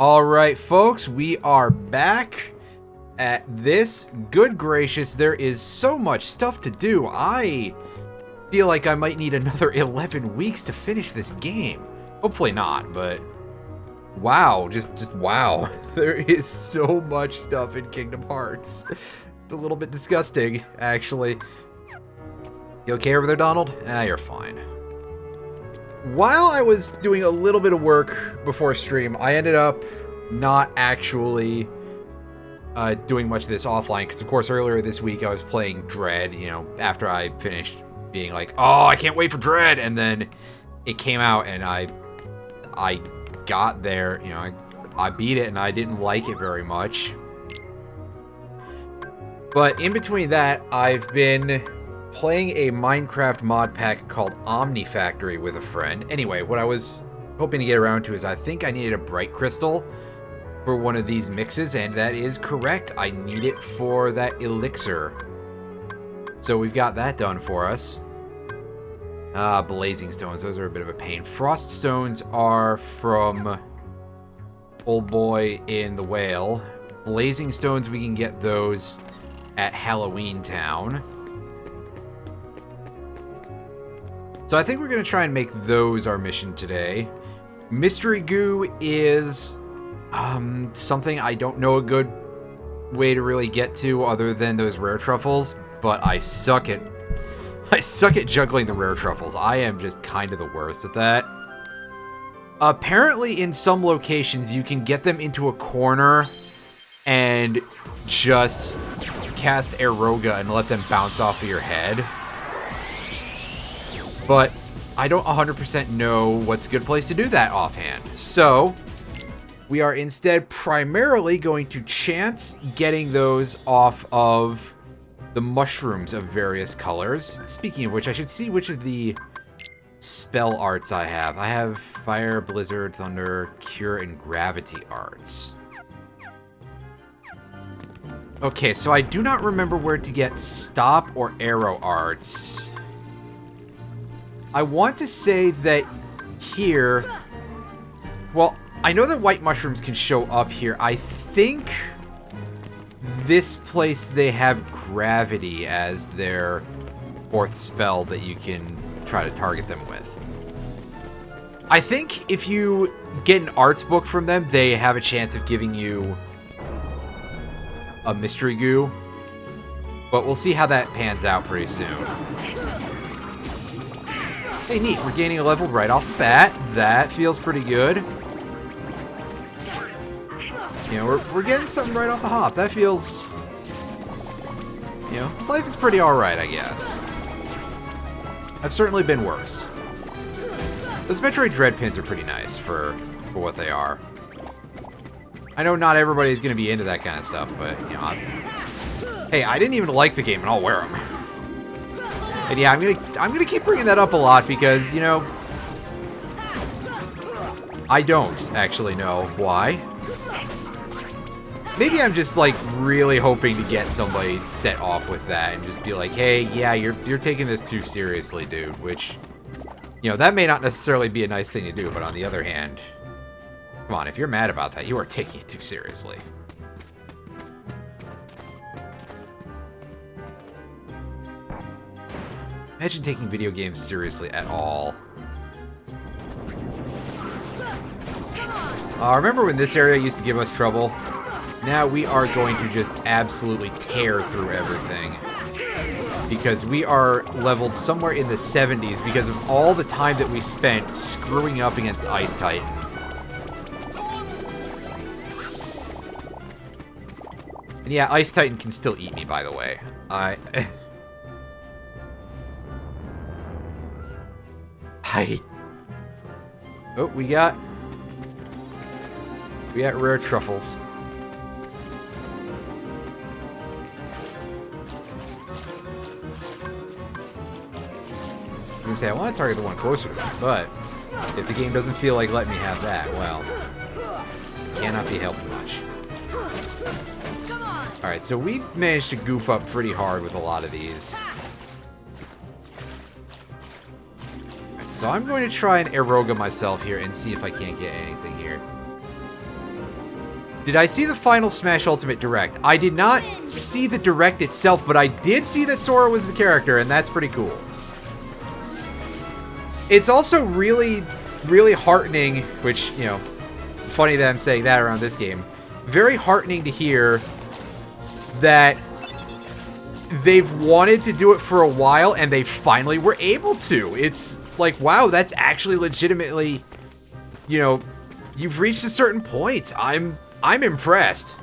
All right, folks, we are back at this. Good gracious, there is so much stuff to do. I feel like I might need another 11 weeks to finish this game. Hopefully not, but wow, just wow. There is so much stuff in Kingdom Hearts. It's a little bit disgusting, actually. You okay over there, Donald? Ah, you're fine. While I was doing a little bit of work before stream, I ended up not actually doing much of this offline, because of course earlier this week I was playing Dread, you know, after I finished being like, oh, I can't wait for Dread, and then it came out and I got there, you know, I beat it and I didn't like it very much. But in between that, I've been playing a Minecraft mod pack called Omni Factory with a friend. Anyway, what I was hoping to get around to is I think I needed a bright crystal for one of these mixes, and that is correct. I need it for that elixir. So we've got that done for us. Blazing stones, those are a bit of a pain. Frost stones are from Old Boy in the Whale. Blazing stones, we can get those at Halloween Town. So I think we're going to try and make those our mission today. Mystery Goo is something I don't know a good way to really get to other than those rare truffles, but I suck at juggling the rare truffles. I am just kind of the worst at that. Apparently in some locations you can get them into a corner and just cast Aeroga and let them bounce off of your head. But I don't 100% know what's a good place to do that offhand. So we are instead primarily going to chance getting those off of the mushrooms of various colors. Speaking of which, I should see which of the spell arts I have. I have Fire, Blizzard, Thunder, Cure, and Gravity arts. Okay, so I do not remember where to get Stop or Arrow arts. I want to say that here... Well, I know that white mushrooms can show up here. I think this place they have Gravity as their fourth spell that you can try to target them with. I think if you get an arts book from them, they have a chance of giving you a Mystery Goo. But we'll see how that pans out pretty soon. Hey, neat. We're gaining a level right off the bat. That feels pretty good. You know, we're getting something right off the hop. That feels... You know, life is pretty alright, I guess. I've certainly been worse. Those Metroid Dread pins are pretty nice for what they are. I know not everybody's going to be into that kind of stuff, but, you know, hey, I didn't even like the game, and I'll wear them. And yeah, I'm gonna keep bringing that up a lot because, you know, I don't actually know why. Maybe I'm just like really hoping to get somebody set off with that and just be like, hey, yeah, you're taking this too seriously, dude. Which, you know, that may not necessarily be a nice thing to do, but on the other hand, come on, if you're mad about that, you are taking it too seriously. Imagine taking video games seriously at all. Remember when this area used to give us trouble? Now we are going to just absolutely tear through everything. Because we are leveled somewhere in the 70s because of all the time that we spent screwing up against Ice Titan. And yeah, Ice Titan can still eat me, by the way. Oh, we got rare truffles. I was gonna say I want to target the one closer to me, but if the game doesn't feel like letting me have that, well, cannot be helped much. Alright, so we managed to goof up pretty hard with a lot of these. So I'm going to try and Aeroga myself here and see if I can't get anything here. Did I see the final Smash Ultimate Direct? I did not see the Direct itself, but I did see that Sora was the character, and that's pretty cool. It's also really, really heartening, which, you know, funny that I'm saying that around this game. Very heartening to hear that they've wanted to do it for a while, and they finally were able to. It's like, wow, that's actually legitimately, you know, you've reached a certain point. I'm impressed.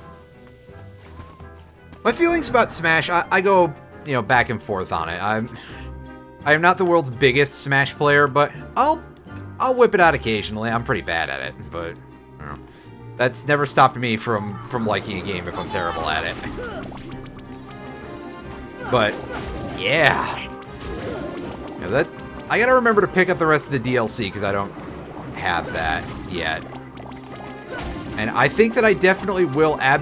My feelings about Smash, I go, you know, back and forth on it. I am not the world's biggest Smash player, but I'll whip it out occasionally. I'm pretty bad at it, but you know, that's never stopped me from liking a game if I'm terrible at it. But yeah, you know, that I gotta remember to pick up the rest of the DLC because I don't have that yet. And I think that I definitely will I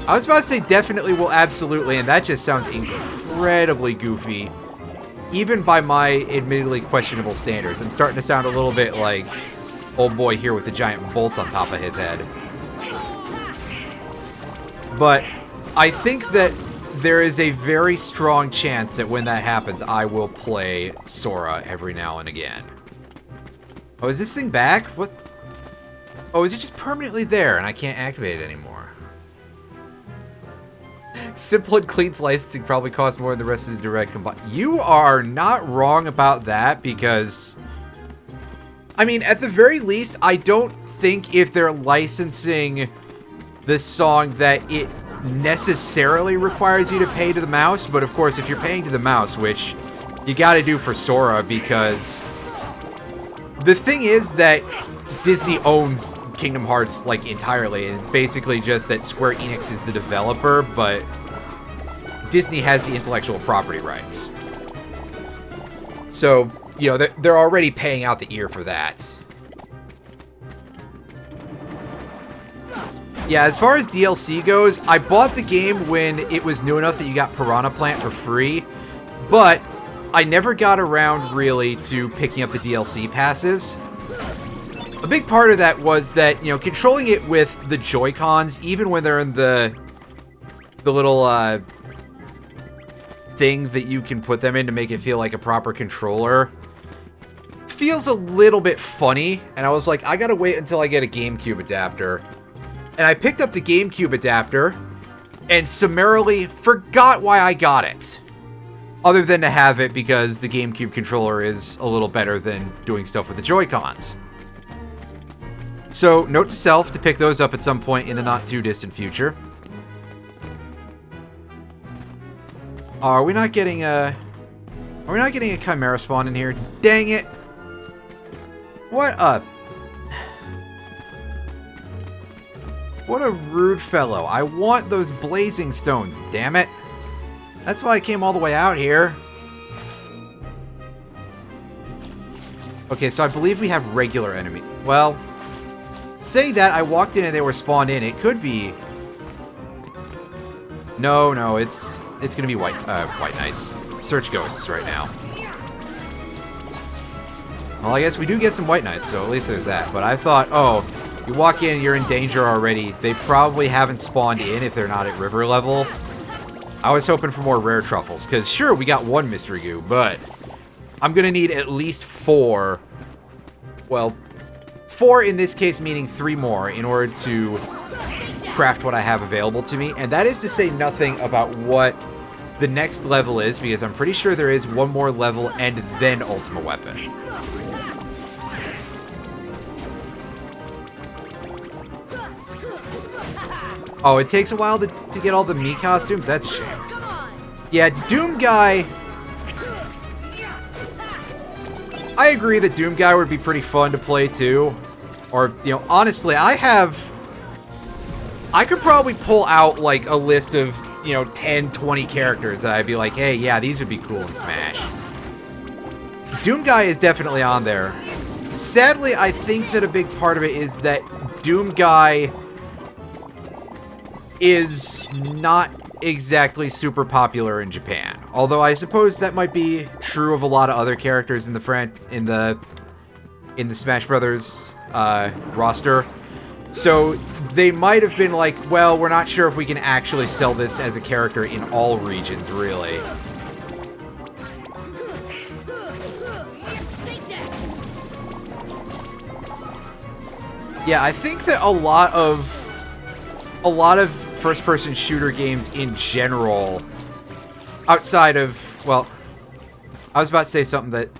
was about to say definitely will absolutely, and that just sounds incredibly goofy. Even by my admittedly questionable standards. I'm starting to sound a little bit like old boy here with the giant bolt on top of his head. But I think that there is a very strong chance that when that happens, I will play Sora every now and again. Oh, is this thing back? What? Oh, is it just permanently there and I can't activate it anymore? Simple and Clean's licensing probably costs more than the rest of the Direct combined. You are not wrong about that because, I mean, at the very least, I don't think if they're licensing this song that it necessarily requires you to pay to the mouse. But of course, if you're paying to the mouse, which you got to do for Sora, because the thing is that Disney owns Kingdom Hearts, like, entirely, and it's basically just that Square Enix is the developer, but Disney has the intellectual property rights. So, you know, they're already paying out the ear for that. Yeah, as far as DLC goes, I bought the game when it was new enough that you got Piranha Plant for free, but I never got around, really, to picking up the DLC passes. A big part of that was that, you know, controlling it with the Joy-Cons, even when they're in the little thing that you can put them in to make it feel like a proper controller, feels a little bit funny. And I was like, I gotta wait until I get a GameCube adapter. And I picked up the GameCube adapter and summarily forgot why I got it. Other than to have it because the GameCube controller is a little better than doing stuff with the Joy-Cons. So, note to self to pick those up at some point in the not-too-distant future. Are we not getting a Chimera spawn in here? Dang it! What a rude fellow. I want those blazing stones, damn it. That's why I came all the way out here. Okay, so I believe we have regular enemy. Well, saying that, I walked in and they were spawned in. It could be... No, it's gonna be White Knights. Search ghosts right now. Well, I guess we do get some White Knights, so at least there's that. But I thought, oh, you walk in, you're in danger already. They probably haven't spawned in if they're not at river level. I was hoping for more rare truffles, because sure, we got one Mystery Goo, but I'm gonna need at least 4. Well, 4 in this case, meaning 3 more, in order to craft what I have available to me. And that is to say nothing about what the next level is, because I'm pretty sure there is one more level and then Ultimate Weapon. Oh, it takes a while to get all the Mii costumes? That's a shame. Yeah, Doom Guy... I agree that Doom Guy would be pretty fun to play too. Or, you know, honestly, I could probably pull out, like, a list of, you know, 10, 20 characters that I'd be like, hey, yeah, these would be cool in Smash. Doom Guy is definitely on there. Sadly, I think that a big part of it is that Doom Guy is not exactly super popular in Japan. Although I suppose that might be true of a lot of other characters in the Smash Brothers roster. So they might have been like, well, we're not sure if we can actually sell this as a character in all regions, really. Yeah, I think that a lot of first-person shooter games in general, outside of, well, I was about to say something that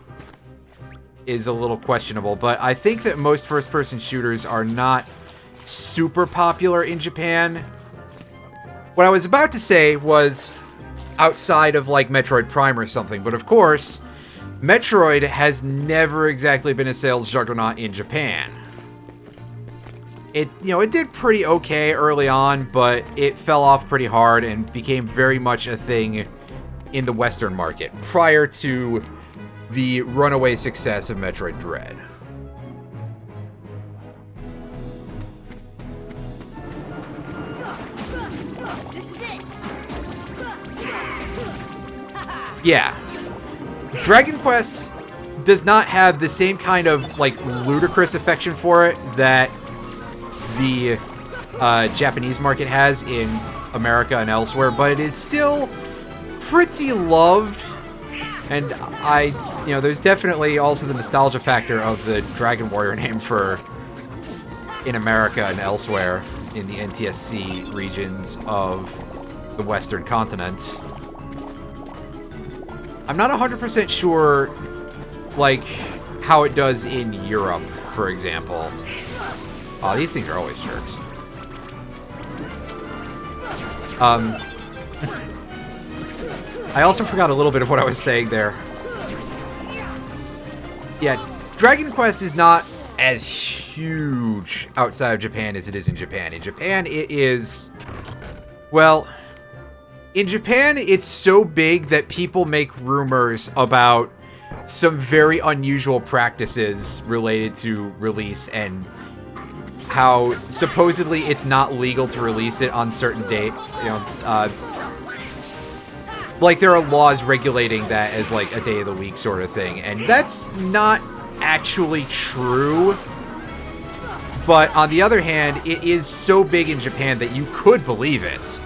is a little questionable, but I think that most first-person shooters are not super popular in Japan. What I was about to say was outside of, like, Metroid Prime or something, but of course, Metroid has never exactly been a sales juggernaut in Japan. It did pretty okay early on, but it fell off pretty hard and became very much a thing in the Western market prior to the runaway success of Metroid Dread. Yeah. Dragon Quest does not have the same kind of, like, ludicrous affection for it that the Japanese market has in America and elsewhere, but it is still pretty loved. And there's definitely also the nostalgia factor of the Dragon Warrior name in America and elsewhere in the NTSC regions of the Western continent. I'm not 100% sure, like, how it does in Europe, for example. Oh, these things are always jerks. I also forgot a little bit of what I was saying there. Yeah, Dragon Quest is not as huge outside of Japan as it is in Japan. In Japan, it is... Well, in Japan, it's so big that people make rumors about some very unusual practices related to release and how supposedly it's not legal to release it on certain dates. Like, there are laws regulating that as, like, a day of the week sort of thing. And that's not actually true. But on the other hand, it is so big in Japan that you could believe it.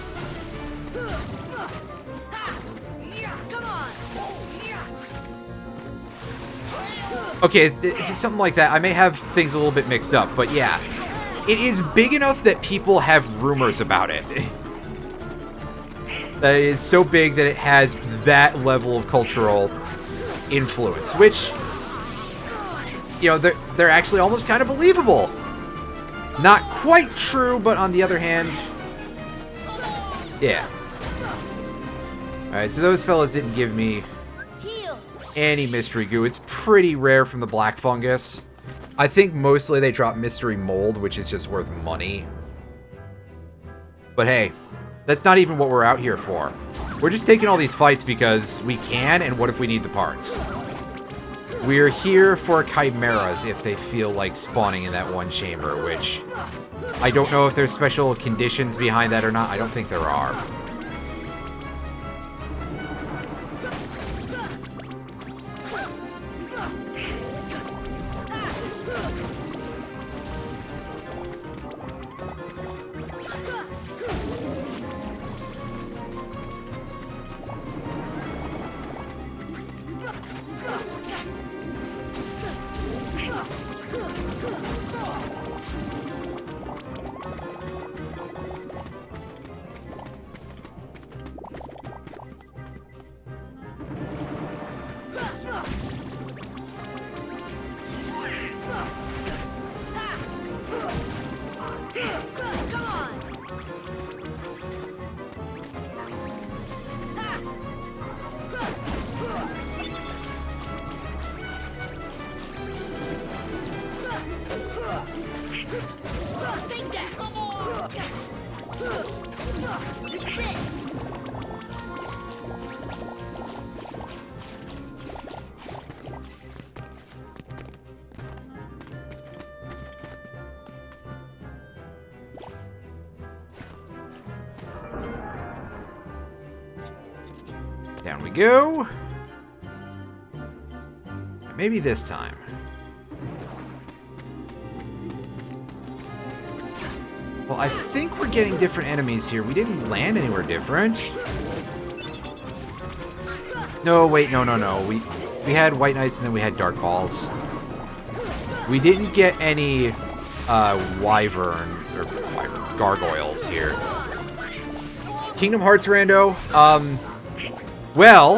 Okay, it's something like that. I may have things a little bit mixed up, but yeah. It is big enough that people have rumors about it. That it is so big that it has that level of cultural influence, which, they're actually almost kind of believable. Not quite true, but on the other hand, yeah. Alright, so those fellas didn't give me any mystery goo. It's pretty rare from the black fungus. I think mostly they drop mystery mold, which is just worth money. But hey, that's not even what we're out here for. We're just taking all these fights because we can, and what if we need the parts? We're here for chimeras if they feel like spawning in that one chamber, which I don't know if there's special conditions behind that or not. I don't think there are. Down we go. Maybe this time. Well, I think we're getting different enemies here. We didn't land anywhere different. No, wait, no. We had White Knights and then we had Dark Balls. We didn't get any gargoyles here. Kingdom Hearts rando. Well,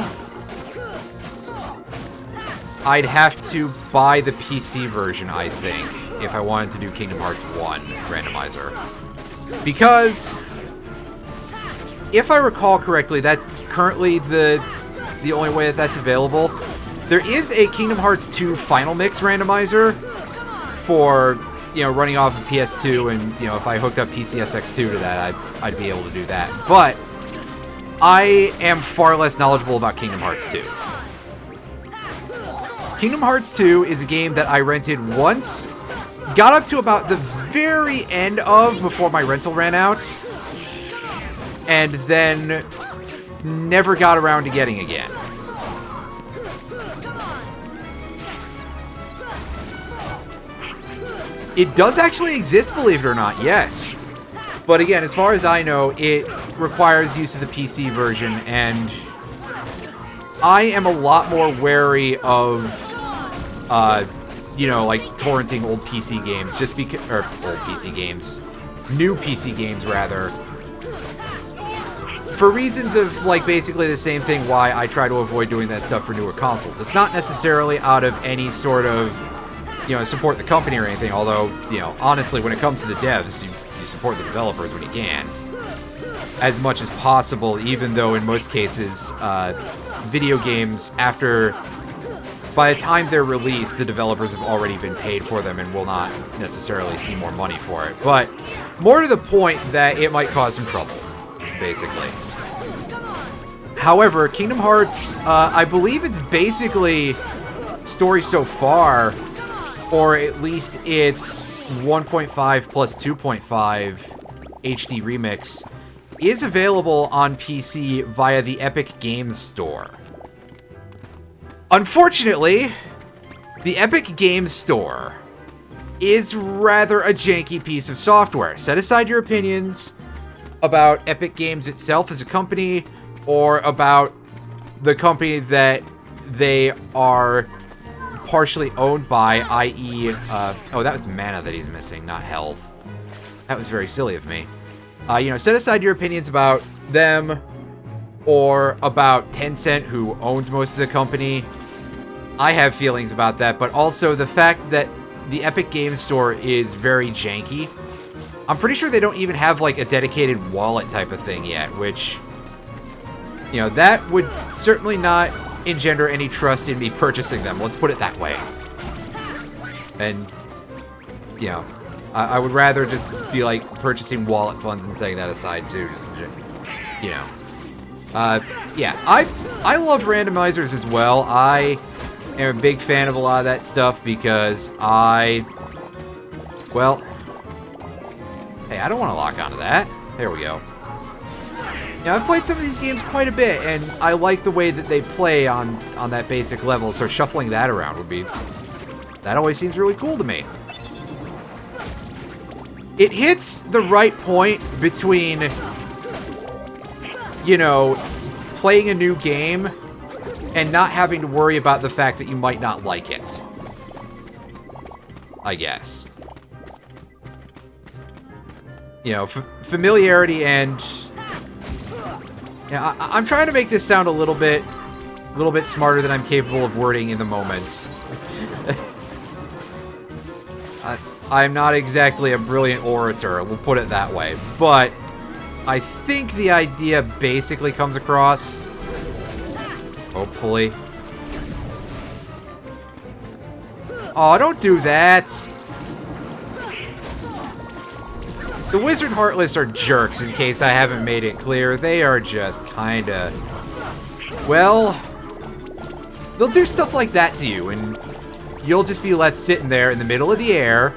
I'd have to buy the PC version, I think, if I wanted to do Kingdom Hearts 1 randomizer. Because, if I recall correctly, that's currently the only way that that's available. There is a Kingdom Hearts 2 Final Mix randomizer for, you know, running off of PS2, and, you know, if I hooked up PCSX2 to that, I'd be able to do that. But I am far less knowledgeable about Kingdom Hearts 2. Kingdom Hearts 2 is a game that I rented once, got up to about the very end of before my rental ran out, and then never got around to getting again. It does actually exist, believe it or not, yes. But again, as far as I know, it requires use of the PC version, and I am a lot more wary of, you know, like, torrenting old PC games, just because, or old PC games, new PC games, rather, for reasons of, like, basically the same thing why I try to avoid doing that stuff for newer consoles. It's not necessarily out of any sort of, you know, support the company or anything, although, you know, honestly, when it comes to the devs, you support the developers when you can, as much as possible, even though in most cases, video games, by the time they're released, the developers have already been paid for them and will not necessarily see more money for it. But more to the point that it might cause some trouble, basically. However, Kingdom Hearts, I believe it's basically story so far, or at least it's 1.5 plus 2.5 HD Remix, is available on PC via the Epic Games Store. Unfortunately, the Epic Games Store is rather a janky piece of software. Set aside your opinions about Epic Games itself as a company, or about the company that they are partially owned by, i.e., oh, that was mana that he's missing, not health. That was very silly of me. You know, set aside your opinions about them, or about Tencent, who owns most of the company. I have feelings about that, but also the fact that the Epic Games Store is very janky. I'm pretty sure they don't even have, like, a dedicated wallet type of thing yet, which, you know, that would certainly not engender any trust in me purchasing them, let's put it that way. And, you know, I would rather just be, like, purchasing wallet funds and setting that aside, too, just, you know. Yeah, I love randomizers as well. I am a big fan of a lot of that stuff because well, hey, I don't want to lock onto that. There we go. Now, I've played some of these games quite a bit, and I like the way that they play on that basic level, so shuffling that around would be... that always seems really cool to me. It hits the right point between, you know, playing a new game and not having to worry about the fact that you might not like it. I guess. You know, familiarity and... yeah, I'm trying to make this sound a little bit smarter than I'm capable of wording in the moment. I'm not exactly a brilliant orator, we'll put it that way. But I think the idea basically comes across. Hopefully. Oh, don't do that! The Wizard Heartless are jerks, in case I haven't made it clear. They are just kinda... well... they'll do stuff like that to you, and you'll just be left sitting there in the middle of the air,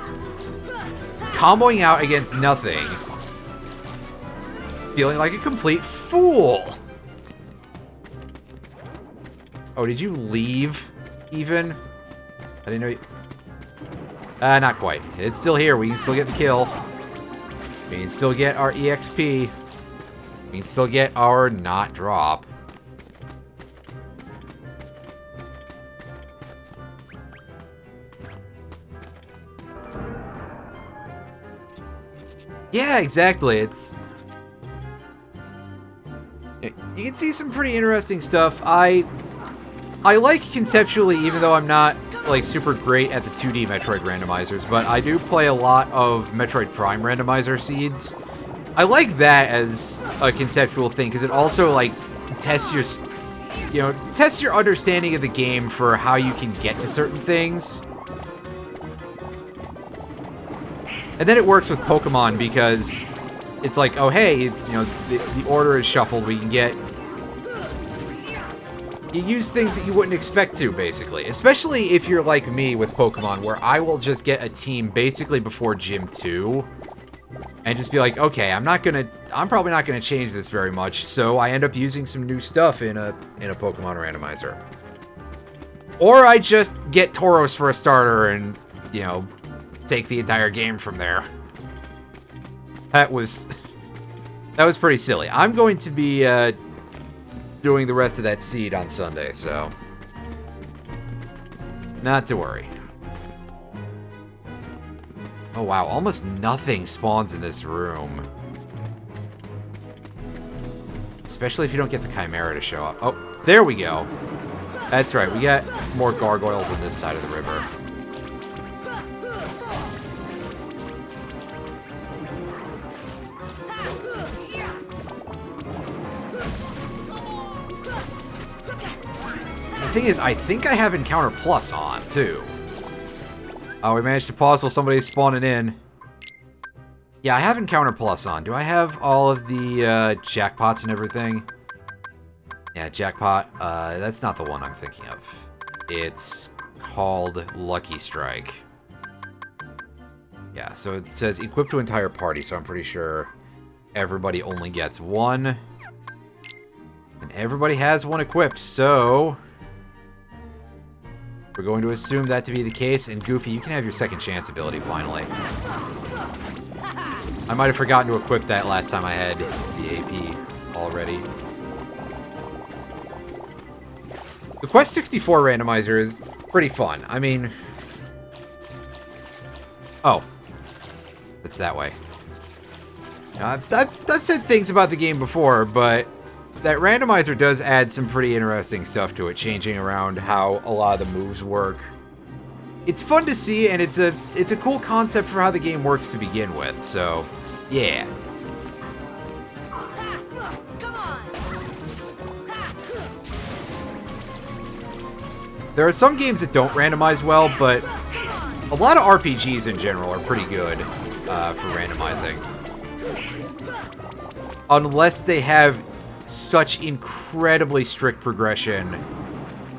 comboing out against nothing, feeling like a complete fool. Oh, did you leave, even? I didn't know you... not quite. It's still here. We can still get the kill. We can still get our EXP. We can still get our not drop. Yeah, exactly. It's... You can see some pretty interesting stuff. I like conceptually, even though I'm not like super great at the 2D Metroid randomizers, but I do play a lot of Metroid Prime randomizer seeds. I like that as a conceptual thing because it also like tests your, tests your understanding of the game for how you can get to certain things. And then it works with Pokemon because it's like, oh hey, the order is shuffled. We can get... You use things that you wouldn't expect to, basically. Especially if you're like me with Pokemon, where I will just get a team basically before Gym 2. And just be like, okay, I'm probably not gonna change this very much, so I end up using some new stuff in a Pokemon randomizer. Or I just get Tauros for a starter and, take the entire game from there. That was pretty silly. I'm going to be doing the rest of that seed on Sunday, so not to worry. Oh wow, almost nothing spawns in this room. Especially if you don't get the Chimera to show up. Oh, there we go. That's right, we got more gargoyles on this side of the river. The thing is, I think I have Encounter Plus on, too. Oh, we managed to pause while somebody's spawning in. Yeah, I have Encounter Plus on. Do I have all of the jackpots and everything? Yeah, jackpot. That's not the one I'm thinking of. It's called Lucky Strike. Yeah, so it says equip to entire party, so I'm pretty sure everybody only gets one. And everybody has one equipped, so... We're going to assume that to be the case, and Goofy, you can have your second chance ability, finally. I might have forgotten to equip that last time I had the AP already. The Quest 64 randomizer is pretty fun. I mean... Oh. It's that way. I've said things about the game before, but... that randomizer does add some pretty interesting stuff to it, changing around how a lot of the moves work. It's fun to see, and it's a cool concept for how the game works to begin with, so, yeah. There are some games that don't randomize well, but a lot of RPGs in general are pretty good for randomizing. Unless they have such incredibly strict progression,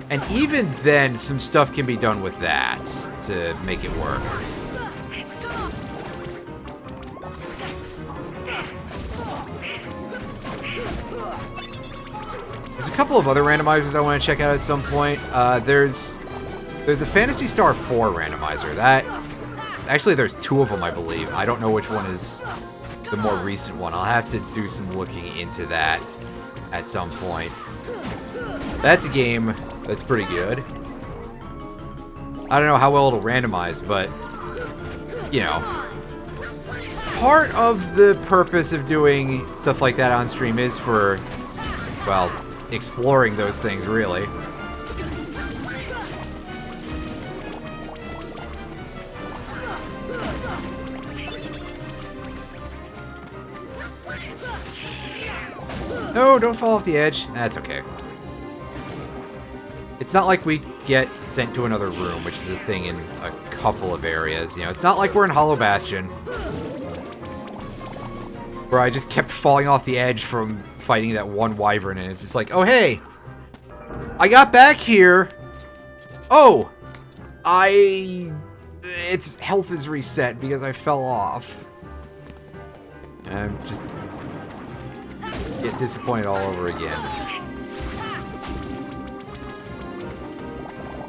and even then some stuff can be done with that to make it work. There's a couple of other randomizers I want to check out at some point. There's a Phantasy Star 4 randomizer. Actually there's two of them, I believe. I don't know which one is the more recent one. I'll have to do some looking into that at some point. That's a game that's pretty good. I don't know how well it'll randomize, but, part of the purpose of doing stuff like that on stream is for, well, exploring those things, really. No, don't fall off the edge. That's okay. It's not like we get sent to another room, which is a thing in a couple of areas. It's not like we're in Hollow Bastion, where I just kept falling off the edge from fighting that one wyvern, and it's just like, oh hey, I got back here. Oh, its health is reset because I fell off. And I'm just get disappointed all over again.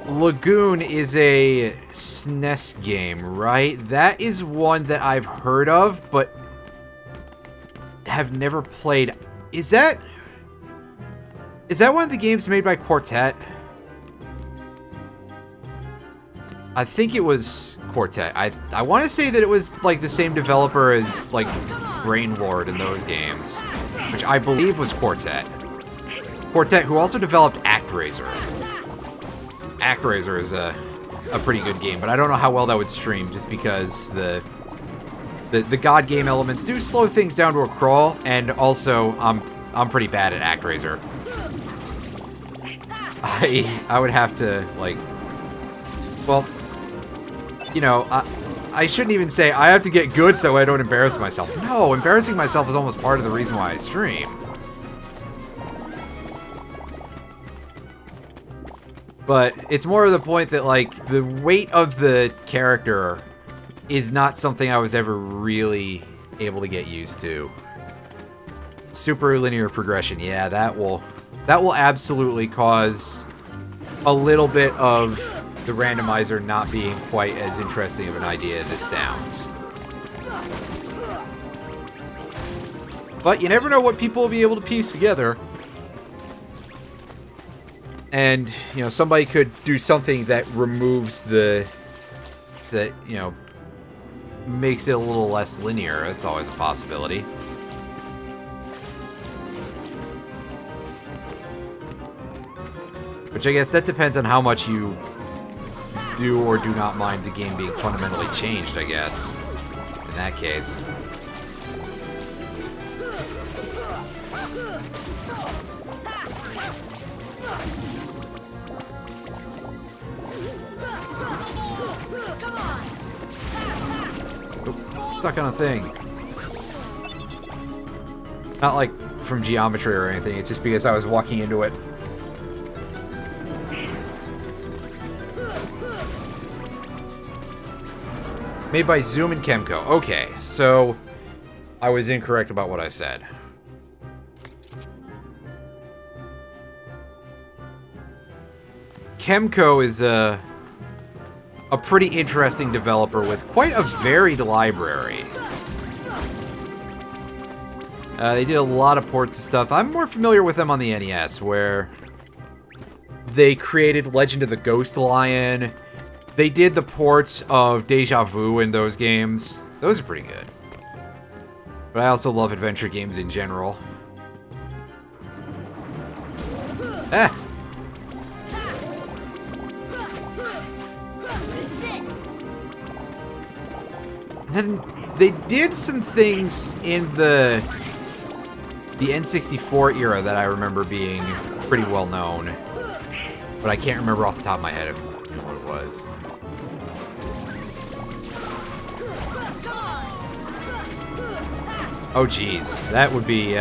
Lagoon is a SNES game, right? That is one that I've heard of, but have never played. Is that one of the games made by Quartet? I think it was Quartet. I want to say that it was like the same developer as like Brain Lord in those games, which I believe was Quartet. Quartet, who also developed ActRaiser. ActRaiser is a pretty good game, but I don't know how well that would stream, just because the God game elements do slow things down to a crawl, and also I'm pretty bad at ActRaiser. I would have to like, well, you know, I shouldn't even say I have to get good so I don't embarrass myself. No, embarrassing myself is almost part of the reason why I stream. But it's more of the point that, like, the weight of the character is not something I was ever really able to get used to. Super linear progression, yeah, that will absolutely cause a little bit of the randomizer not being quite as interesting of an idea as it sounds. But you never know what people will be able to piece together. And, you know, somebody could do something that removes that, you know, makes it a little less linear. That's always a possibility. Which I guess that depends on how much you do or do not mind the game being fundamentally changed, I guess. In that case. Oh, stuck on a thing. Not like from geometry or anything, it's just because I was walking into it. Made by Zoom and Kemco. Okay, so I was incorrect about what I said. Kemco is a pretty interesting developer with quite a varied library. They did a lot of ports and stuff. I'm more familiar with them on the NES, where they created Legend of the Ghost Lion. They did the ports of Deja Vu in those games. Those are pretty good. But I also love adventure games in general. Ah! And then they did some things in the N64 era that I remember being pretty well known. But I can't remember off the top of my head what it was. Oh geez, that would be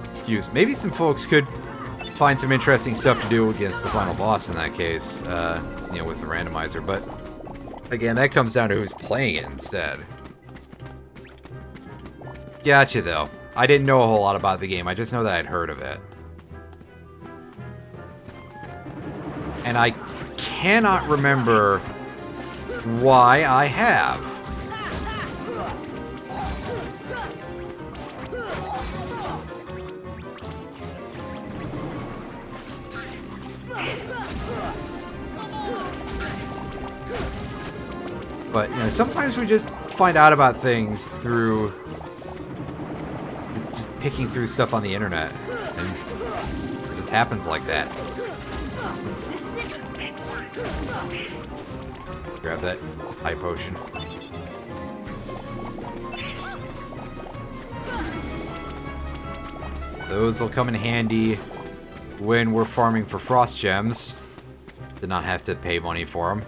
excuse. Maybe some folks could find some interesting stuff to do against the final boss in that case, you know, with the randomizer, but again, that comes down to who's playing it instead. Gotcha, though. I didn't know a whole lot about the game, I just know that I'd heard of it. And I cannot remember why I have. But, you know, sometimes we just find out about things through just picking through stuff on the internet. And it just happens like that. Grab that high potion. Those will come in handy when we're farming for frost gems. To not have to pay money for them.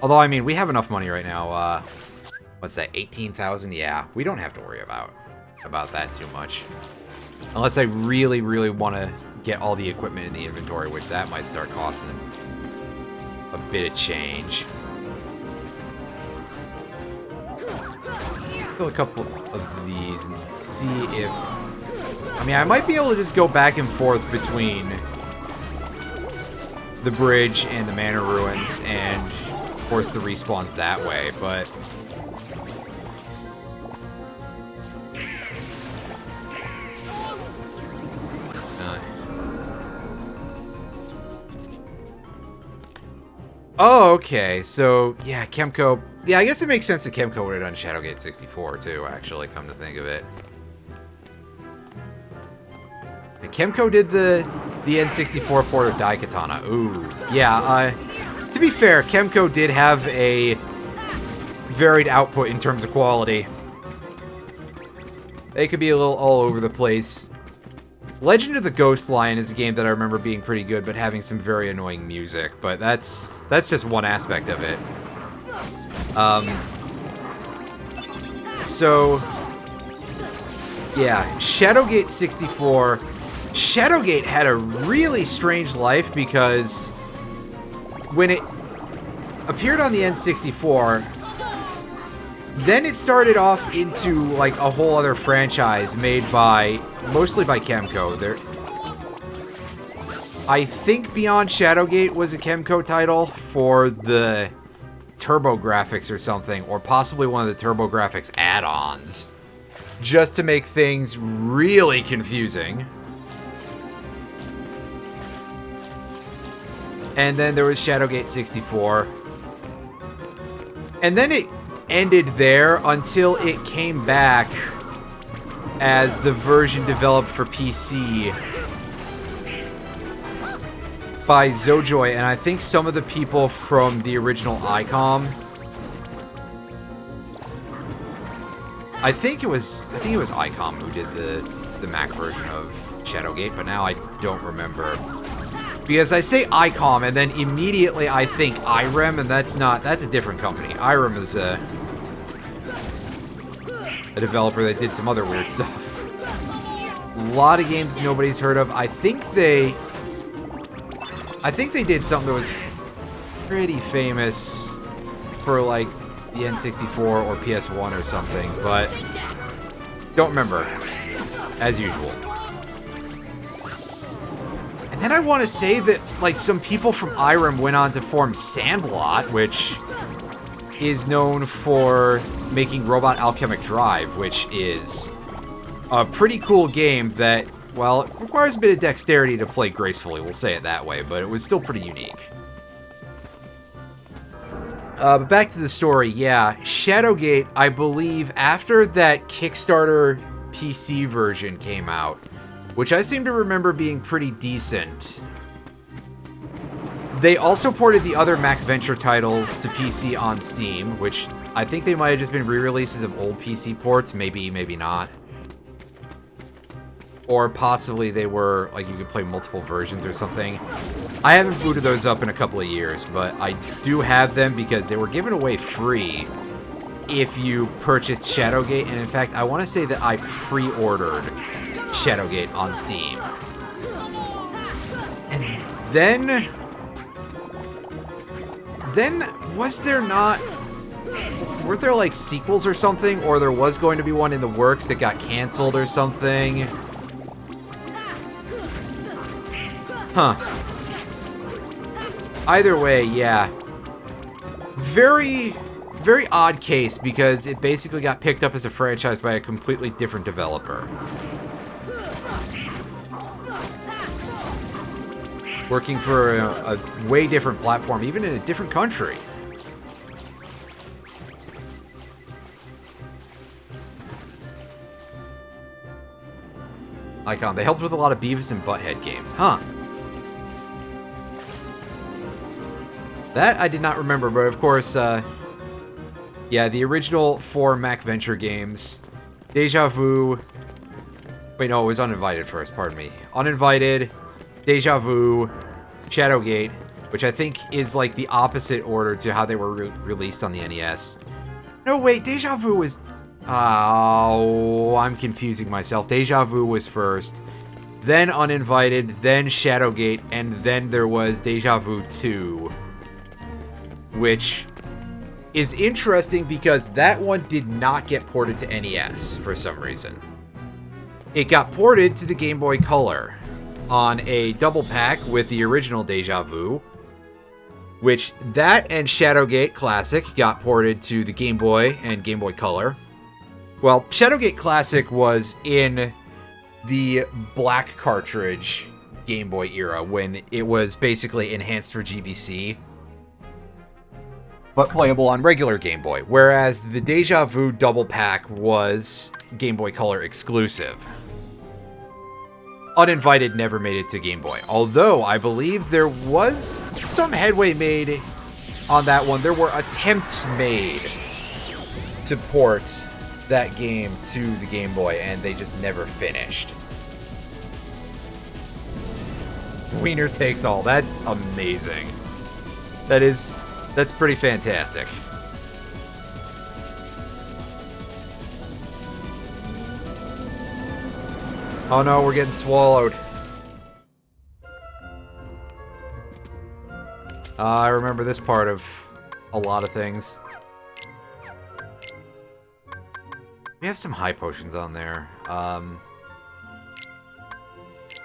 Although, I mean, we have enough money right now. What's that, 18,000? Yeah, we don't have to worry about that too much. Unless I really, really want to get all the equipment in the inventory, which that might start costing a bit of change. Fill a couple of these and see if... I mean, I might be able to just go back and forth between the bridge and the Manor Ruins and force the respawns that way, but... Oh, okay. So, yeah, Kemco... Yeah, I guess it makes sense that Kemco would have done Shadowgate 64, too, actually, come to think of it. Kemco did the N64 port of Daikatana. Ooh. Yeah, to be fair, Kemco did have a varied output in terms of quality. They could be a little all over the place. Legend of the Ghost Lion is a game that I remember being pretty good, but having some very annoying music. But that's just one aspect of it. So, yeah, Shadowgate 64. Shadowgate had a really strange life because when it appeared on the N64, then it started off into like a whole other franchise made mostly by Kemco. I think Beyond Shadowgate was a Kemco title for the TurboGrafx or something, or possibly one of the TurboGrafx add-ons, just to make things really confusing. And then there was Shadowgate 64. And then it ended there until it came back as the version developed for PC by Zojoy, and I think some of the people from the original ICOM. I think it was ICOM who did the Mac version of Shadowgate, but now I don't remember. Because I say ICOM, and then immediately I think IREM, and that's a different company. IREM is a developer that did some other weird stuff. A lot of games nobody's heard of. I think they did something that was pretty famous for, like, the N64 or PS1 or something, but don't remember, as usual. And then I want to say that, like, some people from IREM went on to form Sandlot, which is known for making Robot Alchemic Drive, which is a pretty cool game that, well, it requires a bit of dexterity to play gracefully, we'll say it that way, but it was still pretty unique. But back to the story, yeah, Shadowgate, I believe, after that Kickstarter PC version came out, which I seem to remember being pretty decent, they also ported the other MacVenture titles to PC on Steam, which I think they might have just been re-releases of old PC ports, maybe not. Or possibly they were, like, you could play multiple versions or something. I haven't booted those up in a couple of years, but I do have them because they were given away free if you purchased Shadowgate, and in fact, I want to say that I pre-ordered Shadowgate on Steam. And then was there not... Weren't there, like, sequels or something? Or there was going to be one in the works that got canceled or something? Huh. Either way, yeah. Very, very odd case because it basically got picked up as a franchise by a completely different developer. Working for a way different platform, even in a different country. Icon, they helped with a lot of Beavis and Butthead games. Huh. That I did not remember, but of course, yeah, the original 4 MacVenture games. Deja Vu. Wait, no, it was Uninvited first, pardon me. Uninvited, Deja Vu, Shadowgate, which I think is like the opposite order to how they were released on the NES. No, wait, Deja Vu was... Oh, I'm confusing myself. Deja Vu was first, then Uninvited, then Shadowgate, and then there was Deja Vu 2. Which is interesting because that one did not get ported to NES for some reason. It got ported to the Game Boy Color on a double pack with the original Deja Vu. which that and Shadowgate Classic got ported to the Game Boy and Game Boy Color. Well, Shadowgate Classic was in the black cartridge Game Boy era when it was basically enhanced for GBC, but playable on regular Game Boy, whereas the Deja Vu Double Pack was Game Boy Color exclusive. Uninvited never made it to Game Boy, although I believe there was some headway made on that one. There were attempts made to port that game to the Game Boy, and they just never finished. Wiener takes all. That's amazing. That's pretty fantastic. Oh no, we're getting swallowed. I remember this part of a lot of things. We have some high potions on there.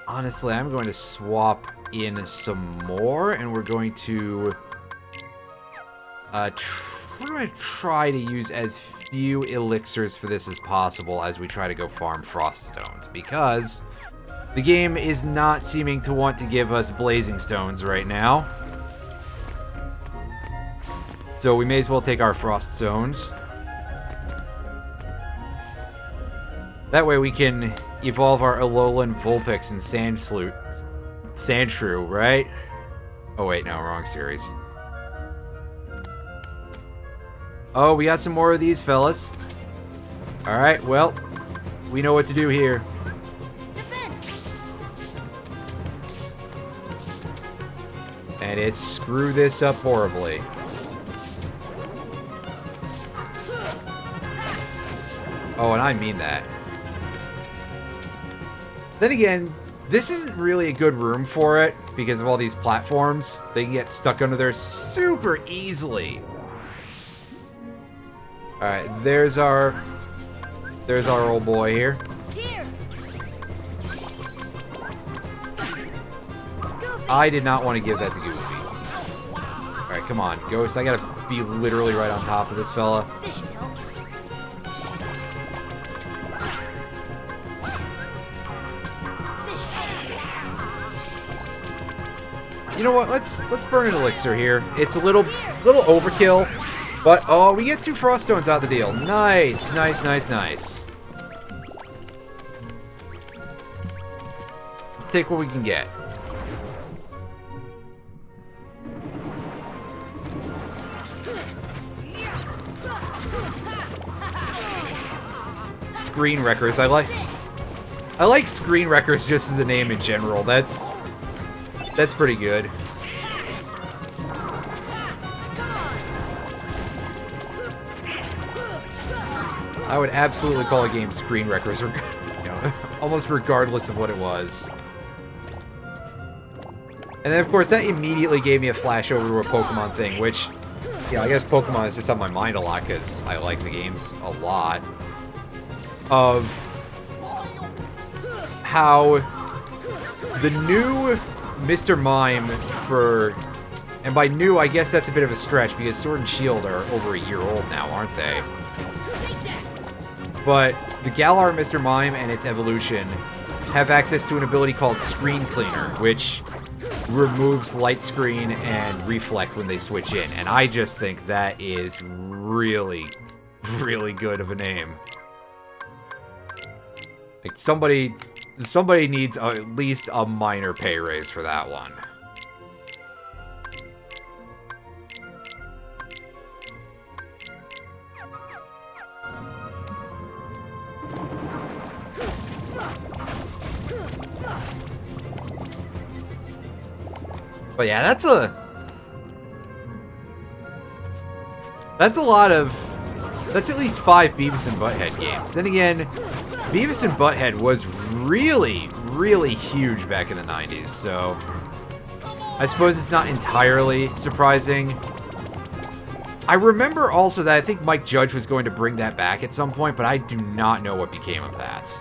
Honestly, I'm going to swap in some more, and we're going to try to use as few elixirs for this as possible as we try to go farm frost stones, because the game is not seeming to want to give us blazing stones right now. So we may as well take our frost stones. That way we can evolve our Alolan Vulpix and Sandshrew, right? Oh wait, no, wrong series. Oh, we got some more of these fellas. Alright, well, we know what to do here. And it's screw this up horribly. Oh, and I mean that. Then again, this isn't really a good room for it because of all these platforms. They can get stuck under there super easily. Alright, there's our old boy here. I did not want to give that to Goofy. Alright, come on, Ghost. I gotta be literally right on top of this fella. You know what? Let's burn an elixir here. It's a little overkill, but oh, we get 2 frost stones out the deal. Nice, nice, nice, nice. Let's take what we can get. Screen Wreckers. I like Screen Wreckers just as a name in general. That's pretty good. I would absolutely call a game Screen Wreckers, you know, almost regardless of what it was. And then, of course, that immediately gave me a flash over to a Pokemon thing, which, yeah, I guess Pokemon is just on my mind a lot because I like the games a lot. Of how the new Mr. Mime for... And by new, I guess that's a bit of a stretch, because Sword and Shield are over a year old now, aren't they? But the Galar Mr. Mime and its evolution have access to an ability called Screen Cleaner, which removes light screen and reflect when they switch in. And I just think that is really, really good of a name. Like, somebody needs at least a minor pay raise for that one. But yeah, that's a lot of... That's at least 5 Beavis and Butthead games. Then again, Beavis and Butthead was really, really huge back in the 90s, so... I suppose it's not entirely surprising. I remember also that I think Mike Judge was going to bring that back at some point, but I do not know what became of that.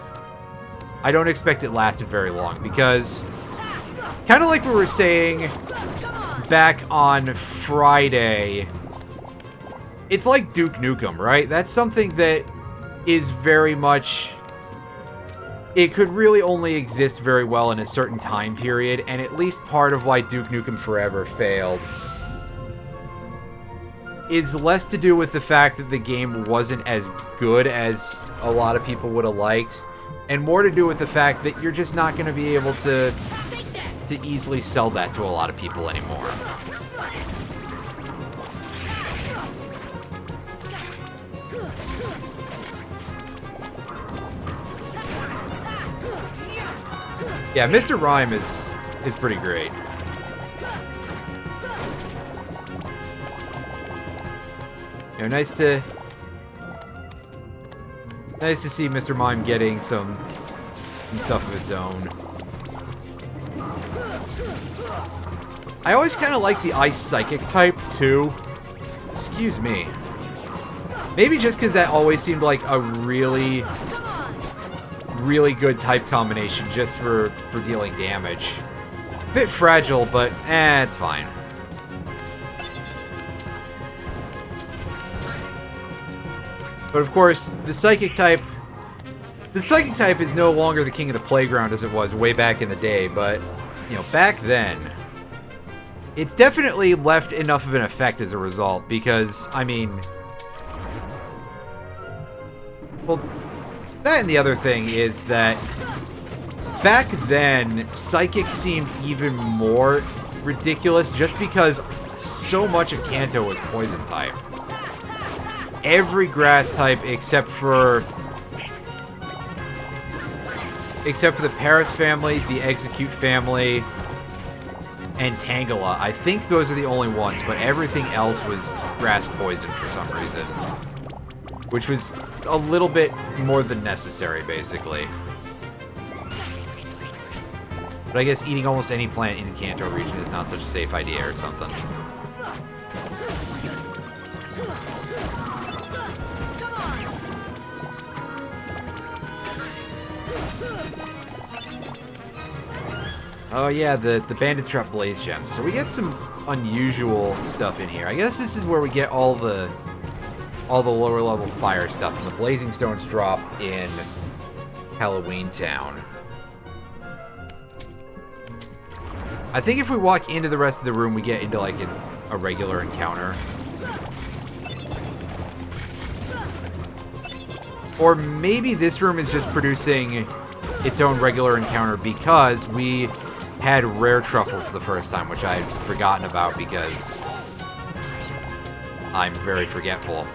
I don't expect it lasted very long, because... Kind of like we were saying back on Friday, it's like Duke Nukem, right? That's something that is very much... It could really only exist very well in a certain time period, and at least part of why Duke Nukem Forever failed is less to do with the fact that the game wasn't as good as a lot of people would have liked, and more to do with the fact that you're just not going to be able to easily sell that to a lot of people anymore. Yeah, Mr. Rhyme is pretty great. You know, nice to see Mr. Mime getting some stuff of its own. I always kind of like the Ice Psychic type, too. Excuse me. Maybe just because that always seemed like a really good type combination just for dealing damage. A bit fragile, but it's fine. But of course, the Psychic type is no longer the king of the playground as it was way back in the day, but, you know, back then, it's definitely left enough of an effect as a result, because, I mean, well, that and the other thing is that back then, Psychic seemed even more ridiculous just because so much of Kanto was Poison type. Every grass type except for the Paris family, the Execute family, and Tangela. I think those are the only ones, but everything else was grass poison for some reason. Which was a little bit more than necessary, basically. But I guess eating almost any plant in the Kanto region is not such a safe idea or something. Oh yeah, the Bandits drop Blaze Gems. So we get some unusual stuff in here. I guess this is where we get all the lower level fire stuff, and the Blazing Stones drop in Halloween Town. I think if we walk into the rest of the room, we get into like a regular encounter. Or maybe this room is just producing its own regular encounter because we had rare truffles the first time, which I'd forgotten about because I'm very forgetful.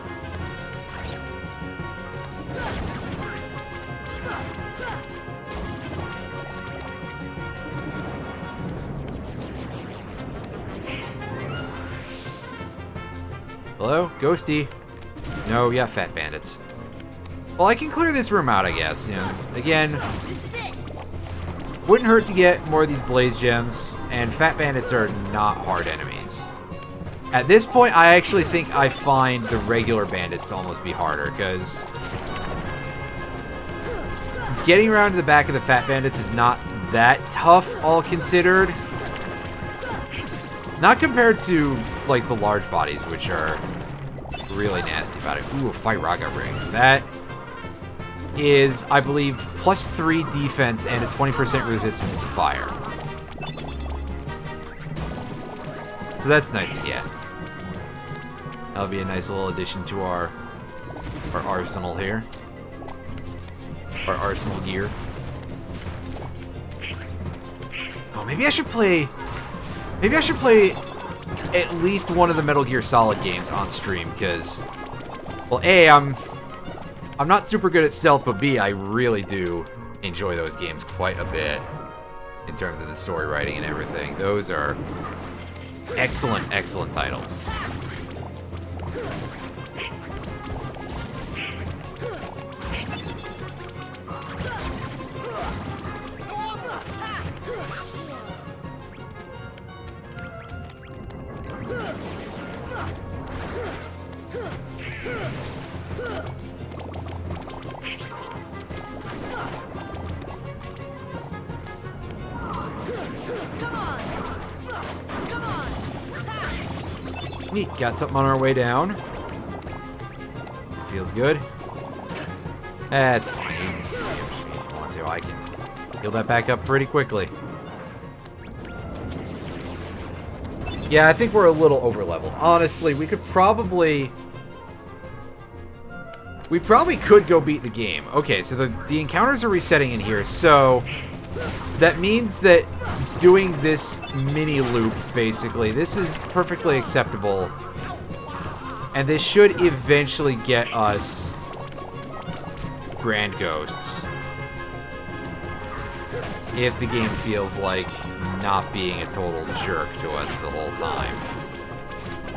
Hello? Ghosty? No, yeah, Fat Bandits. Well, I can clear this room out, I guess. You know, again, wouldn't hurt to get more of these Blaze Gems, and Fat Bandits are not hard enemies. At this point, I actually think I find the regular bandits to almost be harder, because getting around to the back of the Fat Bandits is not that tough, all considered. Not compared to, like, the large bodies, which are really nasty about it. Ooh, a Firaga ring. That is, I believe, +3 defense and a 20% resistance to fire. So that's nice to get. That'll be a nice little addition to our arsenal here. Our arsenal gear. Oh, maybe I should play at least one of the Metal Gear Solid games on stream, because, well, A, I'm not super good at stealth, but B, I really do enjoy those games quite a bit in terms of the story writing and everything. Those are excellent, excellent titles. Neat, got something on our way down. Feels good. That's fine. If I want to, I can heal that back up pretty quickly. Yeah, I think we're a little over-leveled. Honestly, we probably could go beat the game. Okay, so the encounters are resetting in here, so that means that doing this mini loop, basically, this is perfectly acceptable. And this should eventually get us Grand Ghosts. If the game feels like not being a total jerk to us the whole time.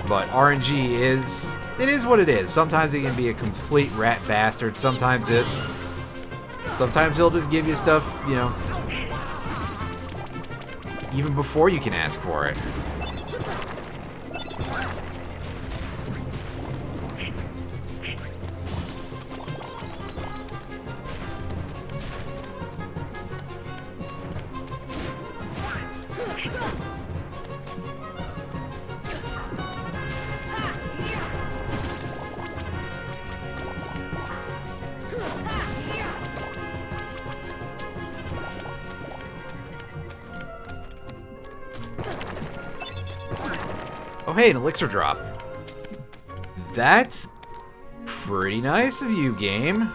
But RNG is... it is what it is. Sometimes it can be a complete rat bastard. Sometimes it'll just give you stuff, you know, even before you can ask for it. Oh, hey, an elixir drop. That's pretty nice of you, game.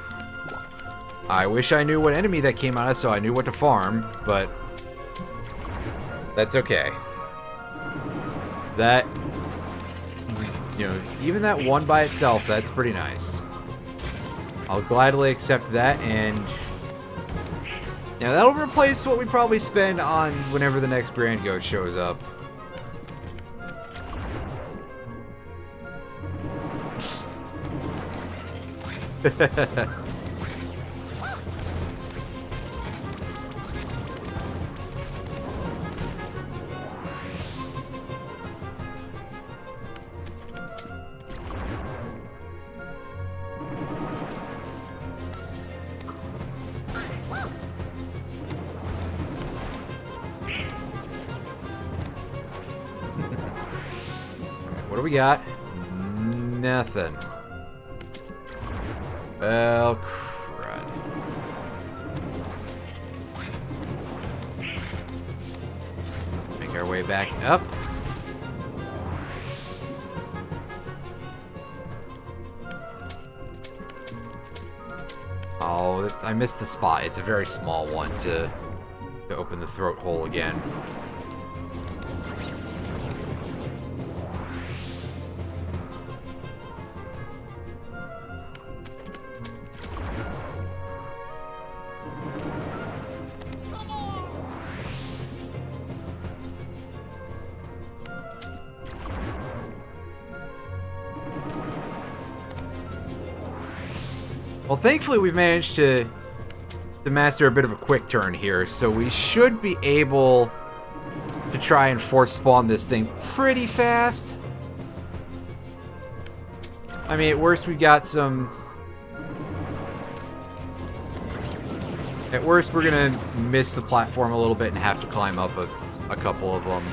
I wish I knew what enemy that came out of so I knew what to farm, but that's okay. That, you know, even that one by itself, that's pretty nice. I'll gladly accept that, and now that'll replace what we probably spend on whenever the next Grand Ghost shows up. What do we got? Nothing. Well, crud. Make our way back up. Oh, I missed the spot. It's a very small one to open the throat hole again. Well, thankfully we've managed to master a bit of a quick turn here, so we should be able to try and force spawn this thing pretty fast. I mean, at worst we've got some... At worst we're gonna miss the platform a little bit and have to climb up a couple of them.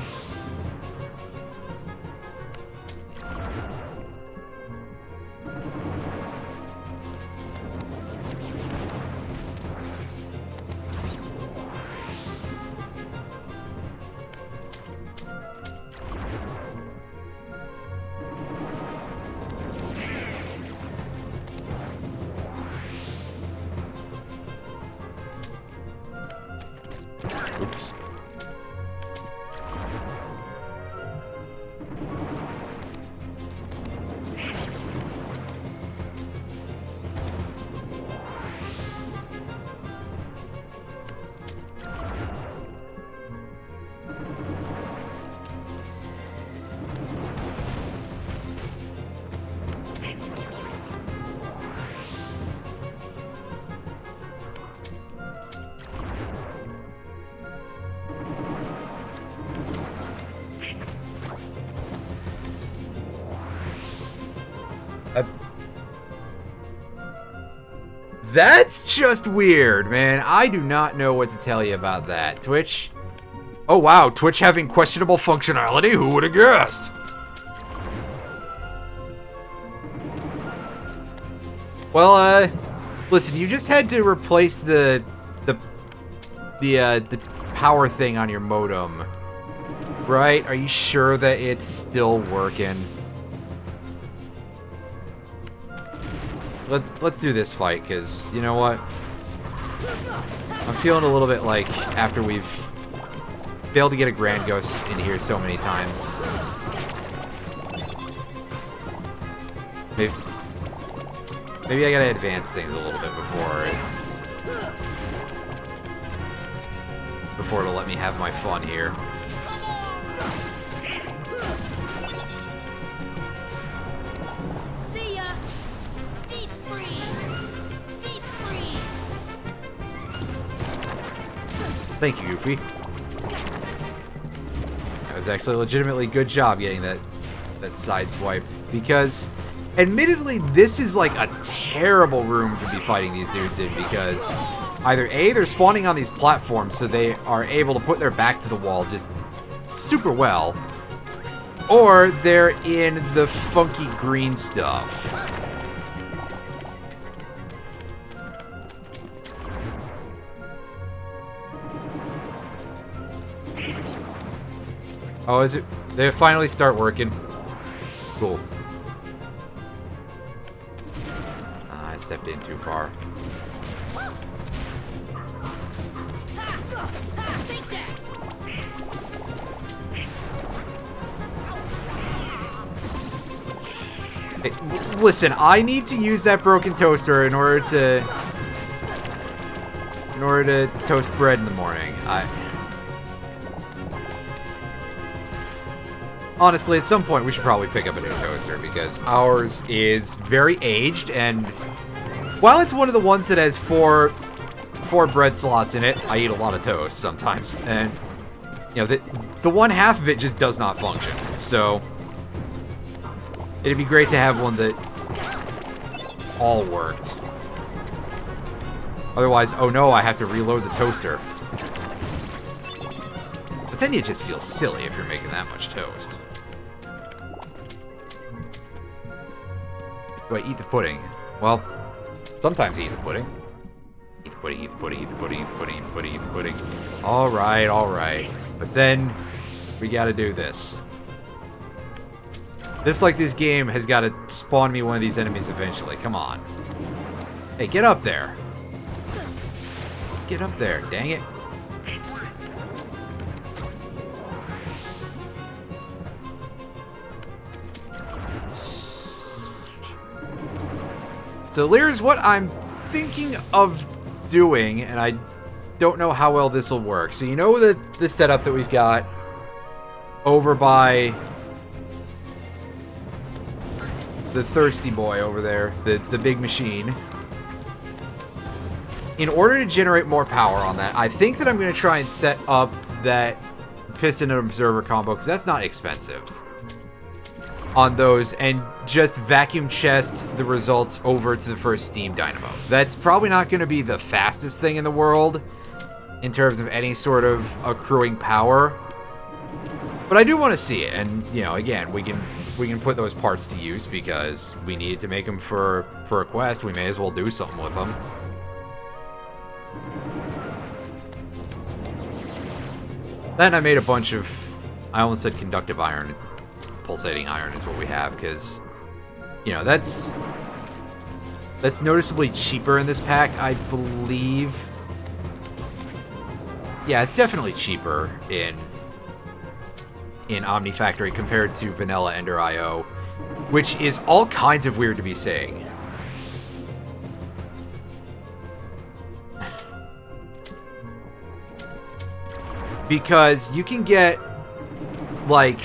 Oops. That's just weird, man. I do not know what to tell you about that. Twitch? Oh wow, Twitch having questionable functionality? Who would have guessed? Well, listen, you just had to replace the power thing on your modem, right? Are you sure that it's still working? Let's do this fight, because you know what? I'm feeling a little bit like after we've failed to get a Grand Ghost in here so many times. Maybe I gotta advance things a little bit before it'll let me have my fun here. See ya. Deep freeze. Deep freeze. Thank you, Goofy. That was actually a legitimately good job getting that side swipe, because admittedly this is like a terrible room to be fighting these dudes in, because either A, they're spawning on these platforms so they are able to put their back to the wall just super well, or they're in the funky green stuff. Oh, is it? They finally start working. Cool. I stepped in too far. Take that. Hey, listen, I need to use that broken toaster in order to toast bread in the morning. Honestly, at some point we should probably pick up a new toaster, because ours is very aged, and while it's one of the ones that has four bread slots in it, I eat a lot of toast sometimes, and you know the one half of it just does not function. So it'd be great to have one that all worked. Otherwise, oh no, I have to reload the toaster. But then you just feel silly if you're making that much toast. Do I eat the pudding? Well, sometimes I eat the pudding. Eat the pudding, eat the pudding, eat the pudding, eat the pudding, eat the pudding, eat the pudding. Alright, alright. But then, we gotta do this. Just like this game has gotta spawn me one of these enemies eventually. Come on. Hey, get up there. Let's get up there, dang it. So here's what I'm thinking of doing, and I don't know how well this will work. So you know the setup that we've got over by the thirsty boy over there, the big machine. In order to generate more power on that, I think that I'm going to try and set up that piston and observer combo, because that's not expensive on those, and just vacuum chest the results over to the first Steam Dynamo. That's probably not going to be the fastest thing in the world in terms of any sort of accruing power, but I do want to see it. And you know, again, we can put those parts to use because we needed to make them for a quest. We may as well do something with them. Then I made a bunch of, I almost said conductive iron. Pulsating iron is what we have, because you know that's noticeably cheaper in this pack, I believe. Yeah, it's definitely cheaper in Omnifactory compared to vanilla Ender IO, which is all kinds of weird to be saying. Because you can get like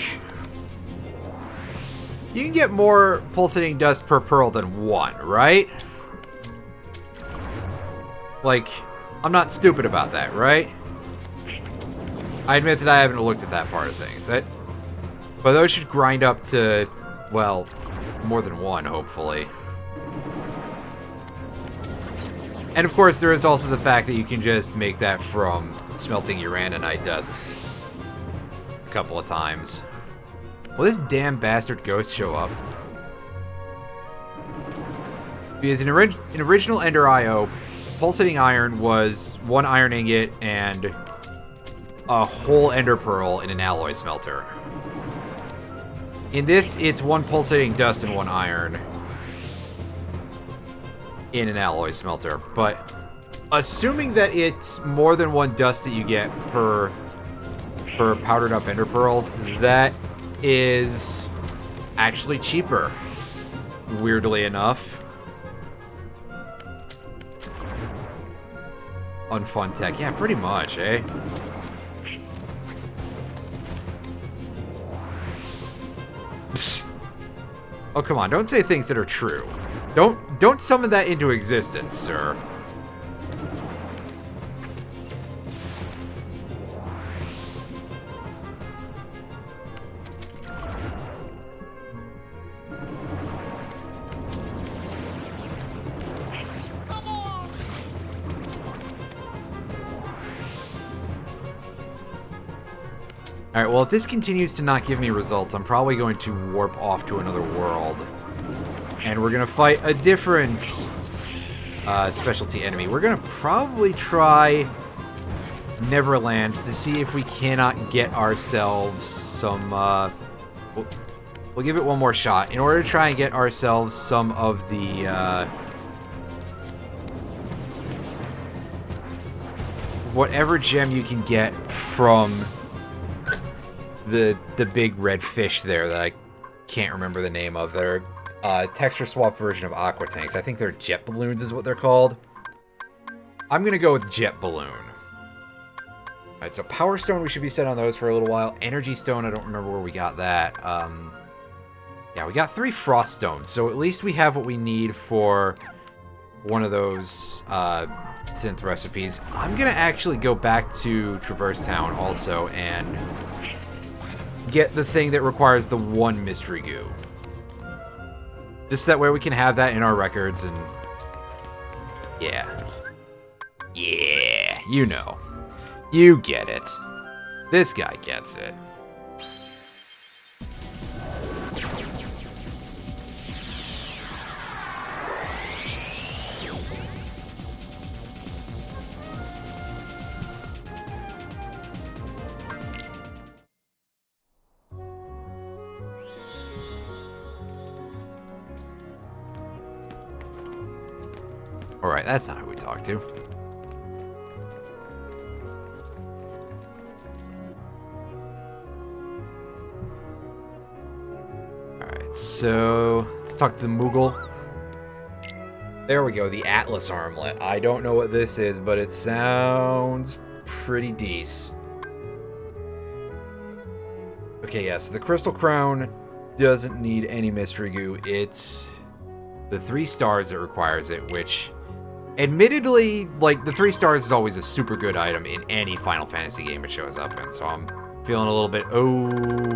you can get more pulsating dust per pearl than one, right? Like, I'm not stupid about that, right? I admit that I haven't looked at that part of things. But those should grind up to, well, more than one, hopefully. And of course, there is also the fact that you can just make that from smelting uraninite dust a couple of times. Will this damn bastard ghost show up? Because in original Ender IO, pulsating iron was 1 iron ingot and a whole ender pearl in an alloy smelter. In this, it's 1 pulsating dust and 1 iron in an alloy smelter. But assuming that it's more than 1 dust that you get per powdered up ender pearl, that is actually cheaper, weirdly enough. Unfun tech. Yeah, pretty much, eh? Oh, come on. Don't say things that are true. Don't summon that into existence, sir. Alright, well, if this continues to not give me results, I'm probably going to warp off to another world. And we're going to fight a different specialty enemy. We're going to probably try Neverland to see if we cannot get ourselves some... we'll give it one more shot. In order to try and get ourselves some of the... whatever gem you can get from... the big red fish there that I can't remember the name of. They're texture swap version of aqua tanks. I think they're jet balloons is what they're called. I'm gonna go with jet balloon. Alright, so power stone, we should be set on those for a little while. Energy stone, I don't remember where we got that. Yeah, we got 3 frost stones, so at least we have what we need for one of those synth recipes. I'm gonna actually go back to Traverse Town also and get the thing that requires the 1 mystery goo. Just that way we can have that in our records and... yeah. Yeah, you know. You get it. This guy gets it. Alright, that's not who we talked to. Alright, so let's talk to the Moogle. There we go, the Atlas Armlet. I don't know what this is, but it sounds pretty decent. Okay, yeah, so the Crystal Crown doesn't need any mystery goo. It's the 3 stars that requires it, which... admittedly, like, the 3 stars is always a super good item in any Final Fantasy game it shows up in, so I'm feeling a little bit, oh,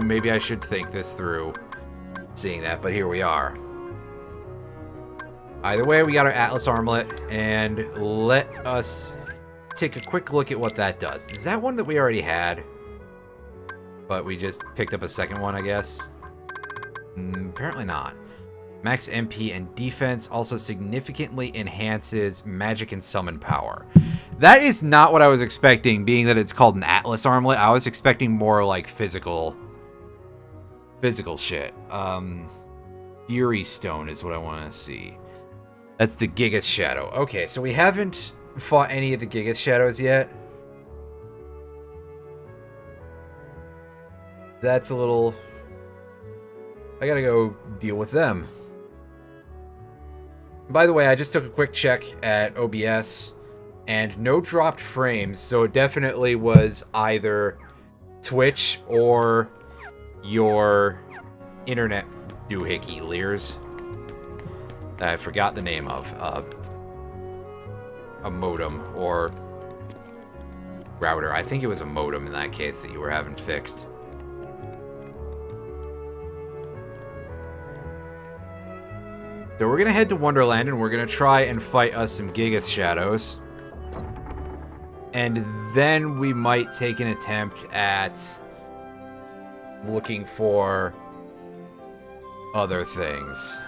maybe I should think this through, seeing that, but here we are. Either way, we got our Atlas Armlet, and let us take a quick look at what that does. Is that one that we already had? But we just picked up a second one, I guess? Apparently not. Max MP and defense also significantly enhances magic and summon power. That is not what I was expecting, being that it's called an Atlas Armlet. I was expecting more like physical shit. Fury Stone is what I want to see. That's the Gigas Shadow. Okay, so we haven't fought any of the Gigas Shadows yet. That's a little... I gotta go deal with them. By the way, I just took a quick check at OBS, and no dropped frames, so it definitely was either Twitch or your internet doohickey, Lears. That I forgot the name of. A modem, or router. I think it was a modem in that case that you were having fixed. So we're going to head to Wonderland, and we're going to try and fight us some Gigas Shadows. And then we might take an attempt at looking for other things.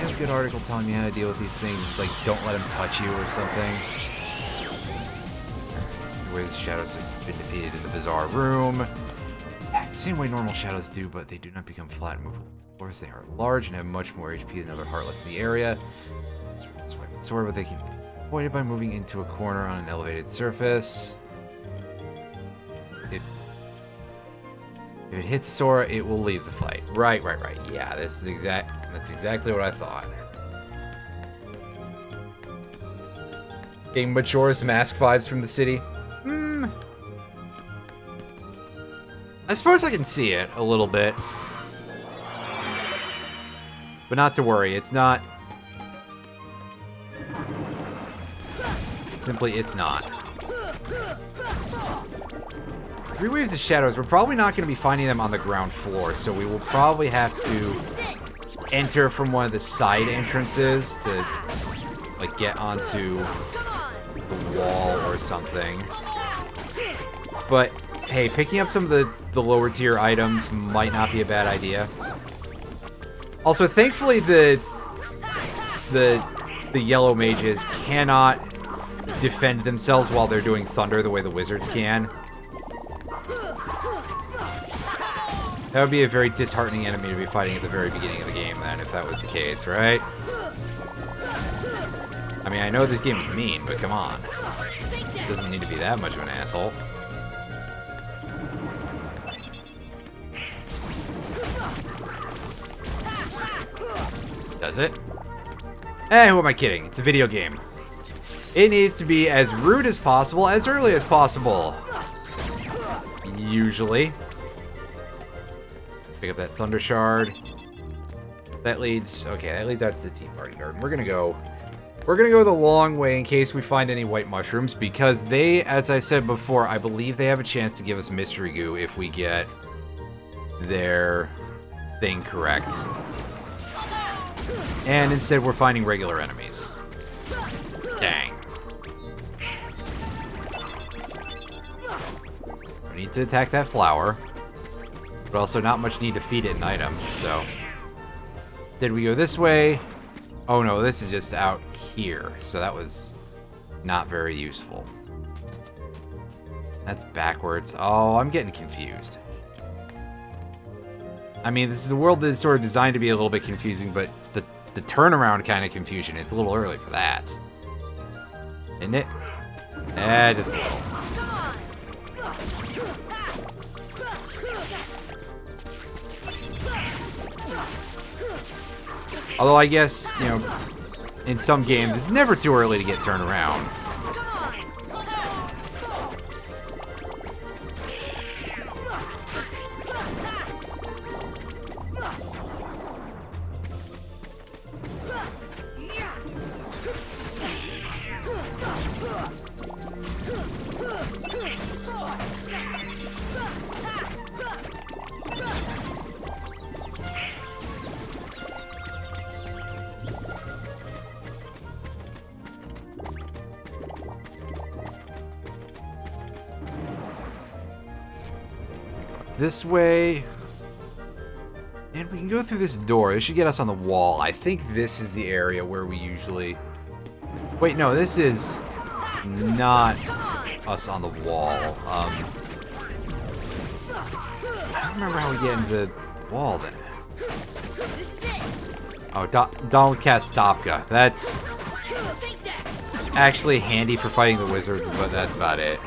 have a good article telling me how to deal with these things. It's like, don't let them touch you or something. The way the shadows have been defeated in the bizarre room. The same way normal shadows do, but they do not become flat and movable. Of course, they are large and have much more HP than other Heartless in the area. Swipe and sword, but they can be avoided by moving into a corner on an elevated surface. If it hits Sora, it will leave the fight. Right. Yeah, that's exactly what I thought. Getting Majora's Mask vibes from the city. I suppose I can see it a little bit. But not to worry, it's not. Simply, it's not. 3 waves of shadows. We're probably not going to be finding them on the ground floor, so we will probably have to enter from one of the side entrances to, like, get onto the wall or something. But hey, picking up some of the lower tier items might not be a bad idea. Also, thankfully, the yellow mages cannot defend themselves while they're doing thunder the way the wizards can. That would be a very disheartening enemy to be fighting at the very beginning of the game, then, if that was the case, right? I mean, I know this game is mean, but come on. It doesn't need to be that much of an asshole. Does it? Eh, who am I kidding? It's a video game. It needs to be as rude as possible, as early as possible. Usually. Pick up that Thunder Shard. That leads... Okay, that leads out to the Tea Party Garden. We're gonna go the long way in case we find any white mushrooms, because they, as I said before, I believe they have a chance to give us Mystery Goo if we get their thing correct. And instead we're finding regular enemies. Dang. We need to attack that flower. But also not much need to feed it an item, so... Did we go this way? Oh no, this is just out here. So that was not very useful. That's backwards. Oh, I'm getting confused. I mean, this is a world that's sort of designed to be a little bit confusing, but the turnaround kind of confusion, it's a little early for that. Isn't it? Eh, just a little. Although I guess, you know, in some games, it's never too early to get turned around. This way. And we can go through this door. This should get us on the wall. I think this is the area where we usually... Wait, no, this is not us on the wall. I don't remember how we get into the wall then. Oh, Donald cast Stopka. That's actually handy for fighting the wizards, but that's about it.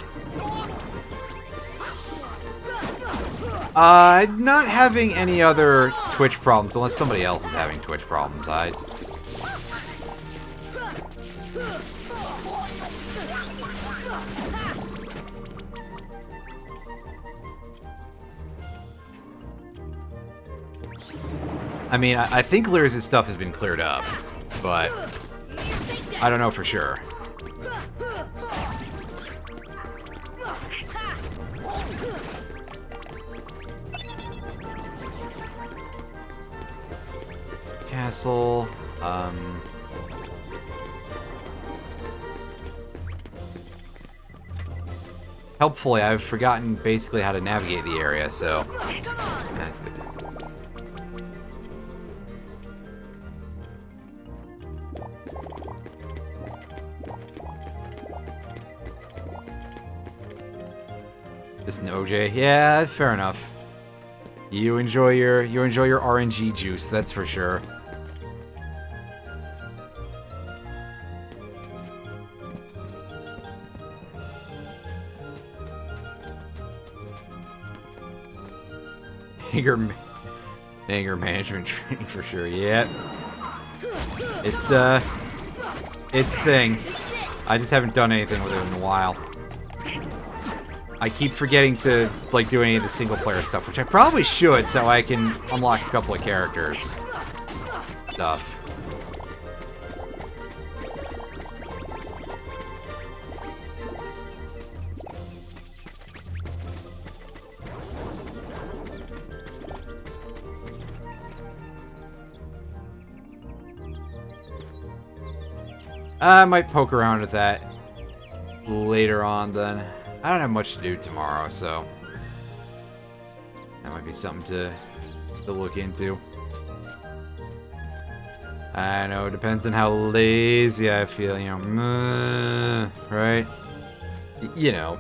Not having any other Twitch problems, unless somebody else is having Twitch problems. I mean, I think Lyris' stuff has been cleared up, but I don't know for sure. Castle, helpfully, I've forgotten basically how to navigate the area, so that's good. Just an OJ. Yeah, fair enough. You enjoy your RNG juice, that's for sure. Anger management training for sure. Yeah. It's a thing. I just haven't done anything with it in a while. I keep forgetting to like do any of the single player stuff, which I probably should, so I can unlock a couple of characters. Stuff. I might poke around with that later on then. I don't have much to do tomorrow, so that might be something to look into. I know, it depends on how lazy I feel, you know, right? You know,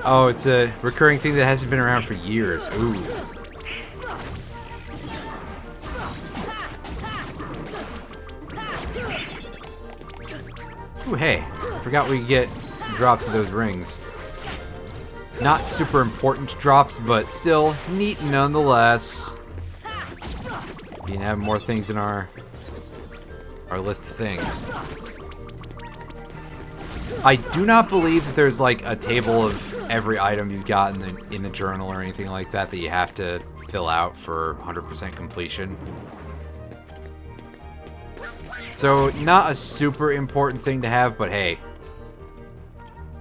Oh, it's a recurring thing that hasn't been around for years. Ooh. Ooh, hey. Forgot we could get drops of those rings. Not super important drops, but still neat nonetheless. We can have more things in our list of things. I do not believe that there's like a table of every item you've got in the journal or anything like that that you have to fill out for 100% completion. So not a super important thing to have, but hey,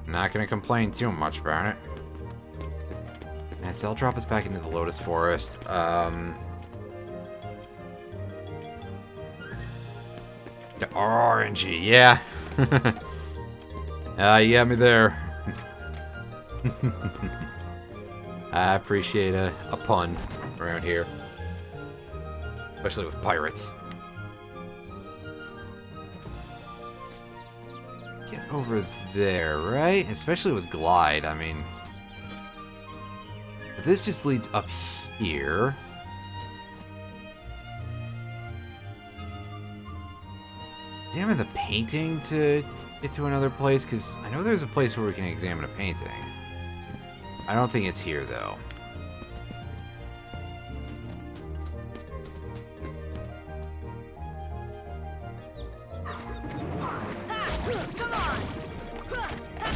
I'm not gonna complain too much about it. And so I'll drop us back into the Lotus Forest. The RNG, yeah. You got me there. I appreciate a pun around here. Especially with pirates. Get over there, right? Especially with Glide, I mean. But this just leads up here. Examine the painting to get to another place, because I know there's a place where we can examine a painting. I don't think it's here, though.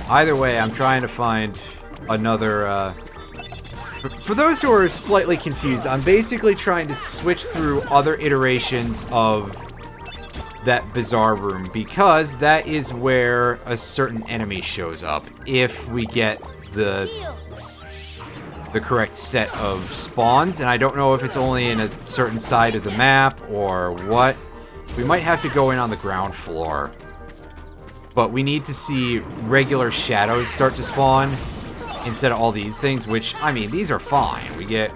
Either way, I'm trying to find another, For those who are slightly confused, I'm basically trying to switch through other iterations of that bizarre room, because that is where a certain enemy shows up if we get the correct set of spawns, and I don't know if it's only in a certain side of the map or what. We might have to go in on the ground floor, but we need to see regular shadows start to spawn instead of all these things, which, I mean, these are fine. We get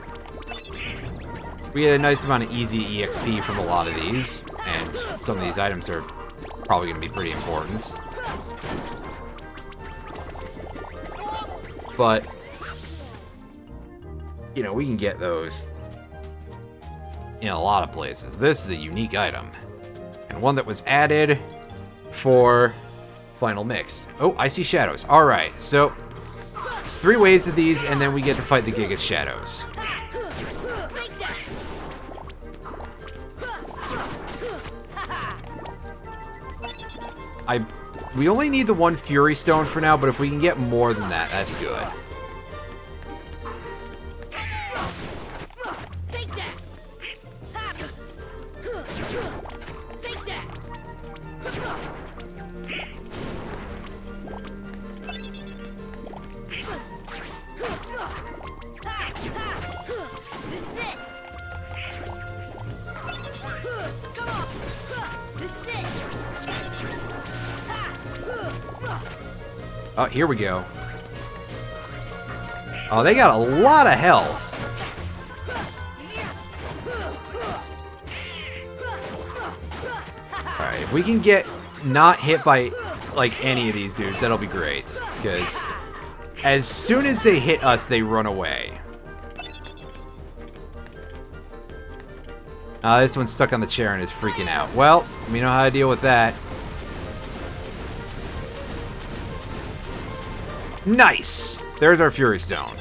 a nice amount of easy EXP from a lot of these, and some of these items are probably going to be pretty important. But, you know, we can get those in a lot of places. This is a unique item, and one that was added for Final Mix. Oh, I see shadows. Alright, so 3 waves of these, and then we get to fight the Gigas Shadows. We only need the 1 Fury Stone for now, but if we can get more than that, that's good. Take that. Take that. This is it. Come on. Oh, here we go. Oh, they got a lot of health. Alright, if we can get not hit by, like, any of these dudes, that'll be great. Because as soon as they hit us, they run away. This one's stuck on the chair and is freaking out. Well, we know how to deal with that. Nice! There's our Fury Stone.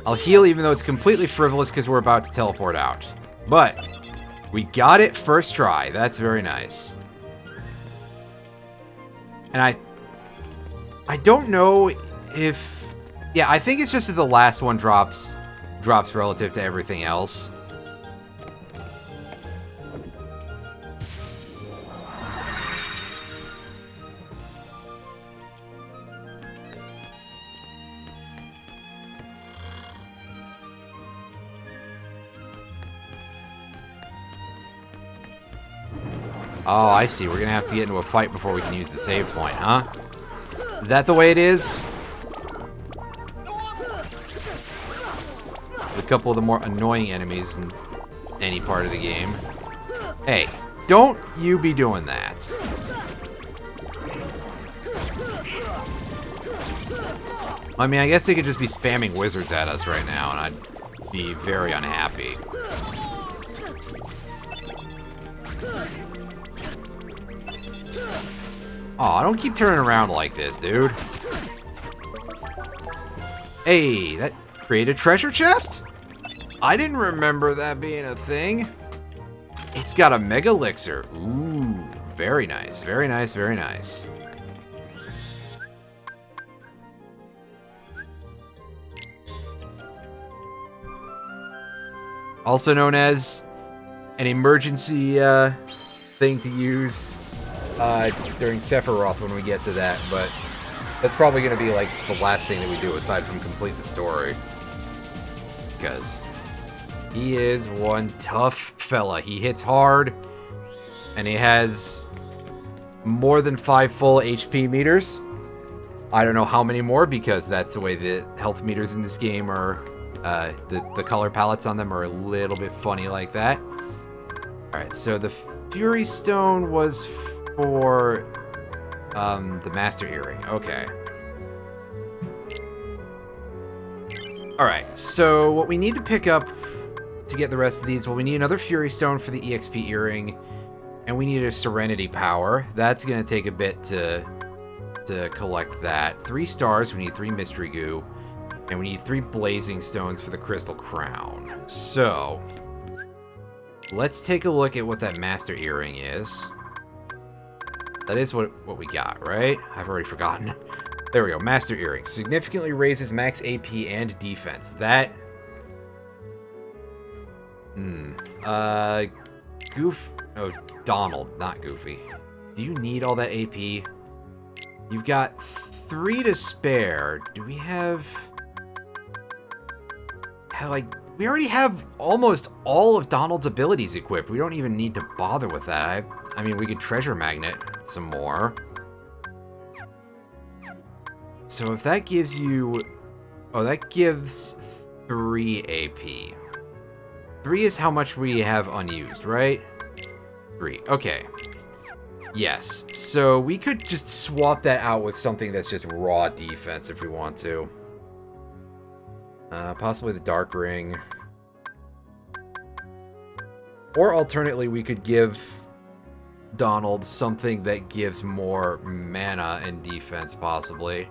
I'll heal even though it's completely frivolous because we're about to teleport out. But we got it first try. That's very nice. And I don't know if... Yeah, I think it's just that the last one drops relative to everything else. Oh, I see. We're gonna have to get into a fight before we can use the save point, huh? Is that the way it is? A couple of the more annoying enemies in any part of the game. Hey, don't you be doing that. I mean, I guess they could just be spamming wizards at us right now, and I'd be very unhappy. Aw, don't keep turning around like this, dude. Hey, that created a treasure chest? I didn't remember that being a thing. It's got a mega elixir. Ooh, very nice, very nice, very nice. Also known as an emergency thing to use during Sephiroth when we get to that, but that's probably going to be like the last thing that we do aside from complete the story. Because he is one tough fella. He hits hard, and he has more than 5 full HP meters. I don't know how many more, because that's the way the health meters in this game are. The color palettes on them are a little bit funny like that. Alright, so the Fury Stone was for the Master Earring. Okay. Alright, so what we need to pick up to get the rest of these, well, we need another Fury Stone for the EXP Earring, and we need a Serenity Power. That's going to take a bit to collect that. 3 stars, we need 3 Mystery Goo, and we need 3 Blazing Stones for the Crystal Crown. So, let's take a look at what that Master Earring is. That is what we got, right? I've already forgotten. There we go, Master Earring. Significantly raises max AP and defense. That... Oh, Donald, not Goofy. Do you need all that AP? You've got 3 to spare. Do we have... Like, we already have almost all of Donald's abilities equipped. We don't even need to bother with that. I mean, we could treasure magnet some more. So if that gives you... Oh, that gives 3 AP. 3 is how much we have unused, right? 3. Okay. Yes. So we could just swap that out with something that's just raw defense if we want to. Possibly the Dark Ring. Or alternately, we could give Donald something that gives more mana and defense, possibly.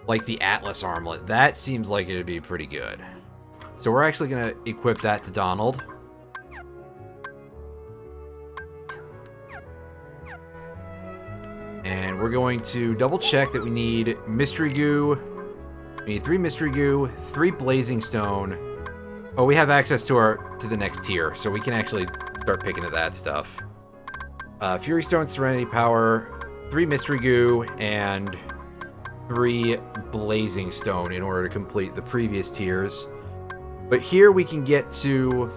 Like the Atlas Armlet. That seems like it'd be pretty good. So we're actually going to equip that to Donald. And we're going to double check that we need Mystery Goo. We need 3 Mystery Goo, 3 Blazing Stone. Oh, we have access to the next tier, so we can actually start picking at that stuff. Fury Stone, Serenity Power, 3 Mystery Goo, and 3 Blazing Stone in order to complete the previous tiers. But here we can get to...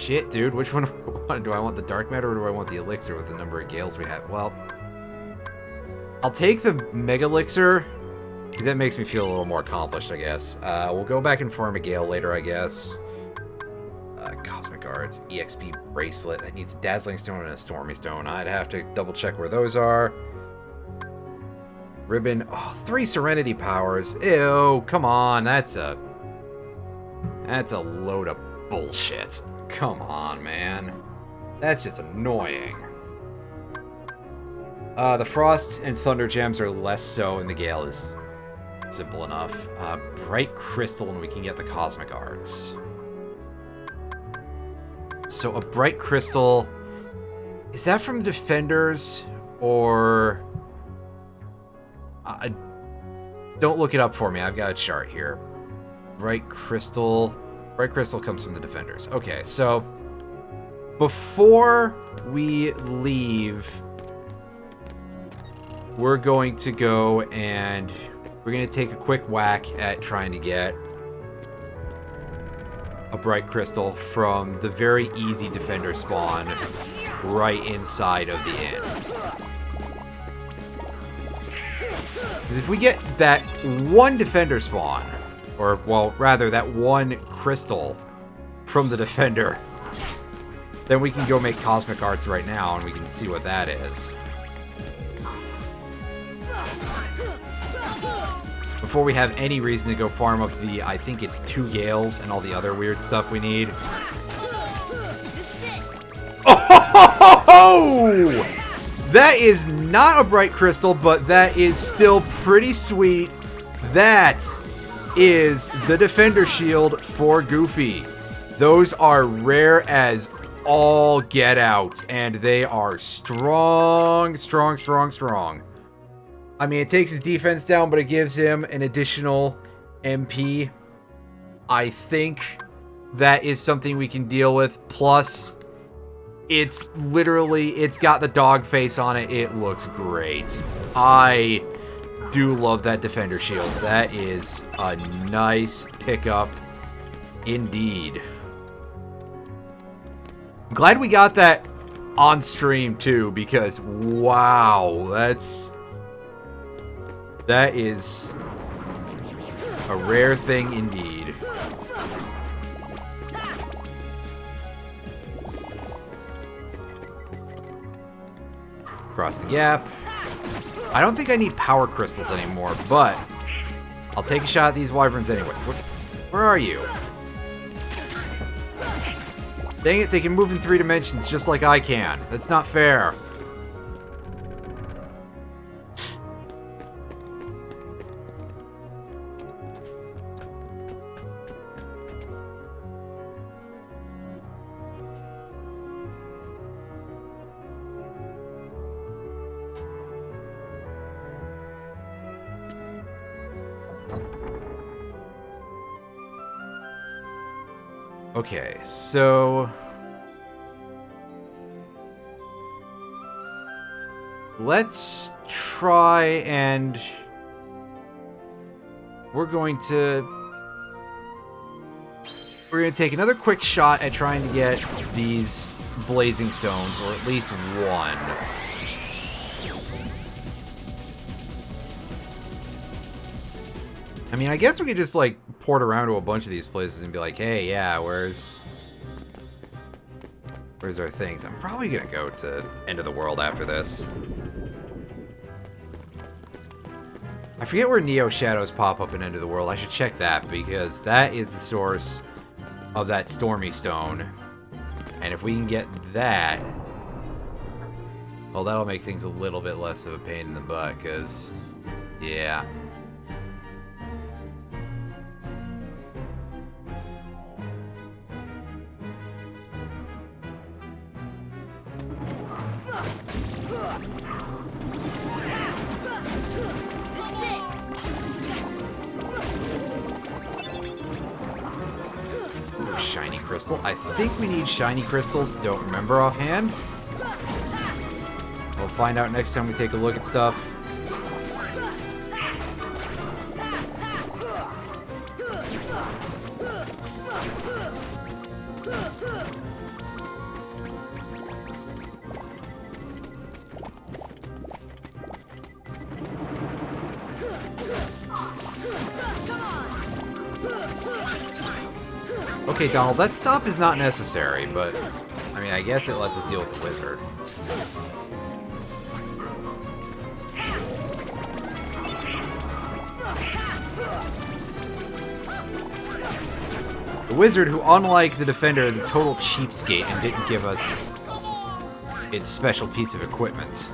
Shit, dude. Which one do I want? Do I want the dark matter or do I want the elixir with the number of gales we have? Well, I'll take the mega elixir because that makes me feel a little more accomplished, I guess. We'll go back and farm a gale later, I guess. Cosmic Arts, EXP bracelet. That needs Dazzling Stone and a Stormy Stone. I'd have to double check where those are. Ribbon. Oh, 3 Serenity Powers. Ew, come on. That's a load of bullshit. Come on, man. That's just annoying. The Frost and Thunder Gems are less so, and the Gale is simple enough. Bright Crystal, and we can get the Cosmic Arts. So a Bright Crystal... Is that from Defenders, or... don't look it up for me. I've got a chart here. Bright Crystal. Bright Crystal comes from the Defenders. Okay, so before we leave, we're going to go and we're going to take a quick whack at trying to get a Bright Crystal from the very easy Defender spawn right inside of the inn. Because if we get that one Defender spawn, or, well, rather, that one crystal from the Defender, then we can go make Cosmic Arts right now, and we can see what that is. Before we have any reason to go farm up the, I think it's 2 Gales and all the other weird stuff we need. Oh! That is not a Bright Crystal, but that is still pretty sweet. That is the Defender Shield for Goofy. Those are rare as all get out, and they are strong, strong, strong, strong. I mean, it takes his defense down, but it gives him an additional MP. I think that is something we can deal with. Plus, it's literally, it's got the dog face on it. It looks great. I do love that Defender Shield. That is a nice pickup indeed. I'm glad we got that on stream too, because wow, that is a rare thing indeed. Cross the gap. I don't think I need power crystals anymore, but I'll take a shot at these wyverns anyway. Where are you? Dang it, they can move in 3 dimensions just like I can. That's not fair. Okay, so let's try and we're going to take another quick shot at trying to get these blazing stones, or at least one. I mean, I guess we could just, like, port around to a bunch of these places and be like, hey, yeah, where's our things? I'm probably gonna go to End of the World after this. I forget where Neo Shadows pop up in End of the World. I should check that, because that is the source of that Stormy Stone. And if we can get that, well, that'll make things a little bit less of a pain in the butt, because, yeah. Shiny crystal. I think we need shiny crystals. Don't remember offhand. We'll find out next time we take a look at stuff. Okay, Donald, that stop is not necessary, but... I mean, I guess it lets us deal with the wizard. The wizard, who unlike the defender is a total cheapskate and didn't give us its special piece of equipment.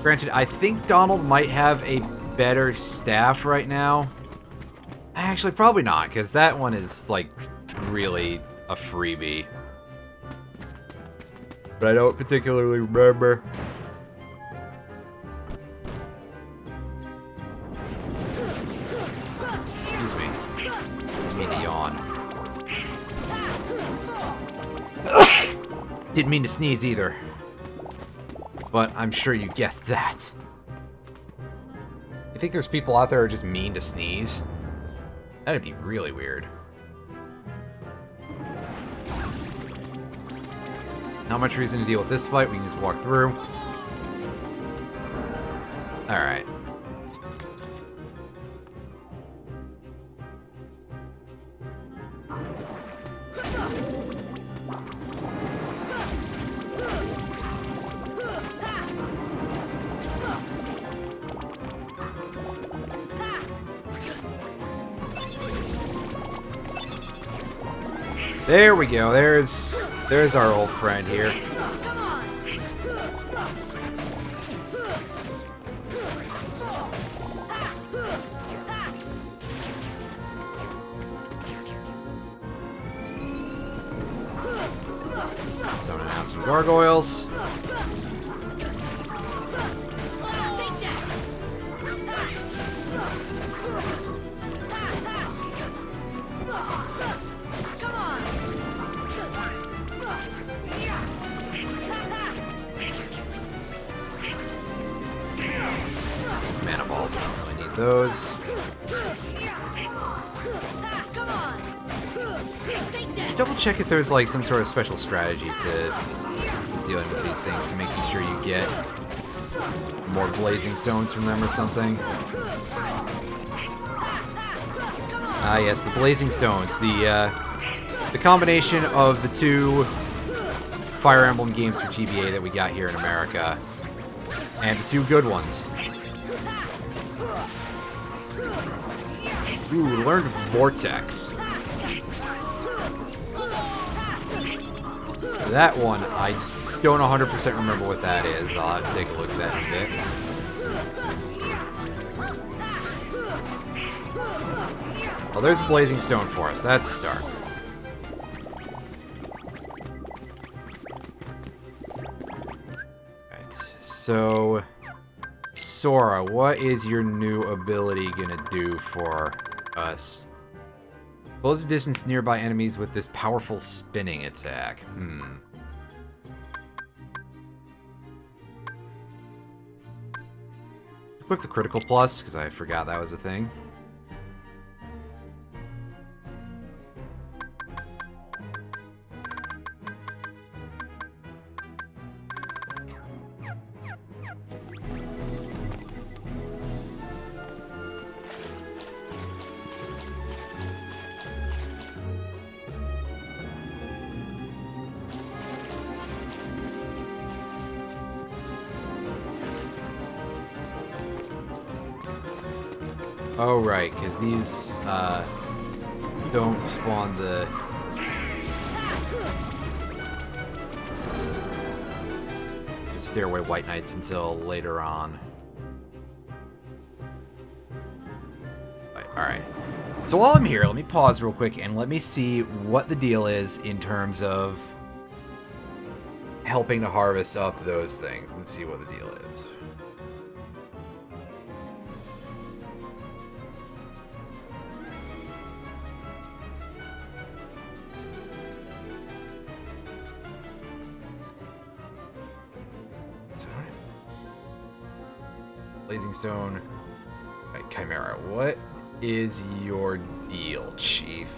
Granted, I think Donald might have a better staff right now. Actually, probably not, because that one is, like, really a freebie. But I don't particularly remember. Excuse me. I need to yawn. Didn't mean to sneeze either. But I'm sure you guessed that. You think there's people out there who are just mean to sneeze? That'd be really weird. Not much reason to deal with this fight. We can just walk through. Alright. There we go. There's our old friend here. Come on. Zoning out some gargoyles. Take that. Come on. These mana balls, I don't really need those. Come on. Take that. Double check if there's like some sort of special strategy to dealing with these things, to making sure you get more blazing stones from them or something. Ah, yes, the blazing stones. The combination of the two Fire Emblem games for GBA that we got here in America, and the two good ones. Ooh, learned Vortex. That one, I don't 100% remember what that is. I'll have to take a look at that in a bit. Oh, there's a blazing stone for us. That's a start. Alright, so... Sora, what is your new ability gonna do for us? Close distance nearby enemies with this powerful spinning attack. Equip the critical plus, because I forgot that was a thing. Oh, right, because these don't spawn the... Stairway White Knights until later on. Alright. So while I'm here, let me pause real quick and let me see what the deal is in terms of helping to harvest up those things and see what the deal is. Blazing Stone. Right, Chimera, what is your deal, Chief?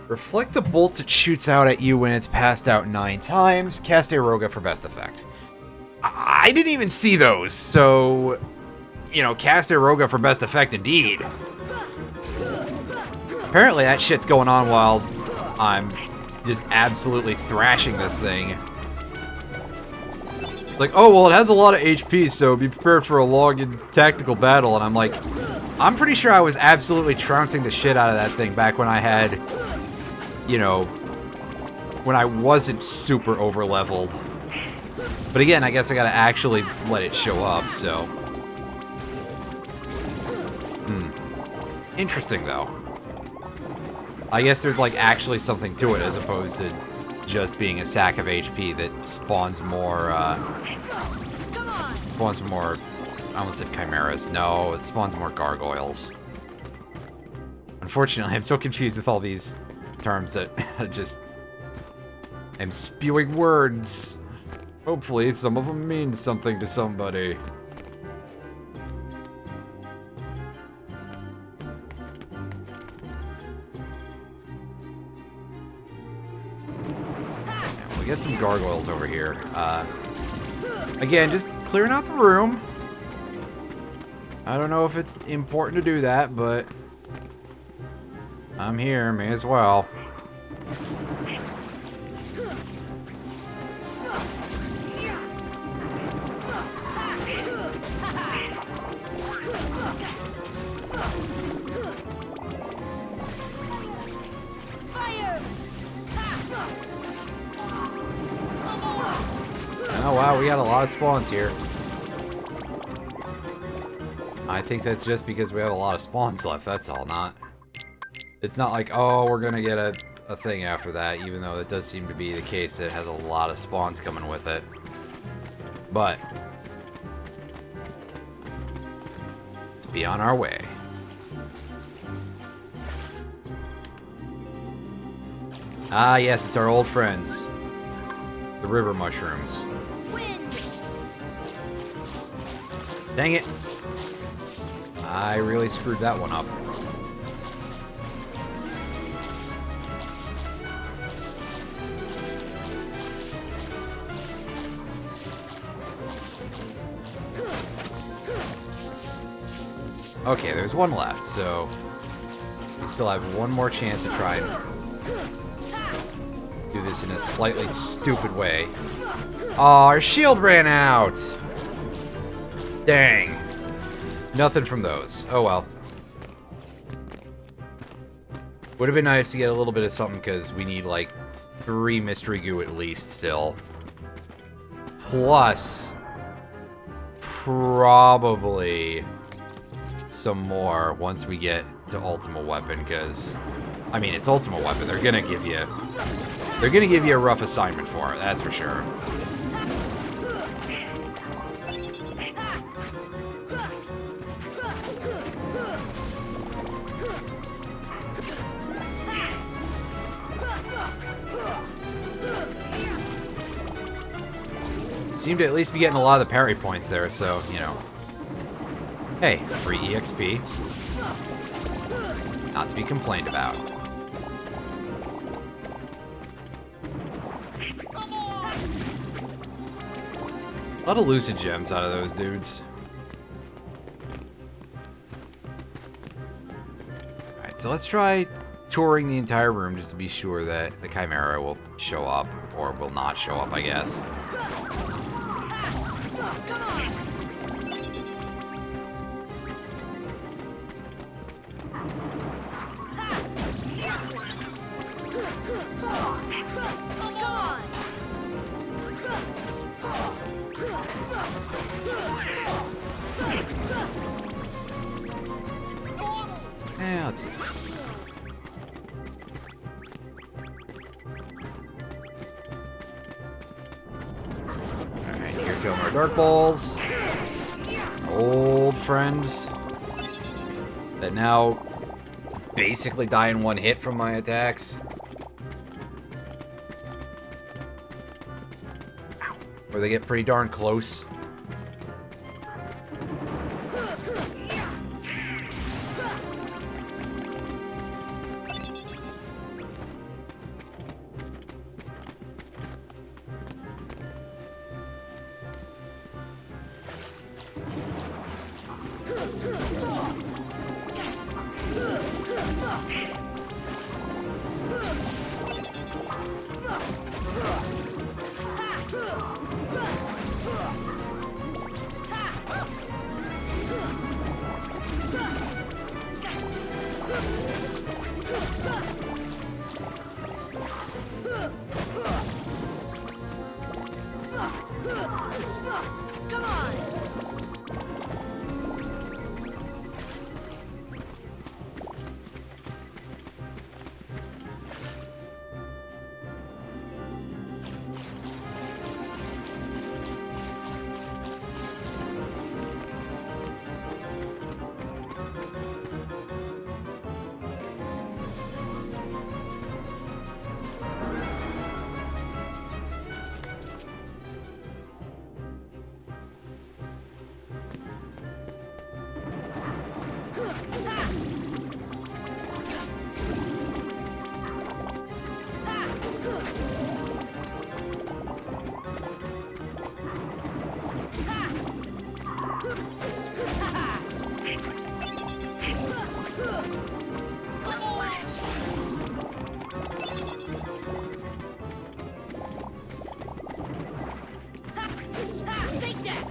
Reflect the bolts it shoots out at you when it's passed out 9 times. Cast Aeroga for best effect. I didn't even see those, so... You know, cast Aeroga for best effect indeed. Apparently that shit's going on while I'm just absolutely thrashing this thing. Like, oh, well, it has a lot of HP, so be prepared for a long and tactical battle. And I'm like, I'm pretty sure I was absolutely trouncing the shit out of that thing back when I had, you know, when I wasn't super over-leveled. But again, I guess I gotta actually let it show up, so... Interesting, though. I guess there's, like, actually something to it as opposed to just being a sack of HP that spawns more, spawns more... I almost said chimeras. No, it spawns more gargoyles. Unfortunately, I'm so confused with all these terms that I just... am spewing words. Hopefully, some of them mean something to somebody. We got some gargoyles over here. Again, just clearing out the room. I don't know if it's important to do that, but I'm here, may as well. Oh wow, we got a lot of spawns here. I think that's just because we have a lot of spawns left, that's all. It's not like, oh, we're gonna get a thing after that, even though it does seem to be the case. It has a lot of spawns coming with it. But let's be on our way. Ah yes, it's our old friends. The river mushrooms. Dang it. I really screwed that one up. Okay, there's one left, so we still have one more chance to try and do this in a slightly stupid way. Oh, our shield ran out! Dang. Nothing from those. Oh well. Would have been nice to get a little bit of something because we need like 3 mystery goo at least still. Plus, probably some more once we get to Ultimate Weapon because, I mean, it's Ultimate Weapon. They're gonna give you a rough assignment for it. That's for sure. Seem to at least be getting a lot of the parry points there, so, you know. Hey, free EXP. Not to be complained about. A lot of lucid gems out of those dudes. Alright, so let's try touring the entire room just to be sure that the Chimera will show up, or will not show up, I guess. Yeah, let's see. Alright, here come our Dark Balls. Old friends. That now basically die in one hit from my attacks. Ow. Or they get pretty darn close. Come on! Take that!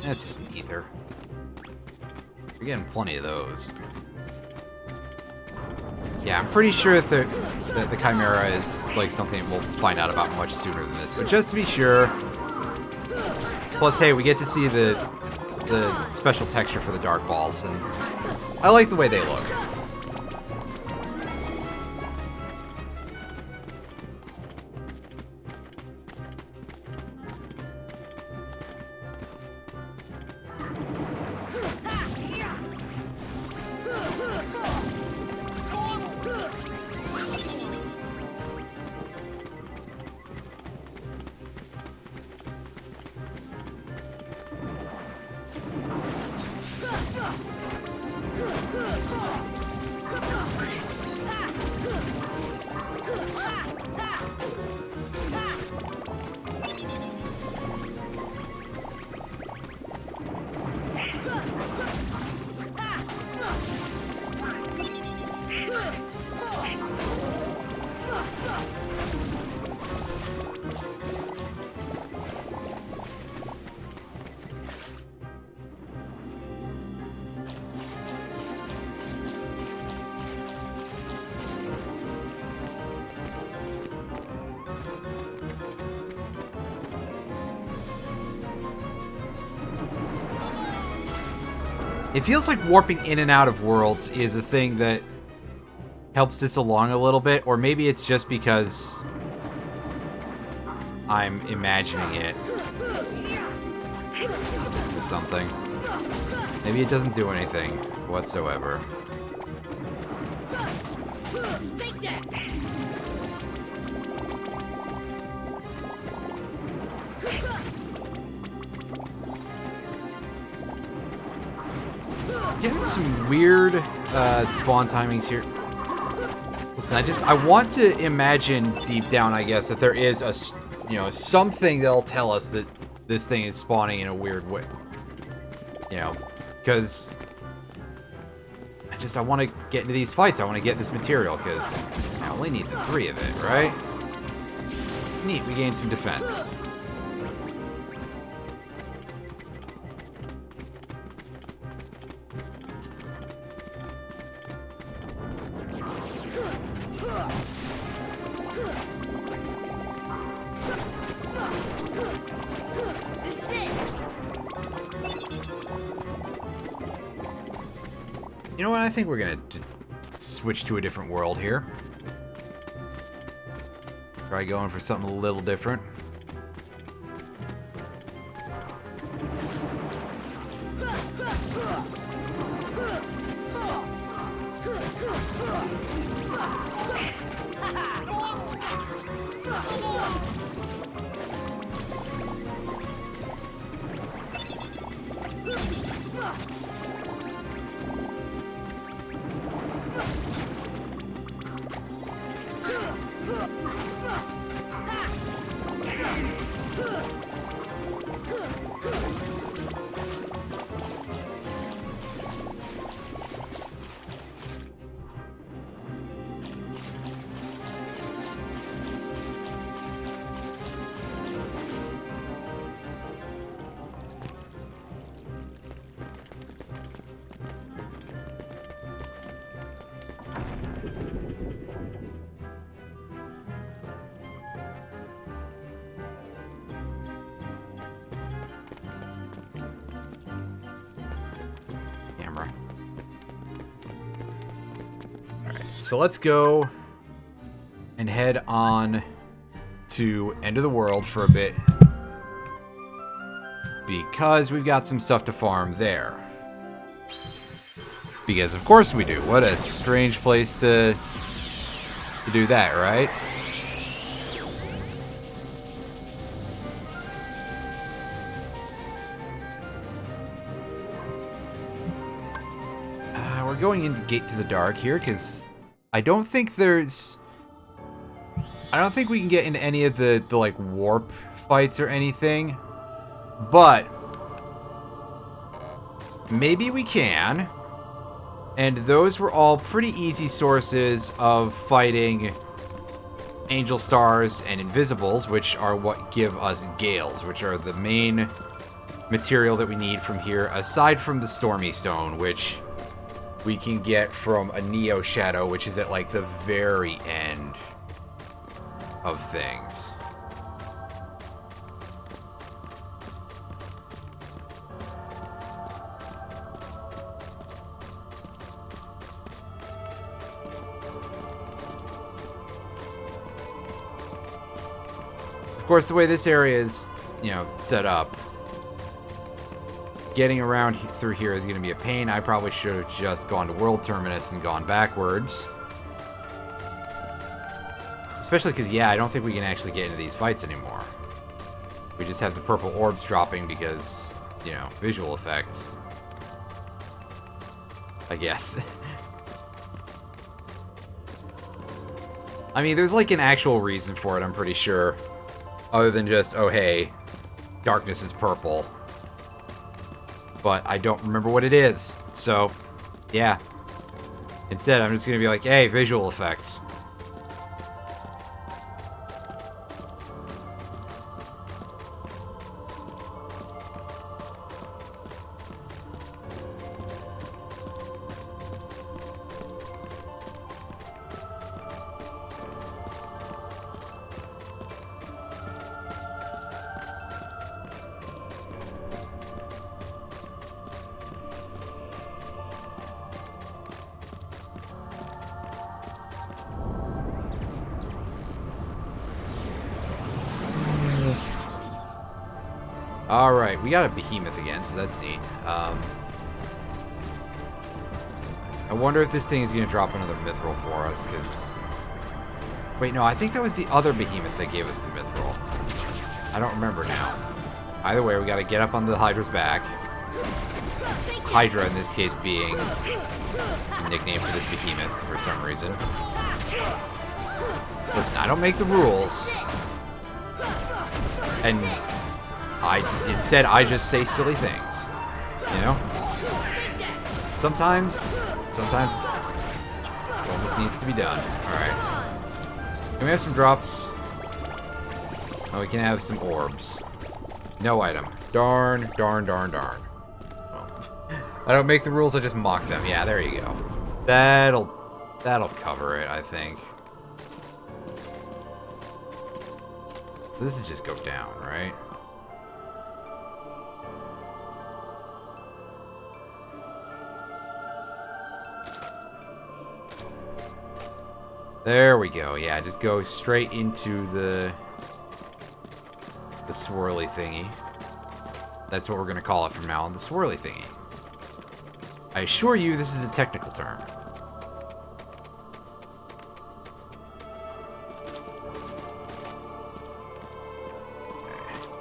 That's just an ether. We're getting plenty of those. Yeah, I'm pretty sure that the Chimera is like something we'll find out about much sooner than this. But just to be sure. Plus, hey, we get to see the special texture for the Dark Balls, and I like the way they look. It feels like warping in and out of worlds is a thing that helps this along a little bit, or maybe it's just because I'm imagining it as something. Maybe it doesn't do anything whatsoever. Take that! Getting some weird spawn timings here. Listen, I want to imagine deep down, I guess, that there is something that'll tell us that this thing is spawning in a weird way. Because I want to get into these fights. I want to get this material because I only need the 3 of it, right? Neat, we gained some defense. You know what? I think we're gonna just switch to a different world here. Try going for something a little different. Camera. Alright, so let's go and head on to End of the World for a bit. Because we've got some stuff to farm there. Because of course we do. What a strange place to do that, right? We're going into Gate to the Dark here, because I don't think we can get into any of the like warp fights or anything. But maybe we can. And those were all pretty easy sources of fighting Angel Stars and Invisibles, which are what give us Gales, which are the main material that we need from here, aside from the Stormy Stone, which we can get from a Neo Shadow, which is at like the very end of things. Of course, the way this area is, set up, getting around through here is going to be a pain. I probably should have just gone to World Terminus and gone backwards. Especially because, I don't think we can actually get into these fights anymore. We just have the purple orbs dropping because, visual effects. I guess. I mean, there's like an actual reason for it, I'm pretty sure. Other than just, oh hey, darkness is purple. But I don't remember what it is. So, yeah. Instead, I'm just going to be like, hey, visual effects. Alright, we got a behemoth again, so that's neat. I wonder if this thing is going to drop another mithril for us, because... Wait, no, I think that was the other behemoth that gave us the mithril. I don't remember now. Either way, we got to get up on the Hydra's back. Hydra, in this case, being the nickname for this behemoth for some reason. Listen, I don't make the rules. And... instead, I just say silly things, Sometimes it almost needs to be done. Alright. Can we have some drops? Oh, we can have some orbs. No item. Darn. Well, I don't make the rules, I just mock them. Yeah, there you go. That'll cover it, I think. This is just go down, right? There we go. Yeah, just go straight into the swirly thingy. That's what we're going to call it from now on, the swirly thingy. I assure you this is a technical term.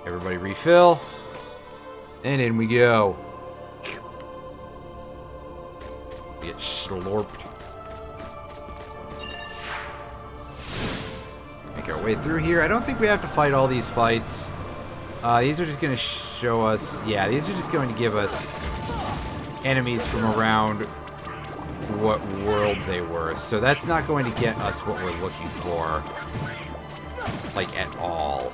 Everybody refill. And in we go. Get slurped. Make our way through here. I don't think we have to fight all these fights. These are just going to show us... Yeah, these are just going to give us enemies from around what world they were. So that's not going to get us what we're looking for. Like, at all.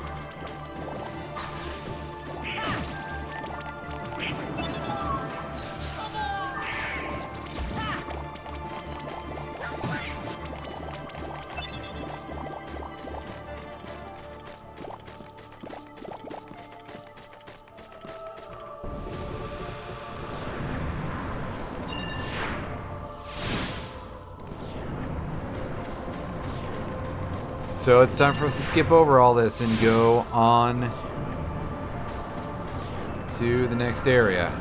So it's time for us to skip over all this and go on to the next area.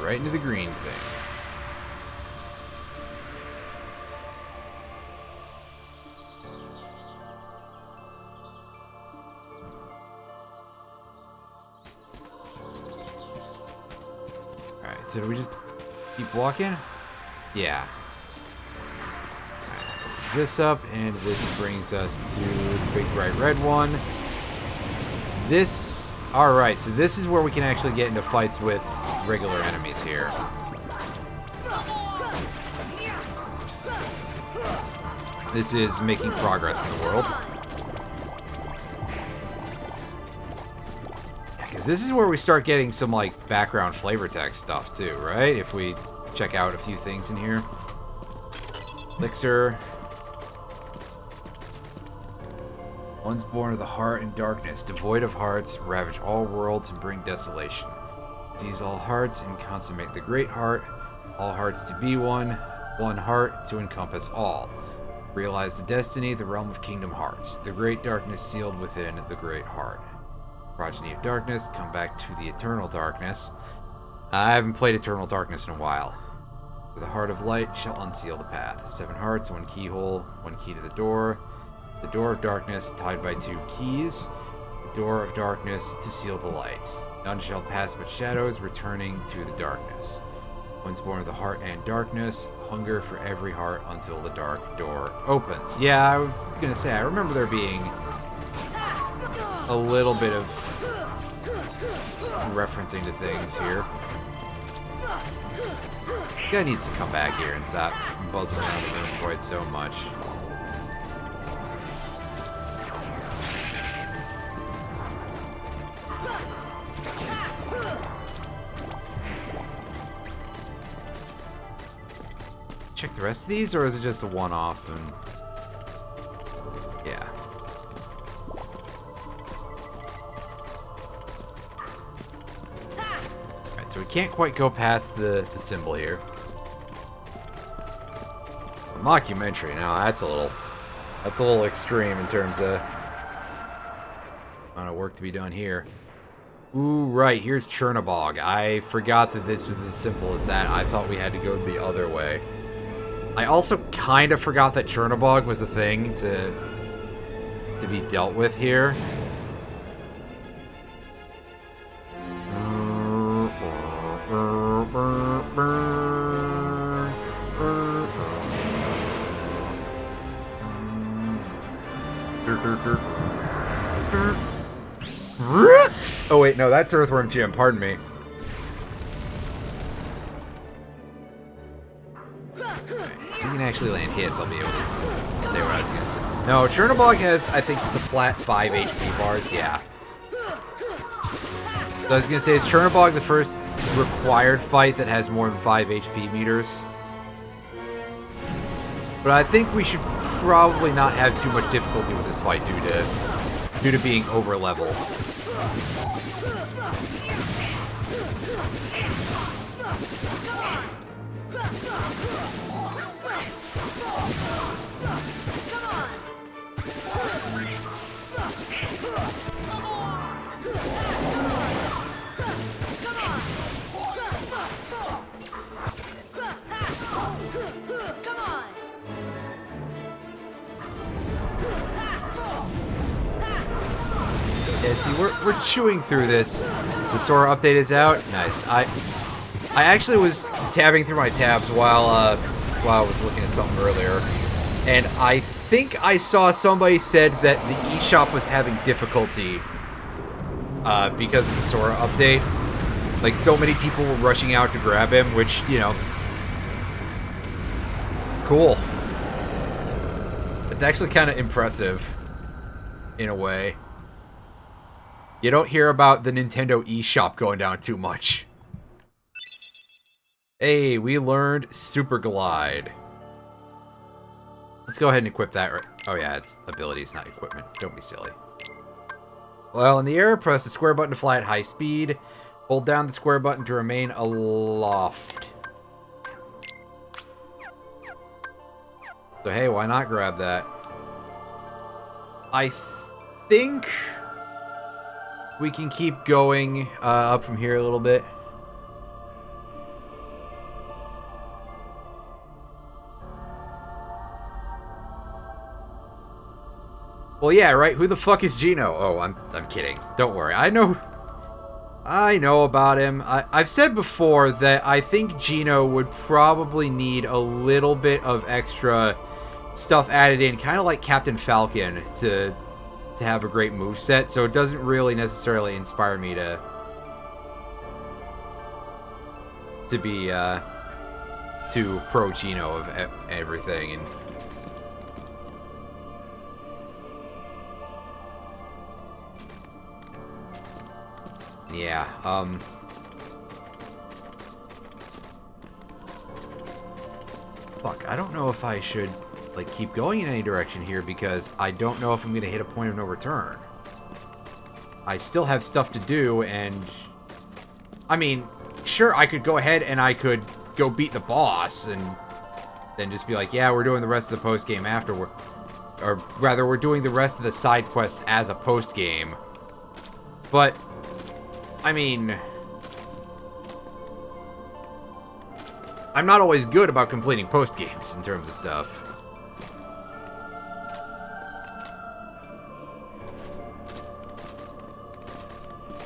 Right into the green thing. Alright, so do we just keep walking? Yeah. Right, this up, and this brings us to the big bright red one. This... Alright, so this is where we can actually get into fights with regular enemies here. This is making progress in the world. Yeah, because this is where we start getting some, like, background flavor text stuff, too, right? If we check out a few things in here. Elixir. Ones born of the heart and darkness, devoid of hearts, ravage all worlds and bring desolation. Seize all hearts and consummate the great heart. All hearts to be one, one heart to encompass all. Realize the destiny, the realm of Kingdom Hearts. The great darkness sealed within the great heart. Progeny of darkness, come back to the eternal darkness. I haven't played Eternal Darkness in a while. The heart of light shall unseal the path. 7 hearts, 1 keyhole, 1 key to the door. The door of darkness tied by 2 keys. The door of darkness to seal the light. None shall pass but shadows, returning to the darkness. One's born of the heart and darkness. Hunger for every heart until the dark door opens. Yeah, I was gonna say, I remember there being a little bit of referencing to things here. This guy needs to come back here and stop buzzing around the room quite so much. Check the rest of these, or is it just a one-off? And yeah. Alright, so we can't quite go past the symbol here. A mockumentary, now that's a little extreme in terms of amount of work to be done here. Ooh, right, here's Chernobog. I forgot that this was as simple as that. I thought we had to go the other way. I also kind of forgot that Chernobog was a thing to be dealt with here. Oh wait, no, that's Earthworm Jim, pardon me. If we can actually land hits, I'll be able to say what I was gonna say. No, Chernobog has, I think, just a flat 5 HP bars, yeah. So I was gonna say, is Chernobog the first required fight that has more than 5 HP meters? But I think we should probably not have too much difficulty with this fight due to due to being over level. Yeah, see, we're chewing through this. The Sora update is out. Nice. I actually was tabbing through my tabs while I was looking at something earlier, and I think I saw somebody said that the eShop was having difficulty because of the Sora update. Like, so many people were rushing out to grab him, which, you know, cool. It's actually kind of impressive in a way. You don't hear about the Nintendo eShop going down too much. Hey, we learned Super Glide. Let's go ahead and equip that. Oh yeah, it's abilities, not equipment. Don't be silly. Well, in the air, press the square button to fly at high speed. Hold down the square button to remain aloft. So hey, why not grab that? I think we can keep going up from here a little bit. Well, yeah, right. Who the fuck is Geno? Oh, I'm kidding. Don't worry. I know about him. I've said before that I think Geno would probably need a little bit of extra stuff added in, kind of like Captain Falcon, to have a great moveset, so it doesn't really necessarily inspire me to be too pro Geno of everything. And yeah, fuck, I don't know if I should like keep going in any direction here, because I don't know if I'm gonna hit a point of no return. I still have stuff to do, and I mean, sure, I could go ahead and I could go beat the boss and then just be like, yeah, we're doing the rest of the post game afterward, or rather, we're doing the rest of the side quests as a post game. But I mean, I'm not always good about completing post games in terms of stuff.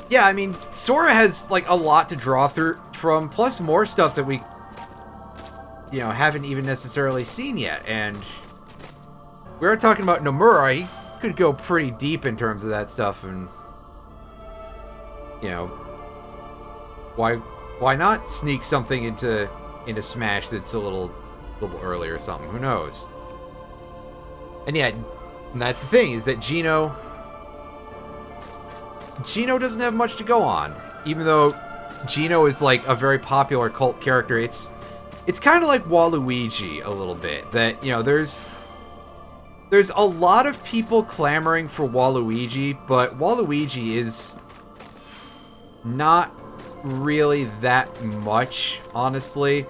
Yeah, I mean, Sora has, like, a lot to draw through from, plus more stuff that we, you know, haven't even necessarily seen yet. And we were talking about Nomura. He could go pretty deep in terms of that stuff, and, you know, why not sneak something into Smash that's a little earlier or something? Who knows? And yet, and that's the thing, is that Geno doesn't have much to go on. Even though Geno is like a very popular cult character, it's kind of like Waluigi a little bit. That, you know, there's a lot of people clamoring for Waluigi, but Waluigi is not really that much, honestly.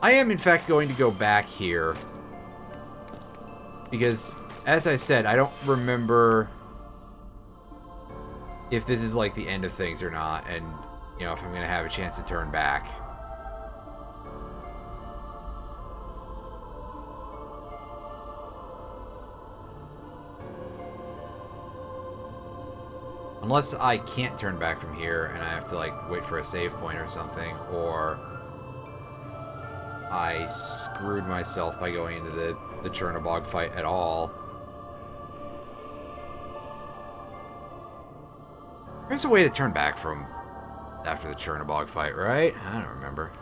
I am in fact going to go back here because, as I said, I don't remember if this is like the end of things or not, and, you know, if I'm gonna have a chance to turn back. Unless I can't turn back from here and I have to, like, wait for a save point or something, or I screwed myself by going into the Chernobog fight at all. There's a way to turn back from after the Chernobog fight, right? I don't remember.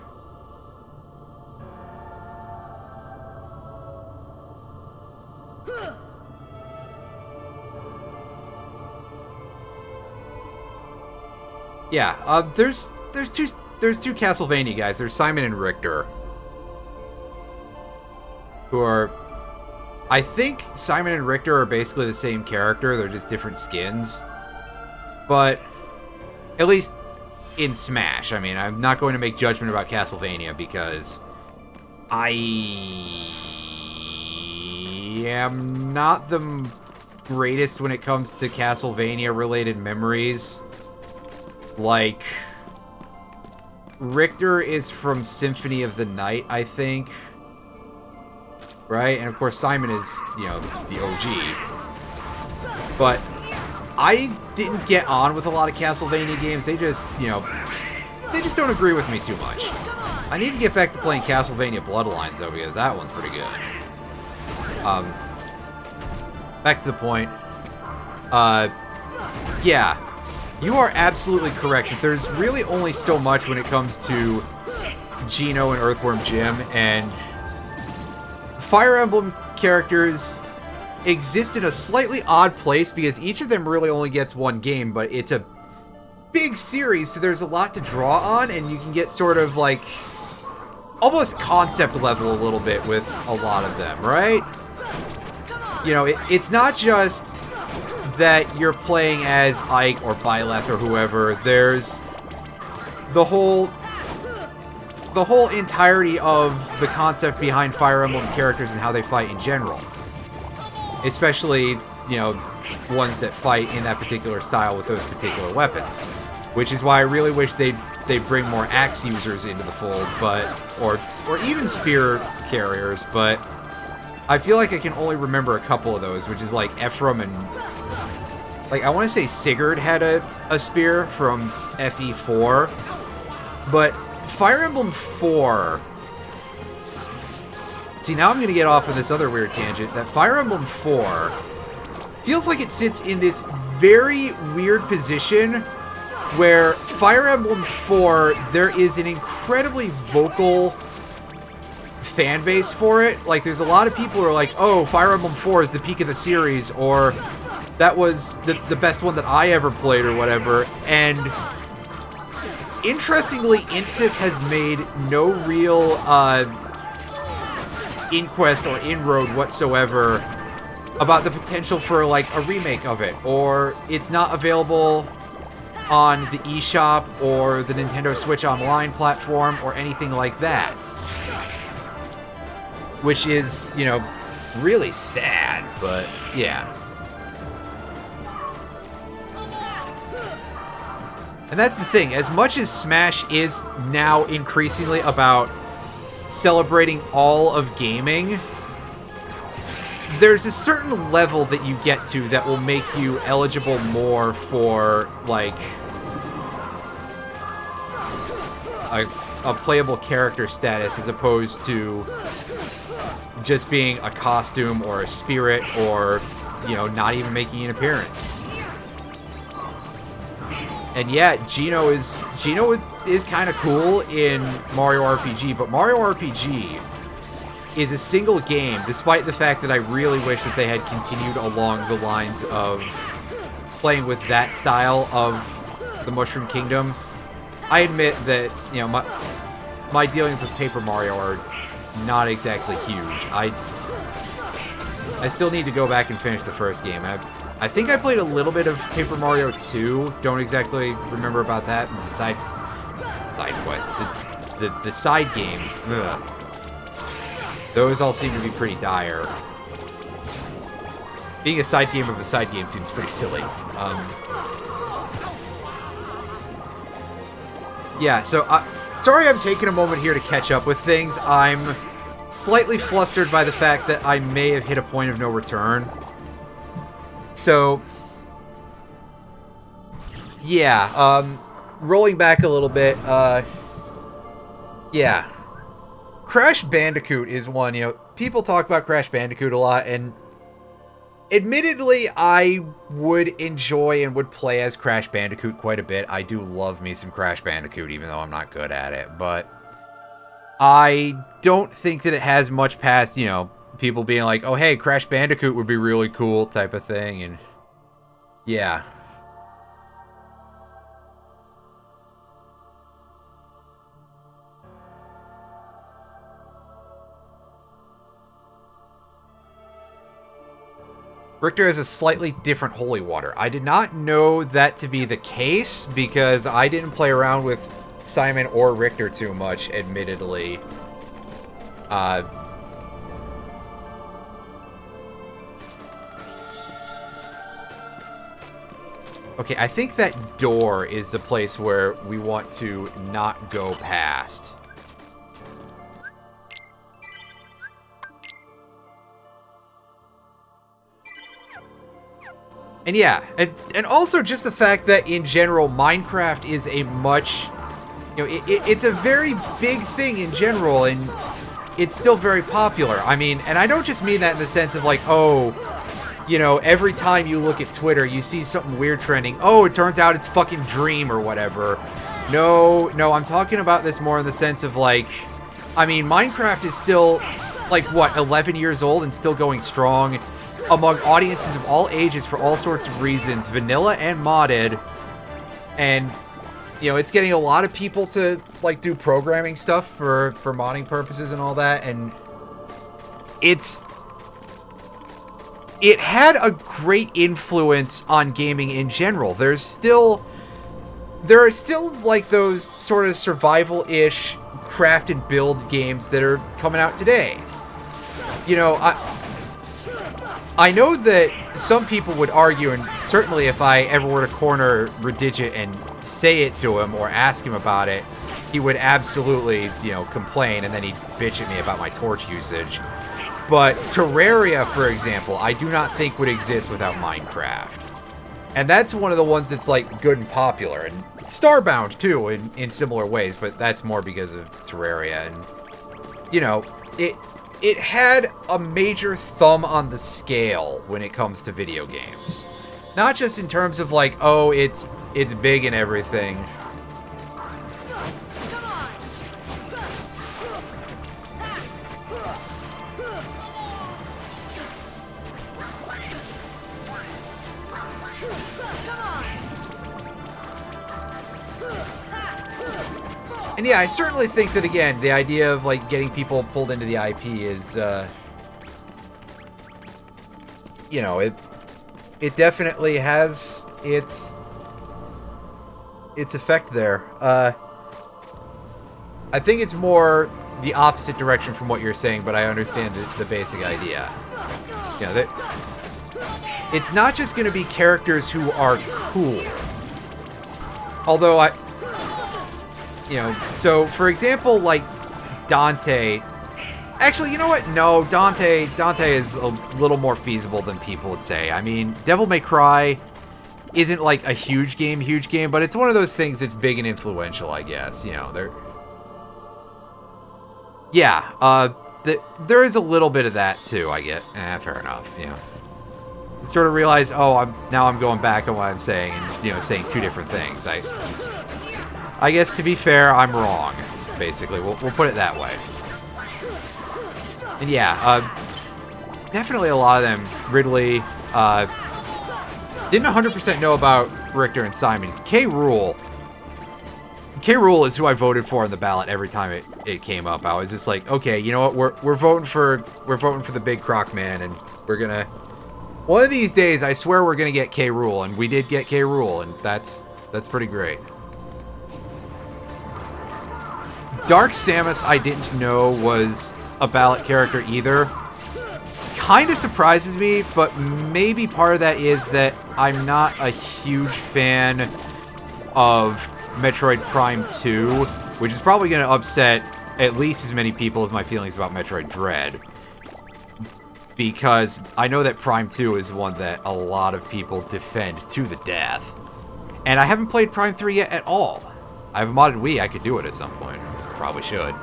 Yeah, there's two Castlevania guys. There's Simon and Richter, who are I think Simon and Richter are basically the same character. They're just different skins. But at least in Smash. I mean, I'm not going to make judgment about Castlevania because I am not the greatest when it comes to Castlevania-related memories. Like, Richter is from Symphony of the Night, I think. Right? And of course, Simon is, you know, the OG. But I didn't get on with a lot of Castlevania games. They just, you know, they just don't agree with me too much. I need to get back to playing Castlevania Bloodlines, though, because that one's pretty good. Back to the point. Yeah. You are absolutely correct that there's really only so much when it comes to Geno and Earthworm Jim, and Fire Emblem characters exist in a slightly odd place because each of them really only gets one game, but it's a big series, so there's a lot to draw on, and you can get sort of like almost concept level a little bit with a lot of them, right? You know, it's not just that you're playing as Ike or Byleth or whoever. There's the whole entirety of the concept behind Fire Emblem characters and how they fight in general. Especially, you know, ones that fight in that particular style with those particular weapons. Which is why I really wish they'd bring more axe users into the fold, but or even spear carriers, but I feel like I can only remember a couple of those, which is like Ephraim and, like, I want to say Sigurd had a spear from FE4, but Fire Emblem 4... See, now I'm going to get off on this other weird tangent, that Fire Emblem 4 feels like it sits in this very weird position where Fire Emblem 4, there is an incredibly vocal fan base for it. Like, there's a lot of people who are like, oh, Fire Emblem 4 is the peak of the series, or that was the best one that I ever played, or whatever. And interestingly, Insys has made no real inquest or inroad whatsoever about the potential for, like, a remake of it, or it's not available on the eShop or the Nintendo Switch Online platform or anything like that. Which is, you know, really sad, but yeah. And that's the thing, as much as Smash is now increasingly about celebrating all of gaming, there's a certain level that you get to that will make you eligible more for, like, a playable character status as opposed to just being a costume or a spirit or, you know, not even making an appearance. And yeah, Geno is kind of cool in Mario RPG, but Mario RPG is a single game, despite the fact that I really wish that they had continued along the lines of playing with that style of the Mushroom Kingdom. I admit that, you know, my dealings with Paper Mario are not exactly huge. I still need to go back and finish the first game. I think I played a little bit of Paper Mario 2. Don't exactly remember about that. And the side quest, the side games. Ugh. Those all seem to be pretty dire. Being a side game of a side game seems pretty silly. Yeah, so sorry I'm taking a moment here to catch up with things. I'm slightly flustered by the fact that I may have hit a point of no return. So, yeah, rolling back a little bit, yeah. Crash Bandicoot is one, you know, people talk about Crash Bandicoot a lot, and admittedly, I would enjoy and would play as Crash Bandicoot quite a bit. I do love me some Crash Bandicoot, even though I'm not good at it, but I don't think that it has much past, you know, people being like, oh, hey, Crash Bandicoot would be really cool type of thing, and yeah. Richter has a slightly different holy water. I did not know that to be the case because I didn't play around with Simon or Richter too much, admittedly. Okay, I think that door is the place where we want to not go past. And yeah, and also just the fact that in general, Minecraft is a much, you know, it's a very big thing in general, and it's still very popular. I mean, and I don't just mean that in the sense of like, oh, you know, every time you look at Twitter, you see something weird trending. Oh, it turns out it's fucking Dream or whatever. No, I'm talking about this more in the sense of like, I mean, Minecraft is still, like, what, 11 years old and still going strong among audiences of all ages for all sorts of reasons, vanilla and modded. And, you know, it's getting a lot of people to, like, do programming stuff for modding purposes and all that. And it had a great influence on gaming in general. There are still like those sort of survival-ish craft and build games that are coming out today. You know, I know that some people would argue, and certainly if I ever were to corner Redigit and say it to him or ask him about it, he would absolutely, you know, complain, and then he'd bitch at me about my torch usage. But Terraria, for example, I do not think would exist without Minecraft. And that's one of the ones that's, like, good and popular. And Starbound, too, in similar ways, but that's more because of Terraria. And, you know, it had a major thumb on the scale when it comes to video games. Not just in terms of, like, oh, it's big and everything. And yeah, I certainly think that, again, the idea of, like, getting people pulled into the IP is, you know, it definitely has its effect there. I think it's more the opposite direction from what you're saying, but I understand the basic idea. You know, it's not just going to be characters who are cool. Although you know, so for example, like Dante. Actually, you know what? No, Dante is a little more feasible than people would say. I mean, Devil May Cry isn't like a huge game, but it's one of those things that's big and influential, I guess. You know, there is a little bit of that too. I get, fair enough. You know, sort of realize, oh, I'm going back on what I'm saying, and you know, saying two different things. I guess to be fair, I'm wrong. Basically, we'll put it that way. And yeah, definitely a lot of them. Ridley didn't 100% know about Richter and Simon. K. Rool is who I voted for on the ballot every time it came up. I was just like, okay, you know what? We're voting for the big croc man, and we're gonna one of these days. I swear we're gonna get K. Rool, and we did get K. Rool, and that's pretty great. Dark Samus, I didn't know was a ballot character either. Kind of surprises me, but maybe part of that is that I'm not a huge fan of Metroid Prime 2, which is probably going to upset at least as many people as my feelings about Metroid Dread. Because I know that Prime 2 is one that a lot of people defend to the death. And I haven't played Prime 3 yet at all. I have a modded Wii, I could do it at some point. Probably should.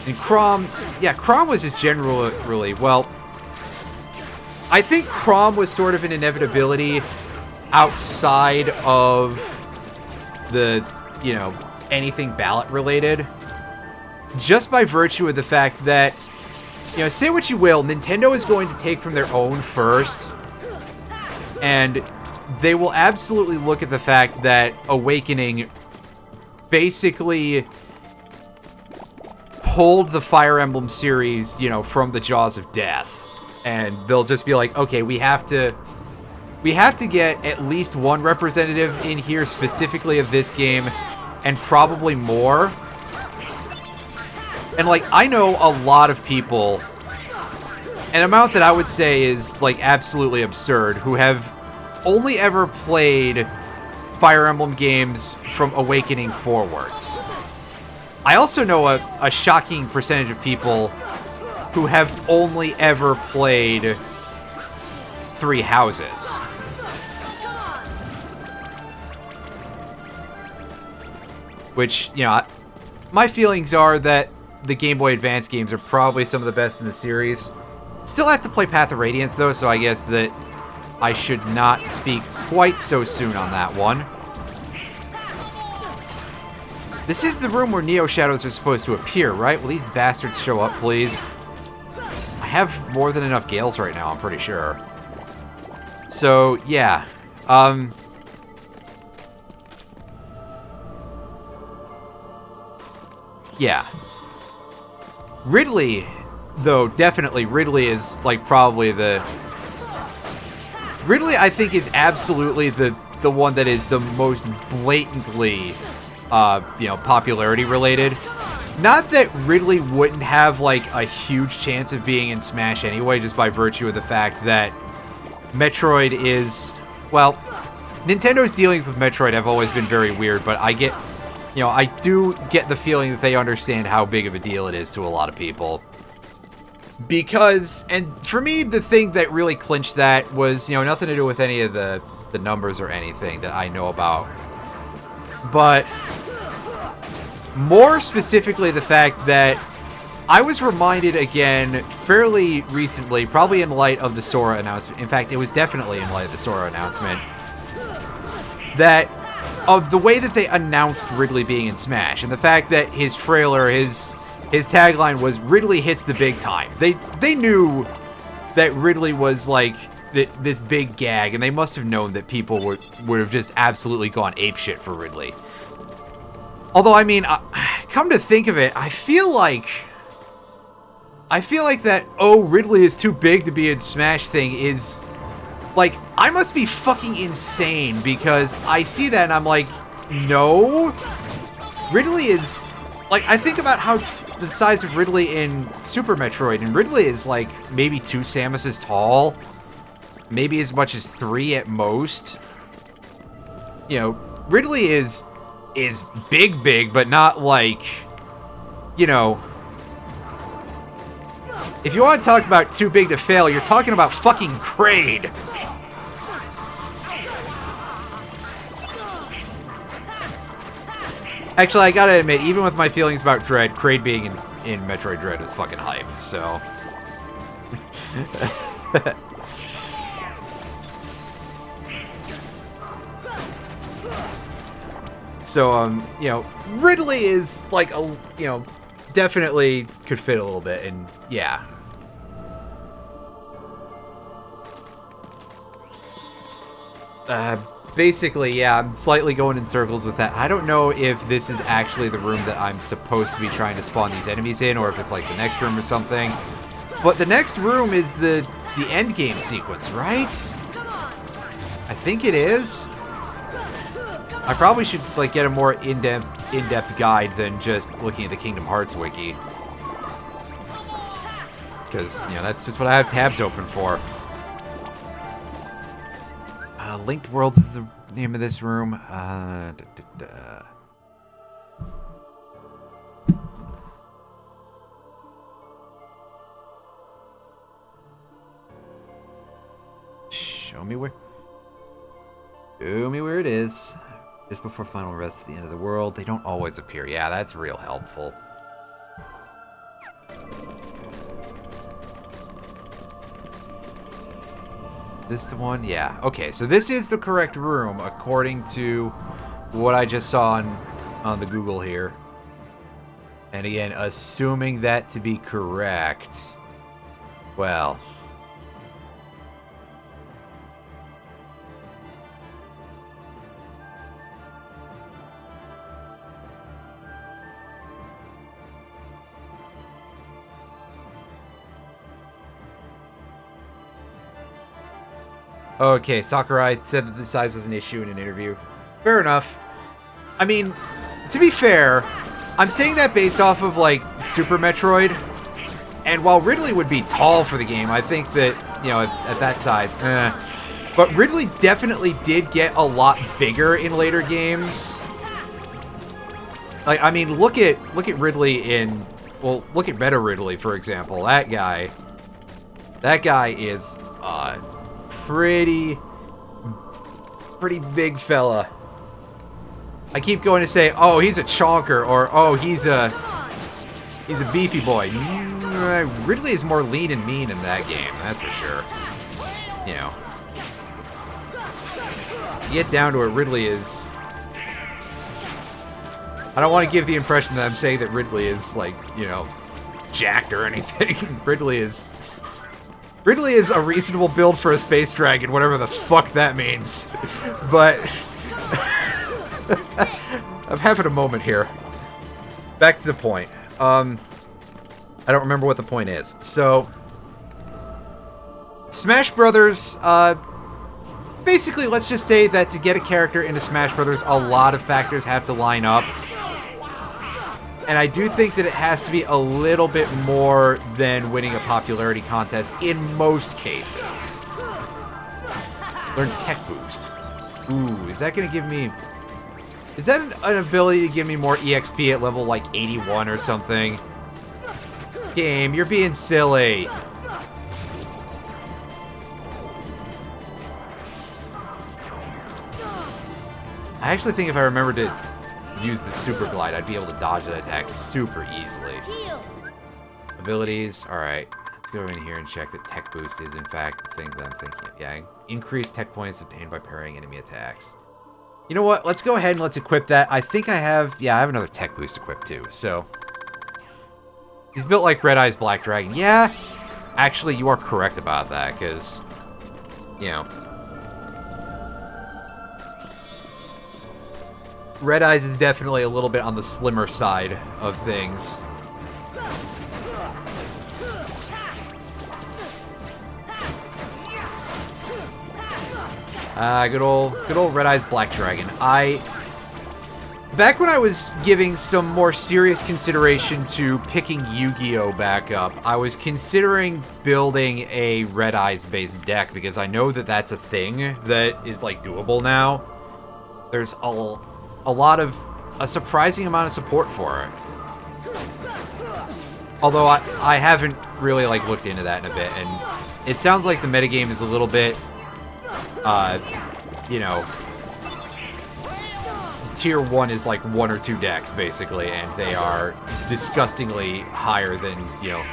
And Chrom, yeah, Chrom was just generally, well, I think Chrom was sort of an inevitability outside of the, you know, anything ballot related. Just by virtue of the fact that, you know, say what you will, Nintendo is going to take from their own first, and they will absolutely look at the fact that Awakening basically pulled the Fire Emblem series, you know, from the jaws of death. And they'll just be like, okay, we have to get at least one representative in here specifically of this game, and probably more. And, like, I know a lot of people, an amount that I would say is, like, absolutely absurd, who have only ever played Fire Emblem games from Awakening forwards. I also know a shocking percentage of people who have only ever played Three Houses. Which, you know, my feelings are that the Game Boy Advance games are probably some of the best in the series. Still have to play Path of Radiance, though, so I guess that I should not speak quite so soon on that one. This is the room where Neo Shadows are supposed to appear, right? Will these bastards show up, please? I have more than enough Gales right now, I'm pretty sure. So, yeah. Yeah. Ridley, though, definitely, Ridley is, like, probably the... Ridley, I think, is absolutely the one that is the most blatantly, you know, popularity related. Not that Ridley wouldn't have, like, a huge chance of being in Smash anyway, just by virtue of the fact that Metroid is... Well, Nintendo's dealings with Metroid have always been very weird, but I get... You know, I do get the feeling that they understand how big of a deal it is to a lot of people. Because, and for me, the thing that really clinched that was, you know, nothing to do with any of the numbers or anything that I know about. But more specifically the fact that I was reminded again fairly recently, probably in light of the Sora announcement. In fact, it was definitely in light of the Sora announcement. That of the way that they announced Ridley being in Smash, and the fact that his trailer, his tagline was "Ridley hits the big time." They knew that Ridley was like this big gag, and they must have known that people would have just absolutely gone apeshit for Ridley. Although, I mean, come to think of it, I feel like that "oh, Ridley is too big to be in Smash" thing is... Like, I must be fucking insane, because I see that and I'm like, no. Ridley is... Like, I think about how the size of Ridley in Super Metroid, and Ridley is, like, maybe 2 Samuses tall. Maybe as much as 3 at most. You know, Ridley is big, but not, like, you know... If you want to talk about too big to fail, you're talking about fucking Kraid. Actually, I gotta admit, even with my feelings about Dread, Kraid being in Metroid Dread is fucking hype, so... So, you know, Ridley is, like, a, you know, definitely could fit a little bit, and yeah. Basically, yeah, I'm slightly going in circles with that. I don't know if this is actually the room that I'm supposed to be trying to spawn these enemies in, or if it's like the next room or something. But the next room is the end game sequence, right? I think it is. I probably should like get a more in-depth guide than just looking at the Kingdom Hearts wiki. Because, you know, that's just what I have tabs open for. Linked Worlds is the name of this room. Show me where it is. Just before final rest at the end of the world. They don't always appear. Yeah, that's real helpful. This the one? Yeah. Okay, so this is the correct room according to what I just saw on the Google here. And again, assuming that to be correct, well... Okay, Sakurai said that the size was an issue in an interview. Fair enough. I mean, to be fair, I'm saying that based off of, like, Super Metroid. And while Ridley would be tall for the game, I think that, you know, at that size, But Ridley definitely did get a lot bigger in later games. Like, I mean, look at Ridley in, well, look at Meta Ridley, for example. That guy is pretty big fella. I keep going to say, oh, he's a chonker, or oh, he's a beefy boy. Ridley is more lean and mean in that game, that's for sure. You know, get down to it, Ridley is. I don't want to give the impression that I'm saying that Ridley is, like, you know, jacked or anything. Ridley is a reasonable build for a space dragon, whatever the fuck that means. But I'm having a moment here. Back to the point. I don't remember what the point is. So, Smash Brothers, basically, let's just say that to get a character into Smash Brothers, a lot of factors have to line up. And I do think that it has to be a little bit more than winning a popularity contest in most cases. Learn Tech Boost. Ooh, is that going to give me... Is that an ability to give me more EXP at level, like, 81 or something? Game, you're being silly. I actually think if I remember to use the Super Glide, I'd be able to dodge that attack super easily. Abilities, alright. Let's go in here and check that Tech Boost is in fact the thing that I'm thinking of. Yeah, increased tech points obtained by parrying enemy attacks. You know what? Let's go ahead and let's equip that. I think I have... Yeah, I have another Tech Boost equipped too, so... He's built like Red Eye's Black Dragon. Yeah, actually, you are correct about that, because... You know... Red Eyes is definitely a little bit on the slimmer side of things. Good old Red Eyes Black Dragon. Back when I was giving some more serious consideration to picking Yu-Gi-Oh! Back up, I was considering building a Red Eyes based deck, because I know that that's a thing that is, like, doable now. There's a surprising amount of support for it. Although I haven't really, like, looked into that in a bit, and it sounds like the metagame is a little bit, you know, tier 1 is like 1 or 2 decks, basically, and they are disgustingly higher than, you know,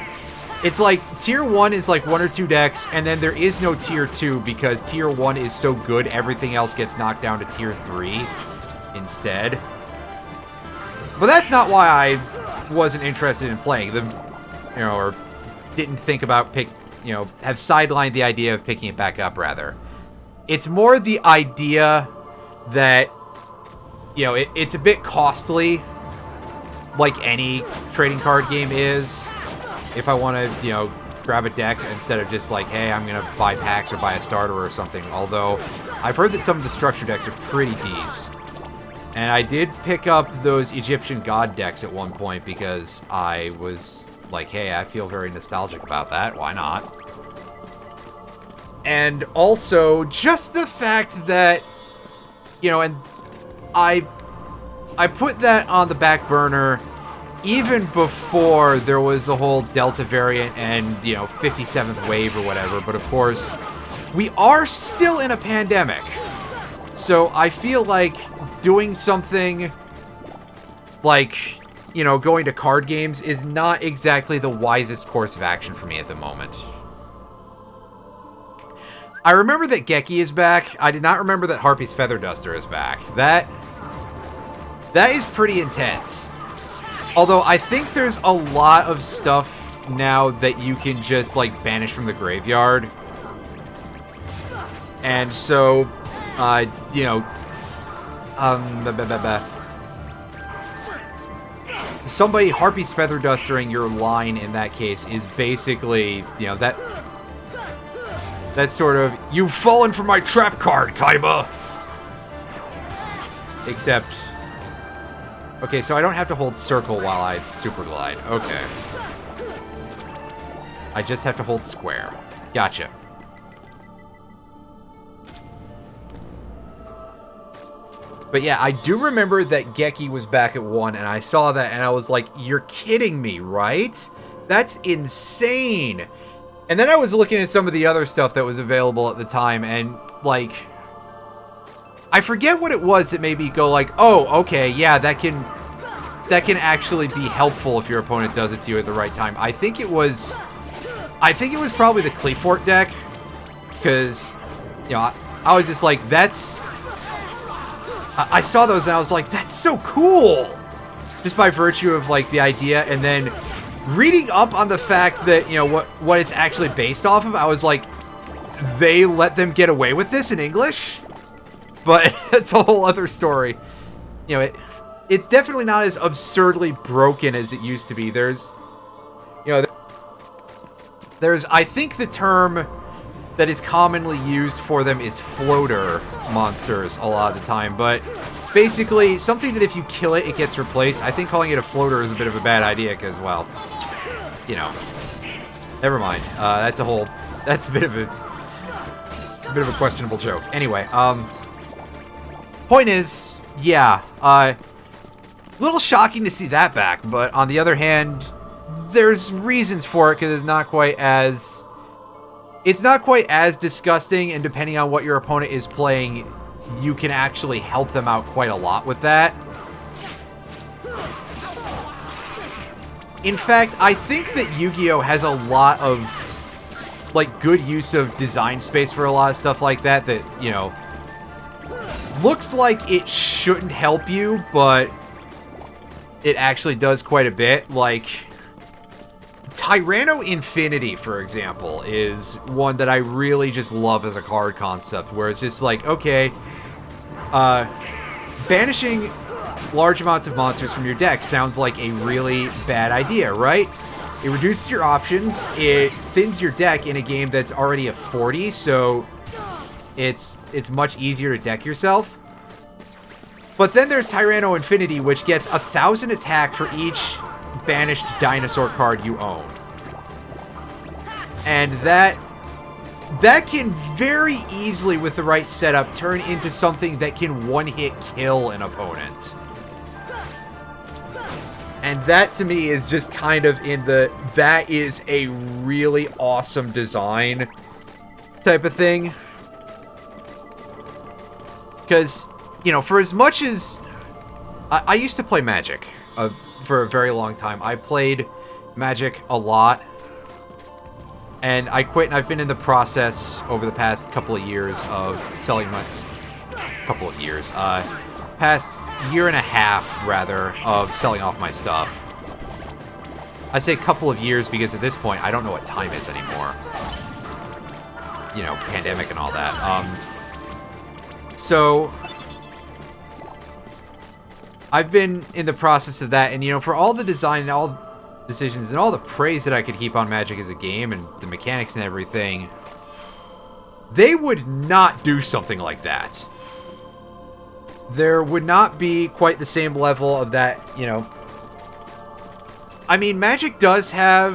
it's like tier 1 is like 1 or 2 decks, and then there is no tier 2 because tier 1 is so good, everything else gets knocked down to tier 3 instead. But that's not why I wasn't interested in playing them, you know, or didn't think about have sidelined the idea of picking it back up, rather. It's more the idea that, you know, it's a bit costly, like any trading card game is, if I want to, you know, grab a deck instead of just like, hey, I'm going to buy packs or buy a starter or something. Although, I've heard that some of the structure decks are pretty decent. And I did pick up those Egyptian God decks at one point because I was like, hey, I feel very nostalgic about that. Why not? And also, just the fact that, you know, and I put that on the back burner even before there was the whole Delta variant and, you know, 57th wave or whatever. But of course, we are still in a pandemic. So I feel like doing something like, you know, going to card games is not exactly the wisest course of action for me at the moment. I remember that Geki is back. I did not remember that Harpy's Feather Duster is back. That is pretty intense. Although I think there's a lot of stuff now that you can just, like, banish from the graveyard. And so, you know, somebody Harpy's Feather Dustering your line in that case is basically, you know, that That's sort of, you've fallen for my trap card, Kaiba! Except... Okay, so I don't have to hold circle while I super glide. Okay. I just have to hold square. Gotcha. But yeah, I do remember that Geki was back at 1, and I saw that, and I was like, you're kidding me, right? That's insane! And then I was looking at some of the other stuff that was available at the time, and, like... I forget what it was that made me go like, oh, okay, yeah, that can actually be helpful if your opponent does it to you at the right time. I think it was probably the Cleefort deck, because, you know, I was just like, that's... I saw those and I was like, that's so cool! Just by virtue of, like, the idea, and then reading up on the fact that, you know, what it's actually based off of, I was like, they let them get away with this in English? But that's a whole other story. You know, it's definitely not as absurdly broken as it used to be. There's, you know, I think the term that is commonly used for them is floater monsters a lot of the time, but basically something that if you kill it, it gets replaced. I think calling it a floater is a bit of a bad idea because, well, you know, never mind. That's a bit of a questionable joke. Anyway, point is, yeah, a little shocking to see that back, but on the other hand, there's reasons for it because it's not quite as disgusting, and depending on what your opponent is playing, you can actually help them out quite a lot with that. In fact, I think that Yu-Gi-Oh! Has a lot of, like, good use of design space for a lot of stuff like that, you know, looks like it shouldn't help you, but it actually does quite a bit. Like, Tyranno Infinity, for example, is one that I really just love as a card concept, where it's just like, okay, banishing large amounts of monsters from your deck sounds like a really bad idea, right? It reduces your options, it thins your deck in a game that's already a 40, so it's much easier to deck yourself. But then there's Tyranno Infinity, which gets 1,000 attack for each banished dinosaur card you own. And that can very easily, with the right setup, turn into something that can one-hit kill an opponent. And that, to me, is just kind of that is a really awesome design type of thing. Because, you know, for as much as... I used to play Magic for a very long time. I played Magic a lot. And I quit, and I've been in the process over the past couple of years of selling my... past year and a half, rather, of selling off my stuff. I'd say a couple of years because at this point, I don't know what time is anymore. You know, pandemic and all that. So... I've been in the process of that, and, you know, for all the design and all decisions and all the praise that I could heap on Magic as a game and the mechanics and everything, they would not do something like that. There would not be quite the same level of that, you know. I mean, Magic does have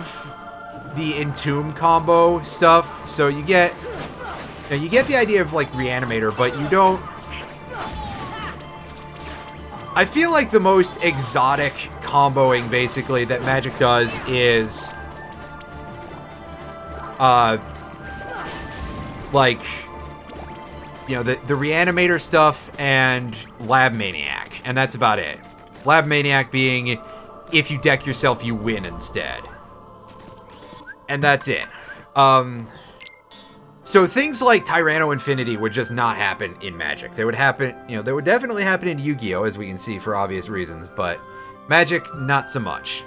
the Entomb combo stuff, so you get the idea of, like, Reanimator, but you don't... I feel like the most exotic comboing, basically, that Magic does is... like... You know, the Reanimator stuff and Lab Maniac, and that's about it. Lab Maniac being, if you deck yourself, you win instead. And that's it. So things like Tyranno Infinity would just not happen in Magic. They would happen, you know, they would definitely happen in Yu-Gi-Oh!, as we can see for obvious reasons, but Magic, not so much.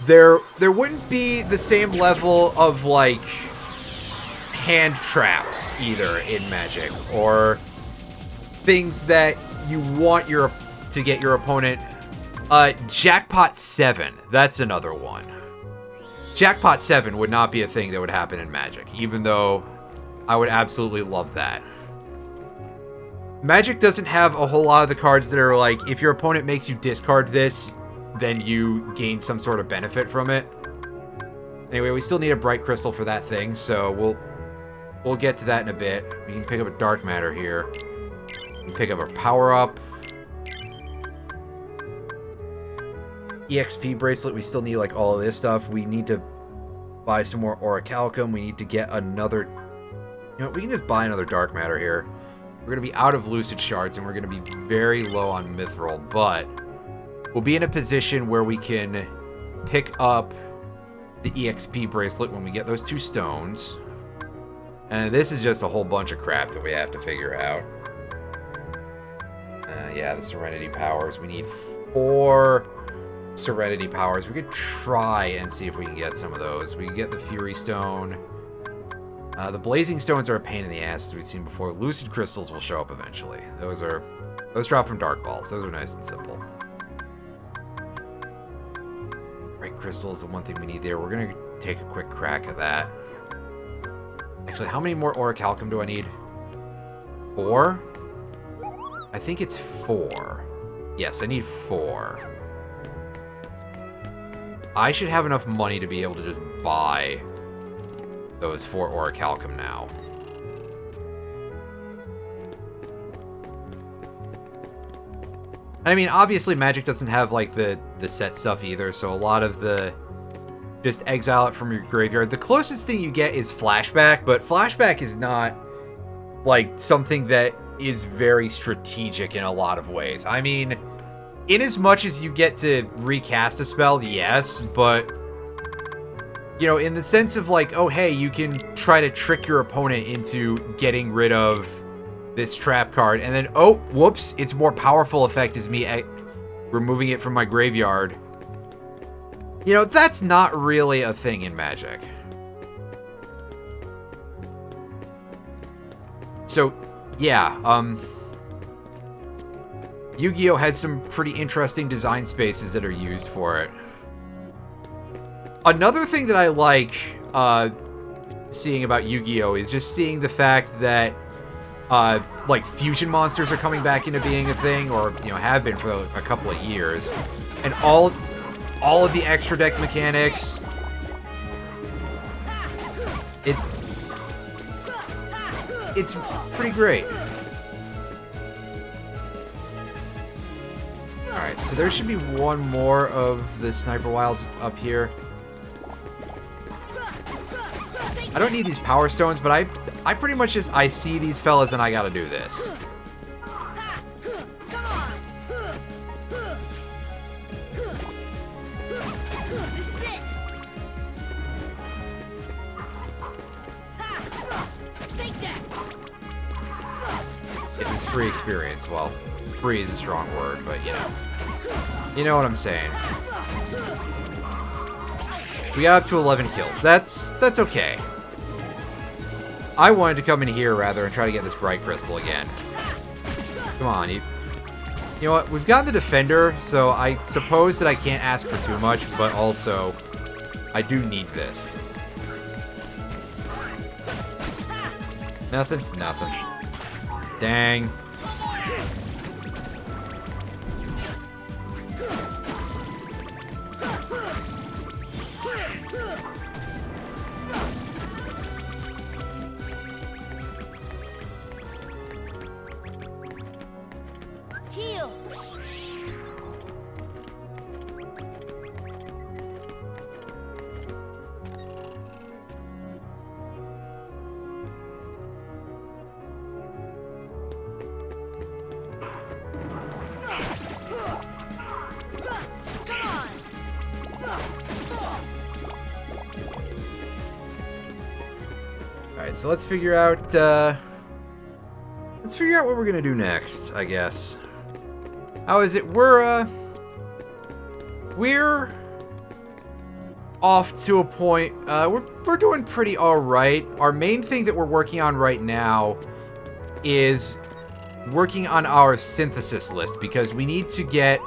There wouldn't be the same level of, like, hand traps either in Magic, or things that you want to get your opponent. Jackpot 7, that's another one. Jackpot 7 would not be a thing that would happen in Magic, even though I would absolutely love that. Magic doesn't have a whole lot of the cards that are like, if your opponent makes you discard this, then you gain some sort of benefit from it. Anyway, we still need a Bright Crystal for that thing, so we'll get to that in a bit. We can pick up a Dark Matter here. We can pick up our power-up. EXP bracelet, we still need like all of this stuff. We need to buy some more Orichalcum. We need to get another... You know, we can just buy another Dark Matter here. We're going to be out of Lucid Shards, and we're going to be very low on Mithril, but we'll be in a position where we can pick up the EXP bracelet when we get those 2 stones. And this is just a whole bunch of crap that we have to figure out. Yeah, the Serenity Powers. We need 4... Serenity Powers. We could try and see if we can get some of those. We can get the Fury Stone. The Blazing Stones are a pain in the ass, as we've seen before. Lucid Crystals will show up eventually. Those drop from Dark Balls. Those are nice and simple. Bright Crystal is the one thing we need there. We're going to take a quick crack at that. Actually, how many more Orichalcum do I need? 4? I think it's 4. Yes, I need 4. I should have enough money to be able to just buy those 4 Orichalcum now. I mean, obviously Magic doesn't have, like, the set stuff either, so a lot of the... Just exile it from your graveyard. The closest thing you get is Flashback, but Flashback is not, like, something that is very strategic in a lot of ways. I mean... In as much as you get to recast a spell, yes, but, you know, in the sense of like, oh, hey, you can try to trick your opponent into getting rid of this trap card, and then, oh, whoops, its more powerful effect is me removing it from my graveyard. You know, that's not really a thing in Magic. So, yeah, Yu-Gi-Oh! Has some pretty interesting design spaces that are used for it. Another thing that I like seeing about Yu-Gi-Oh! Is just seeing the fact that like fusion monsters are coming back into being a thing, or you know, have been for a couple of years, and all of the extra deck mechanics. It's pretty great. Alright, so there should be one more of the Sniper Wilds up here. I don't need these Power Stones, but I pretty much just, I see these fellas and I gotta do this. If it's free experience, well, free is a strong word, but you know what I'm saying. We got up to 11 kills. That's okay. I wanted to come in here rather and try to get this Bright Crystal again. Come on, you know what? We've got the Defender, so I suppose that I can't ask for too much, but also I do need this. Nothing? Nothing. Dang. Heal. Alright, so let's figure out what we're gonna do next, I guess. How is it? We're off to a point. We're doing pretty alright. Our main thing that we're working on right now is working on our synthesis list, because we need to get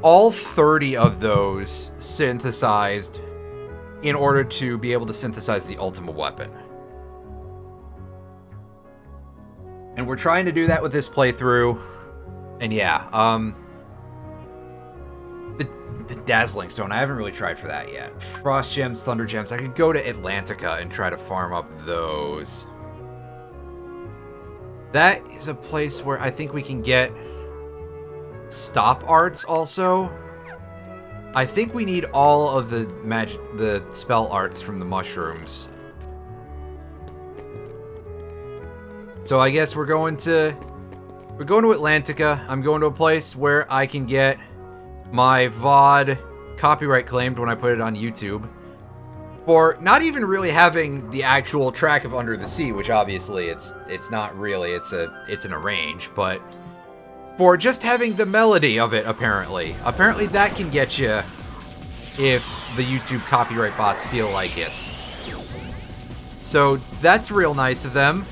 all 30 of those synthesized in order to be able to synthesize the ultimate weapon. And we're trying to do that with this playthrough. And yeah, the Dazzling Stone, I haven't really tried for that yet. Frost Gems, Thunder Gems, I could go to Atlantica and try to farm up those. That is a place where I think we can get stop arts also. I think we need all of the spell arts from the mushrooms. So I guess we're going to Atlantica. I'm going to a place where I can get my VOD copyright claimed when I put it on YouTube for not even really having the actual track of Under the Sea, which obviously it's not really, it's an arrange, but for just having the melody of it, apparently. Apparently that can get you if the YouTube copyright bots feel like it. So that's real nice of them.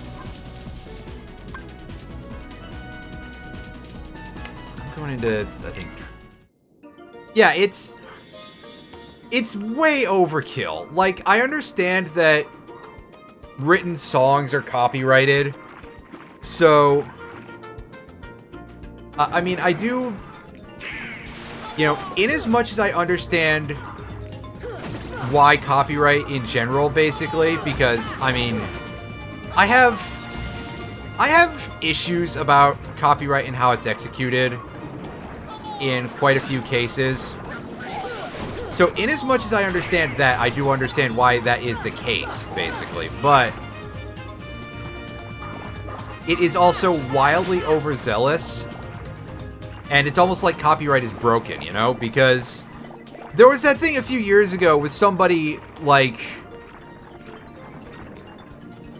I'm going into, I think... Yeah, it's way overkill. Like, I understand that written songs are copyrighted, so... I mean, I do... You know, in as much as I understand why copyright in general, basically, because, I mean, I have issues about copyright and how it's executed in quite a few cases. So in as much as I understand that, I do understand why that is the case, basically. But it is also wildly overzealous. And it's almost like copyright is broken, you know? Because there was that thing a few years ago with somebody, like,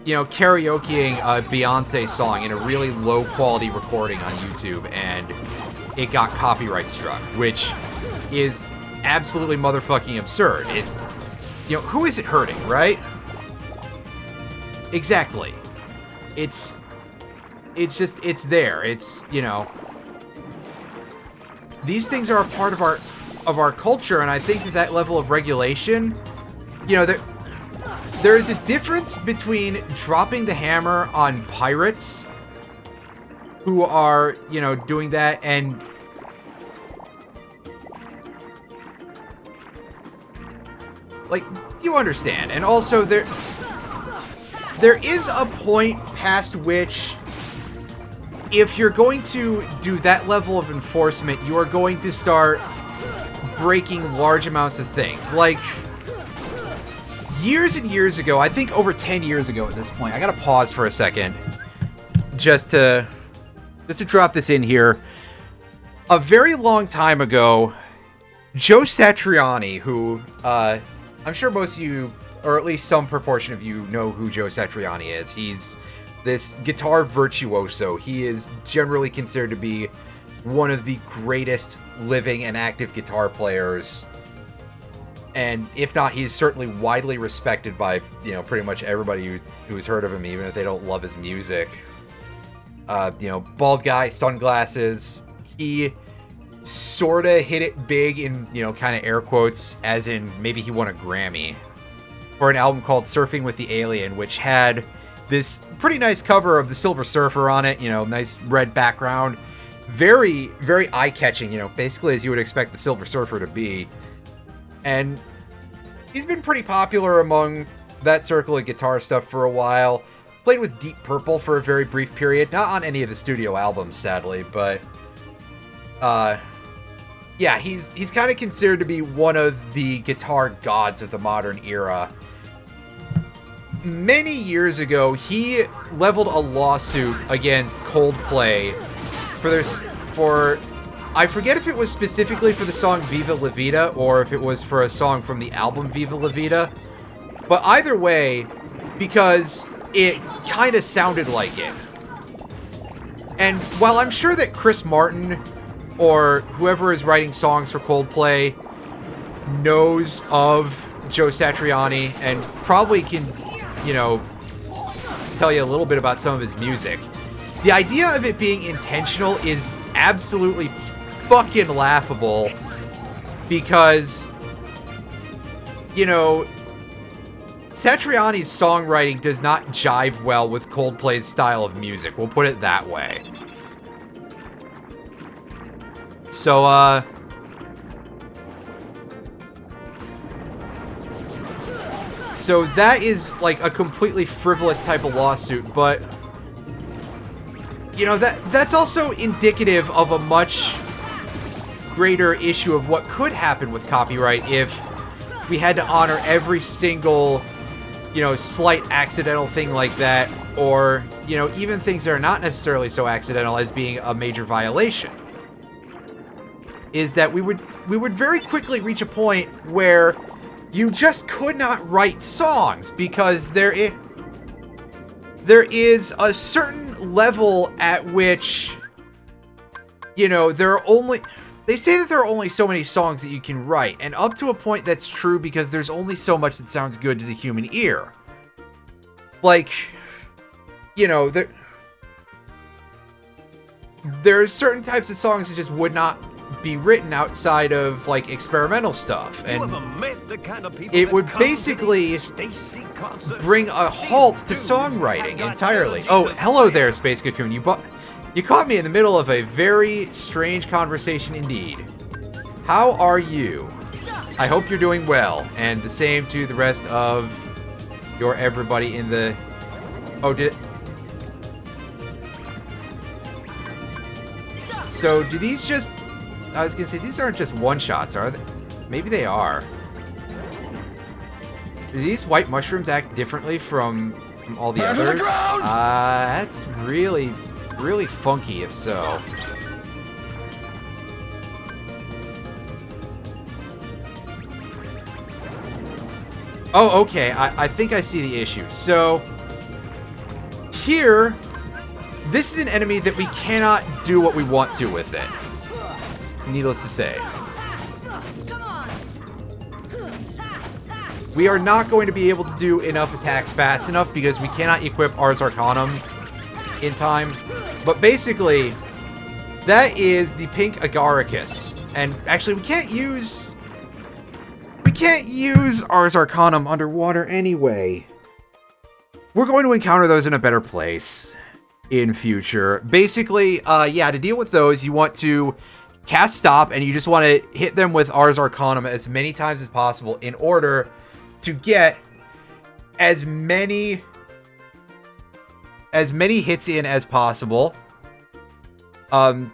you know, karaokeing a Beyonce song in a really low-quality recording on YouTube, and it got copyright struck, which is absolutely motherfucking absurd. It, you know, who is it hurting, right? Exactly. It's just, it's there. It's, you know... These things are a part of our culture, and I think that level of regulation, you know, there is a difference between dropping the hammer on pirates who are, you know, doing that, and like, you understand. And also there is a point past which, if you're going to do that level of enforcement, you are going to start breaking large amounts of things. Like, years and years ago, I think over 10 years ago at this point, I gotta pause for a second just to drop this in here. A very long time ago, Joe Satriani, who, I'm sure most of you, or at least some proportion of you, know who Joe Satriani is. He's this guitar virtuoso. He is generally considered to be one of the greatest living and active guitar players. And if not, he's certainly widely respected by, you know, pretty much everybody who's heard of him, even if they don't love his music. You know, bald guy, sunglasses. He sorta hit it big in, you know, kind of air quotes, as in maybe he won a Grammy for an album called Surfing with the Alien, which had this pretty nice cover of the Silver Surfer on it, you know, nice red background. Very, very eye-catching, you know, basically as you would expect the Silver Surfer to be. And he's been pretty popular among that circle of guitar stuff for a while. Played with Deep Purple for a very brief period. Not on any of the studio albums, sadly, but... yeah, he's kind of considered to be one of the guitar gods of the modern era. Many years ago, he leveled a lawsuit against Coldplay for I forget if it was specifically for the song Viva La Vida or if it was for a song from the album Viva La Vida. But either way, because it kind of sounded like it. And while I'm sure that Chris Martin or whoever is writing songs for Coldplay knows of Joe Satriani and probably can, you know, tell you a little bit about some of his music, the idea of it being intentional is absolutely fucking laughable, because, you know, Satriani's songwriting does not jive well with Coldplay's style of music. We'll put it that way. So, So that is like a completely frivolous type of lawsuit, but you know, that's also indicative of a much greater issue of what could happen with copyright if we had to honor every single, you know, slight accidental thing like that, or, you know, even things that are not necessarily so accidental as being a major violation. Is that we would very quickly reach a point where you just could not write songs because there is a certain level at which, you know, they say that there are only so many songs that you can write, and up to a point that's true because there's only so much that sounds good to the human ear. Like, you know, there's certain types of songs that just would not be written outside of like experimental stuff, and it would basically bring a halt to songwriting entirely. Oh, hello there, Space Cocoon. You caught me in the middle of a very strange conversation indeed. How are you? I hope you're doing well, and the same to the rest of your everybody in the... Oh, So, do these just... I was gonna say, these aren't just one-shots, are they? Maybe they are. Do these white mushrooms act differently from all the others? That's really, really funky if so. Oh, okay, I think I see the issue. So, here, this is an enemy that we cannot do what we want to with it. Needless to say. We are not going to be able to do enough attacks fast enough because we cannot equip Ars Arcanum in time. But basically, that is the pink Agaricus. And actually, we can't use Ars Arcanum underwater anyway. We're going to encounter those in a better place in future. Basically, yeah, to deal with those, you want to cast Stop, and you just want to hit them with Ars Arcanum as many times as possible in order to get as many hits in as possible. Yeah,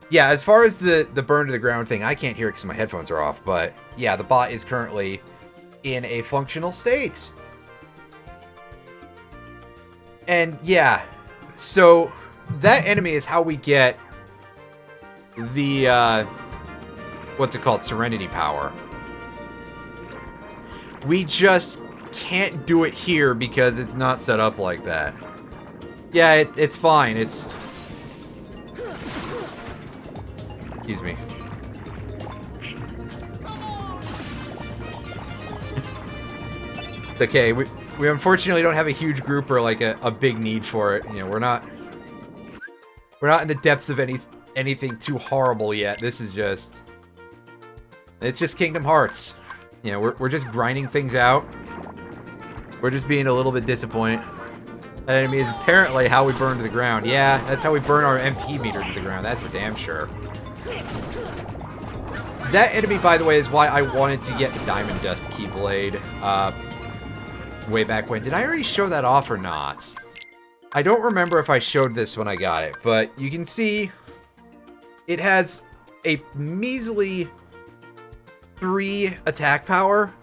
as far as the burn to the ground thing, I can't hear it because my headphones are off, but yeah, the bot is currently in a functional state. And yeah, so that enemy is how we get the, what's it called? Serenity power. We just can't do it here because it's not set up like that. Yeah, it's fine. It's... Excuse me. Okay, we unfortunately don't have a huge group or like a big need for it. You know, we're not in the depths of anything too horrible yet. This is just... It's just Kingdom Hearts. You know, we're just grinding things out. We're just being a little bit disappointed. That enemy is apparently how we burn to the ground. Yeah, that's how we burn our MP meter to the ground. That's for damn sure. That enemy, by the way, is why I wanted to get the Diamond Dust Keyblade way back when. Did I already show that off or not? I don't remember if I showed this when I got it, but you can see it has a measly 3 attack power,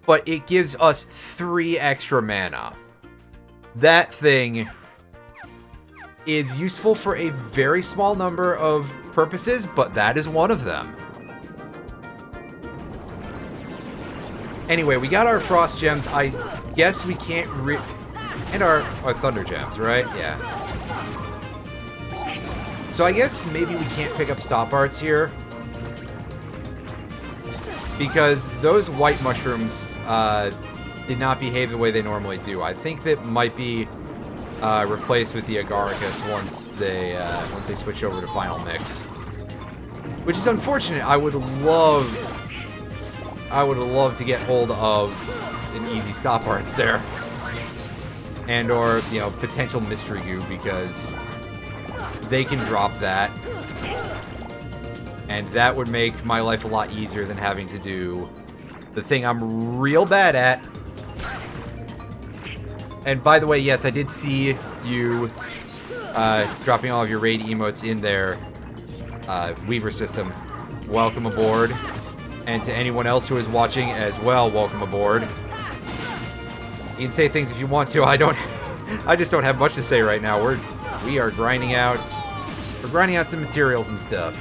but it gives us 3 extra mana. That thing is useful for a very small number of purposes, but that is one of them. Anyway, we got our Frost Gems. I guess we can't and our Thunder Gems, right? Yeah. So I guess maybe we can't pick up Stop Arts here, because those white mushrooms did not behave the way they normally do. I think that might be replaced with the Agaricus once they switch over to Final Mix, which is unfortunate. I would love to get hold of an easy stop arts there. And or, you know, potential mystery goo, because they can drop that. And that would make my life a lot easier than having to do the thing I'm real bad at. And by the way, yes, I did see you dropping all of your raid emotes in there, Weaver system. Welcome aboard. And to anyone else who is watching as well, welcome aboard. You can say things if you want to. I just don't have much to say right now. We are grinding out. We're grinding out some materials and stuff.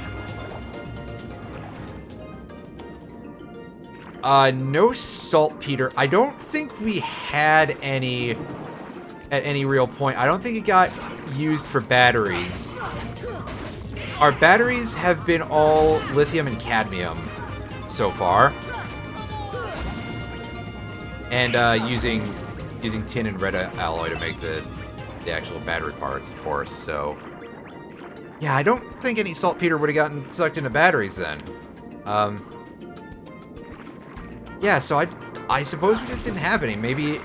No saltpeter. I don't think we had any at any real point. I don't think it got used for batteries. Our batteries have been all lithium and cadmium so far. And using tin and red alloy to make the actual battery parts, of course. So yeah, I don't think any saltpeter would have gotten sucked into batteries then. Yeah, so I suppose we just didn't have any. Maybe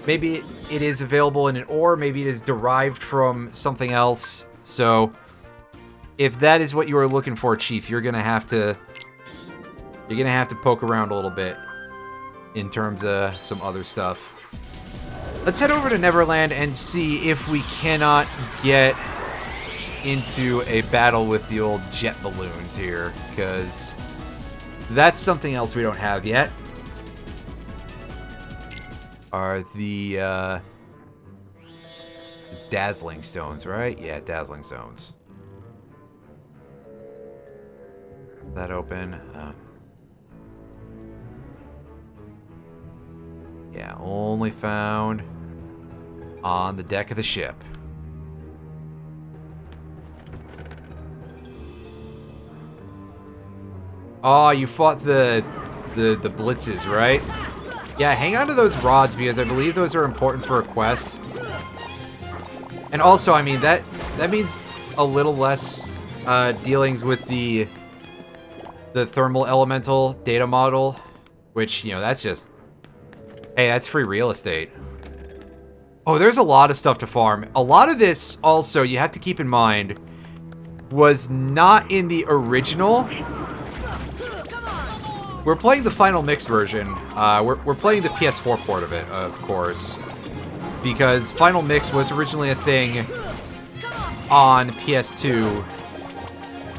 it is available in an ore. Maybe it is derived from something else. So if that is what you are looking for, Chief, you're gonna have to poke around a little bit in terms of some other stuff. Let's head over to Neverland and see if we cannot get into a battle with the old jet balloons here, because that's something else we don't have yet. Are the dazzling stones, right? Yeah, dazzling stones. Is that open? Yeah, only found on the deck of the ship. Oh, you fought the blitzes, right? Yeah, hang on to those rods, because I believe those are important for a quest. And also, I mean, that means a little less dealings with the thermal elemental data model, which, you know, that's just... Hey, that's free real estate. Oh, there's a lot of stuff to farm. A lot of this, also, you have to keep in mind, was not in the original. We're playing the Final Mix version. We're playing the PS4 port of it, of course, because Final Mix was originally a thing on PS2,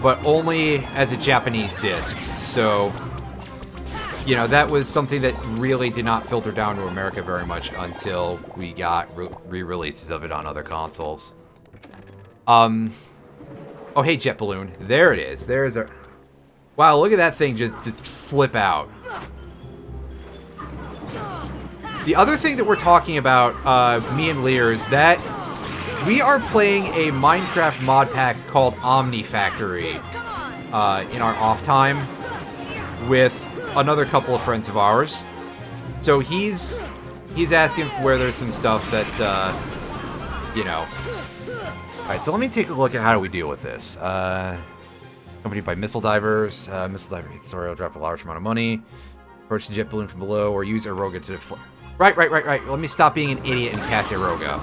but only as a Japanese disc. So, you know, that was something that really did not filter down to America very much until we got re-releases of it on other consoles. Oh, hey, jet balloon. There it is. There's a... Wow, look at that thing just flip out. The other thing that we're talking about, me and Lear, is that we are playing a Minecraft mod pack called Omni Factory in our off time with another couple of friends of ours. So he's asking where there's some stuff that, you know. Alright, so let me take a look at how do we deal with this. Accompanied by missile divers. Missile diver hits Soriel, drop a large amount of money. Approach the jet balloon from below, or use Aeroga to deflect. Right. Let me stop being an idiot and cast Aeroga.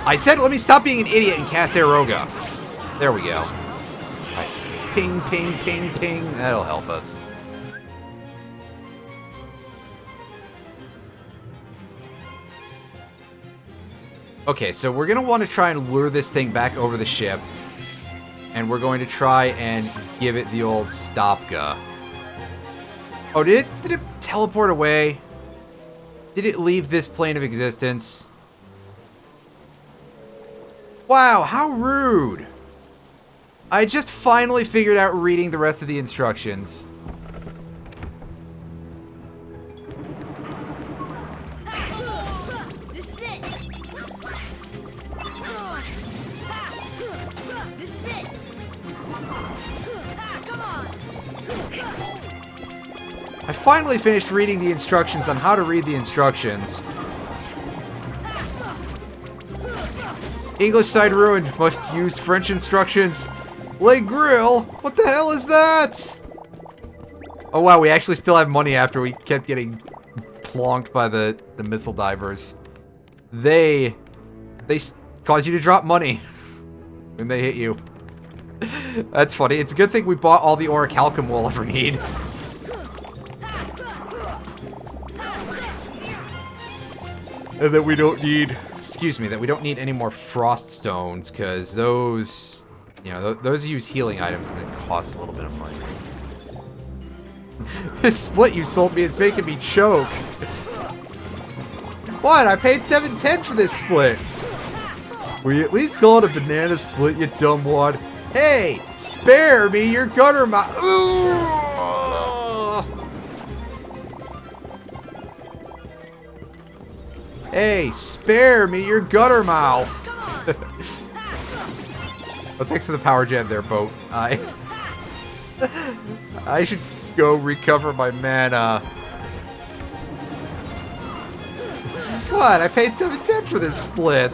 I said let me stop being an idiot and cast Aeroga. There we go. Right. Ping, ping, ping, ping. That'll help us. Okay, so we're going to want to try and lure this thing back over the ship. And we're going to try and give it the old Stopka. Oh, did it teleport away? Did it leave this plane of existence? Wow, how rude. I just finally figured out reading the rest of the instructions. This is it. This is it. Come on. I finally finished reading the instructions on how to read the instructions. English side ruined. Must use French instructions. Le Grill? What the hell is that? Oh wow, we actually still have money after we kept getting plonked by the missile divers. They cause you to drop money when they hit you. That's funny. It's a good thing we bought all the orichalcum we'll ever need. And that we don't need, excuse me, that we don't need any more frost stones, because those, you know, those use healing items and it costs a little bit of money. This split you sold me is making me choke. What? I paid $7.10 for this split. Will you at least call it a banana split, you dumb wad? Hey, spare me your gutter mouth. Hey, spare me your gutter mouth. Oh, thanks for the power jab there, boat. I should go recover my mana. What? I paid $7.10 for this split.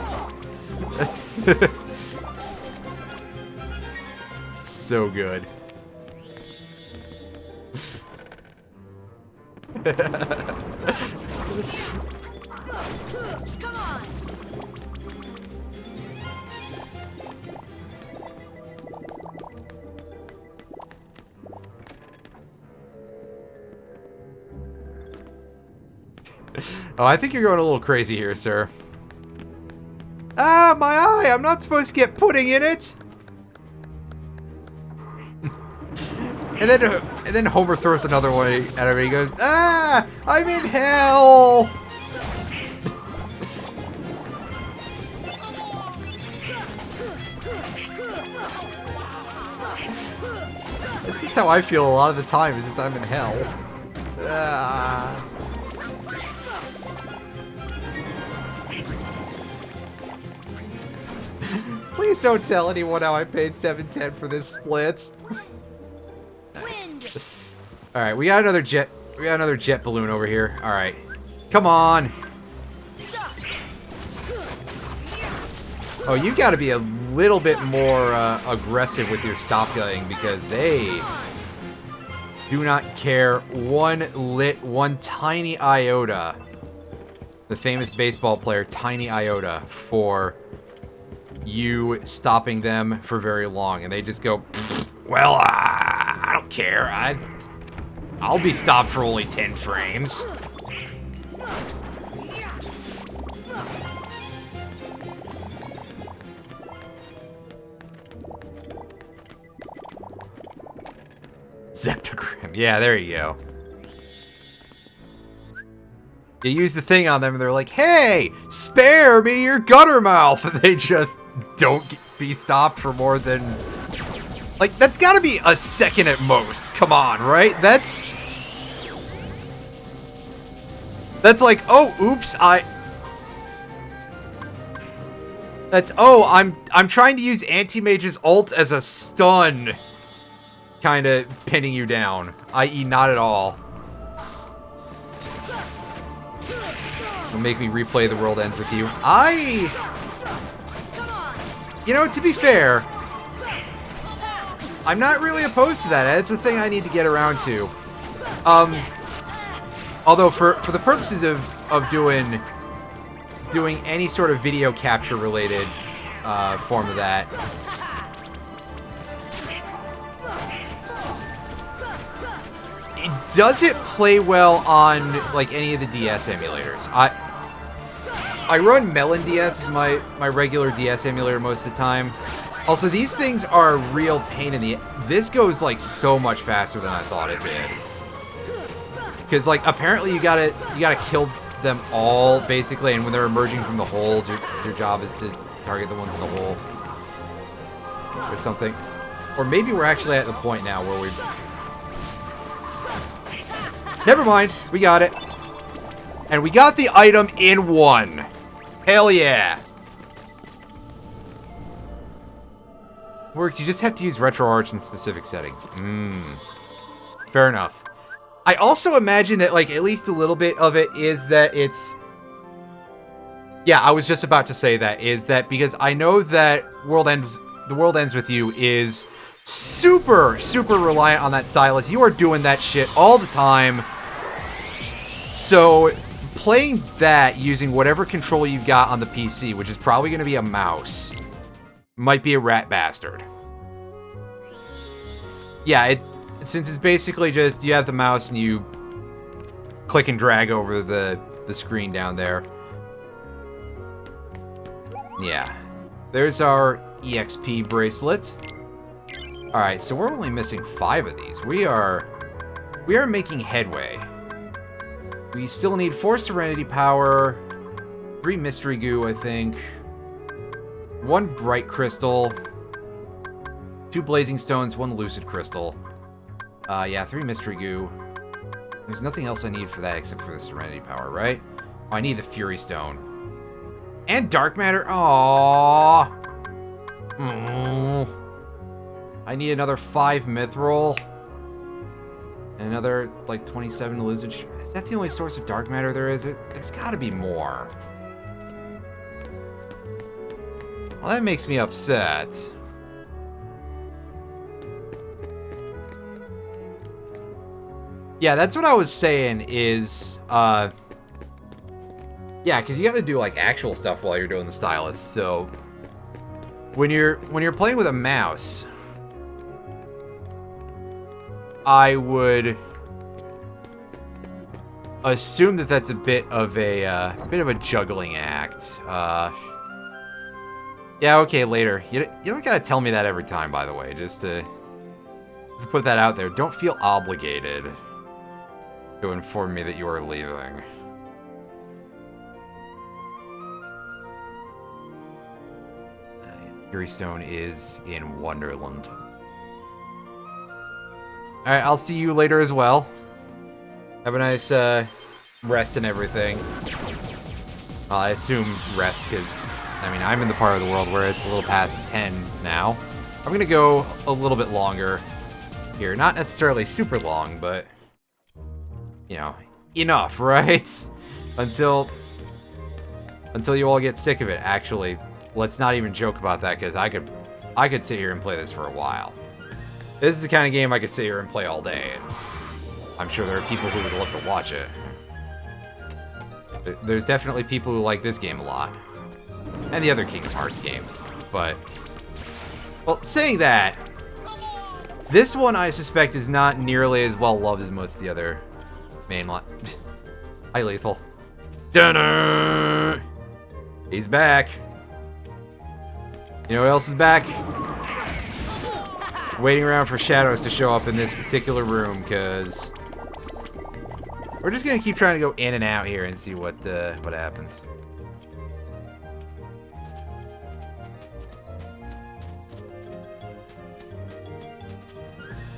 So good. Come on. Oh, I think you're going a little crazy here, sir. Ah, my eye! I'm not supposed to get pudding in it! And then Homer throws another one at him and he goes, ah! I'm in hell! That's how I feel a lot of the time, is just I'm in hell. Ah. Please don't tell anyone how I paid $7.10 for this split. Nice. All right, we got another jet balloon over here. All right, come on. Oh, you got to be a little bit more aggressive with your stop gunning because they do not care one tiny iota. The famous baseball player, Tiny Iota, for you stopping them for very long, and they just go, well, I don't care. I'll be stopped for only 10 frames. Zeptogrim. Yeah, there you go. You use the thing on them and they're like, hey, spare me your gutter mouth. And they just don't be stopped for more than... Like, that's gotta be a second at most. Come on, right? That's like, oh, oops, I'm trying to use Anti-Mage's ult as a stun. Kind of pinning you down. I.e. not at all. It'll make me replay The World Ends With You. You know, to be fair, I'm not really opposed to that. It's a thing I need to get around to. Although for the purposes of doing any sort of video capture related form of that, does it play well on like any of the DS emulators? I run Melon DS as my regular DS emulator most of the time. Also, these things are a real pain in the... This goes like so much faster than I thought it did. Because like apparently you gotta kill them all basically, and when they're emerging from the holes, your job is to target the ones in the hole or something. Or maybe we're actually at the point now where we've... Never mind, we got it. And we got the item in one. Hell yeah. Works, you just have to use RetroArch in specific settings. Fair enough. I also imagine that, like, at least a little bit of it is that it's... Yeah, I was just about to say that, is that because I know that The World Ends With You is super, super reliant on that Silas. You are doing that shit all the time. So playing that using whatever control you've got on the PC, which is probably going to be a mouse, might be a rat bastard. Yeah, since it's basically just you have the mouse and you click and drag over the screen down there. Yeah. There's our EXP bracelet. Alright, so we're only missing 5 of these. We are making headway. We still need 4 Serenity Power, 3 Mystery Goo, I think, 1 Bright Crystal, 2 Blazing Stones, 1 Lucid Crystal. Yeah, 3 Mystery Goo. There's nothing else I need for that except for the Serenity Power, right? Oh, I need the Fury Stone. And Dark Matter. Aww. I need another 5 Mithril. And another, like, 27 Lucid. Is that the only source of Dark Matter there is? There's gotta be more. Well, that makes me upset. Yeah, that's what I was saying is, yeah, because you gotta do, like, actual stuff while you're doing the stylus, so... When you're playing with a mouse, I would assume that that's a bit of a juggling act. Yeah, okay, later. You don't gotta tell me that every time, by the way, just to put that out there. Don't feel obligated to inform me that you are leaving. Fury Stone is in Wonderland. Alright, I'll see you later as well. Have a nice rest and everything. Well, I assume rest because, I mean, I'm in the part of the world where it's a little past 10 now. I'm gonna go a little bit longer here. Not necessarily super long, but, you know, enough, right? Until you all get sick of it. Actually, let's not even joke about that because I could sit here and play this for a while. This is the kind of game I could sit here and play all day, and I'm sure there are people who would love to watch it. There's definitely people who like this game a lot. And the other Kingdom Hearts games. But, well, saying that, this one I suspect is not nearly as well loved as most of the other mainline. Hi, Lethal. Dunno! He's back. You know who else is back? Waiting around for Shadows to show up in this particular room, because we're just gonna keep trying to go in and out here and see what happens.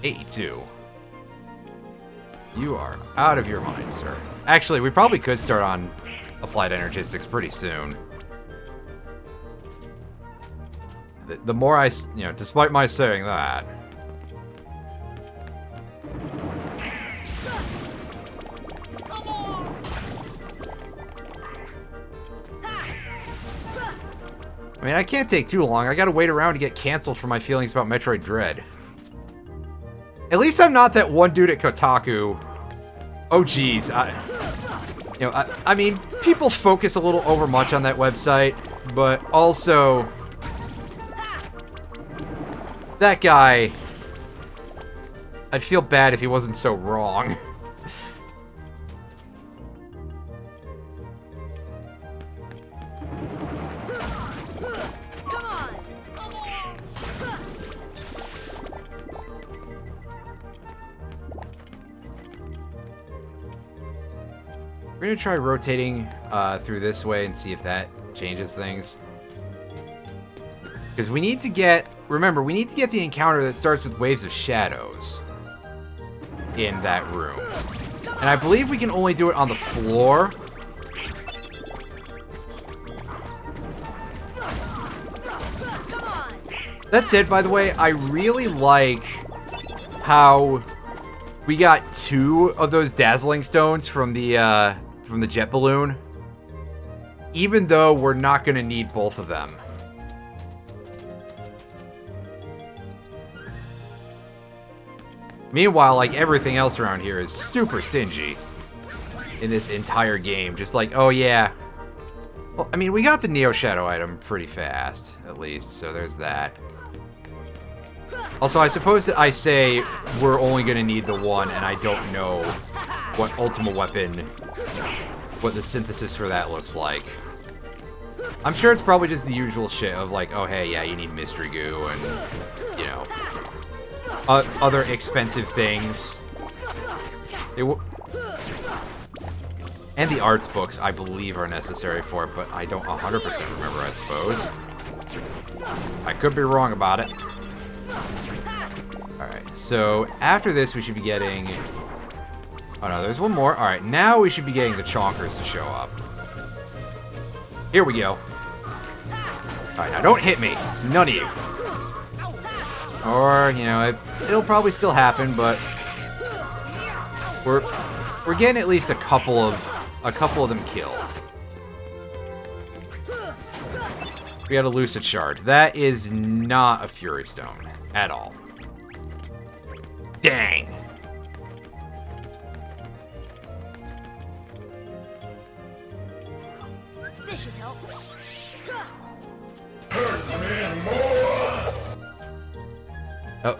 $82. You are out of your mind, sir. Actually, we probably could start on Applied Energistics pretty soon. The more I, you know, despite my saying that. I mean, I can't take too long. I gotta wait around to get canceled for my feelings about Metroid Dread. At least I'm not that one dude at Kotaku. Oh, geez. I mean, people focus a little overmuch on that website, but also... That guy... I'd feel bad if he wasn't so wrong. Come on. We're gonna try rotating through this way and see if that changes things. Because we need to get... Remember, we need to get the encounter that starts with waves of shadows in that room. And I believe we can only do it on the floor. Come on. That's it, by the way. I really like how we got 2 of those dazzling stones from the jet balloon. Even though we're not going to need both of them. Meanwhile, like, everything else around here is super stingy. in this entire game. Just like, oh yeah. Well, I mean, we got the Neo Shadow item pretty fast, at least, so there's that. Also, I suppose that I say we're only going to need the one, and I don't know what Ultima Weapon, what the synthesis for that looks like. I'm sure it's probably just the usual shit of like, oh hey, yeah, you need Mystery Goo and, you know, other expensive things. And the arts books, I believe, are necessary for it, but I don't 100% remember, I suppose. I could be wrong about it. Alright, so after this we should be getting... Oh no, there's one more. Alright, now we should be getting the Chonkers to show up. Here we go. Alright, now don't hit me. None of you. Or, you know, it'll probably still happen, but... We're getting at least a couple of them killed. We got a Lucid Shard. That is not a Fury Stone at all. Dang. This should help. Oh.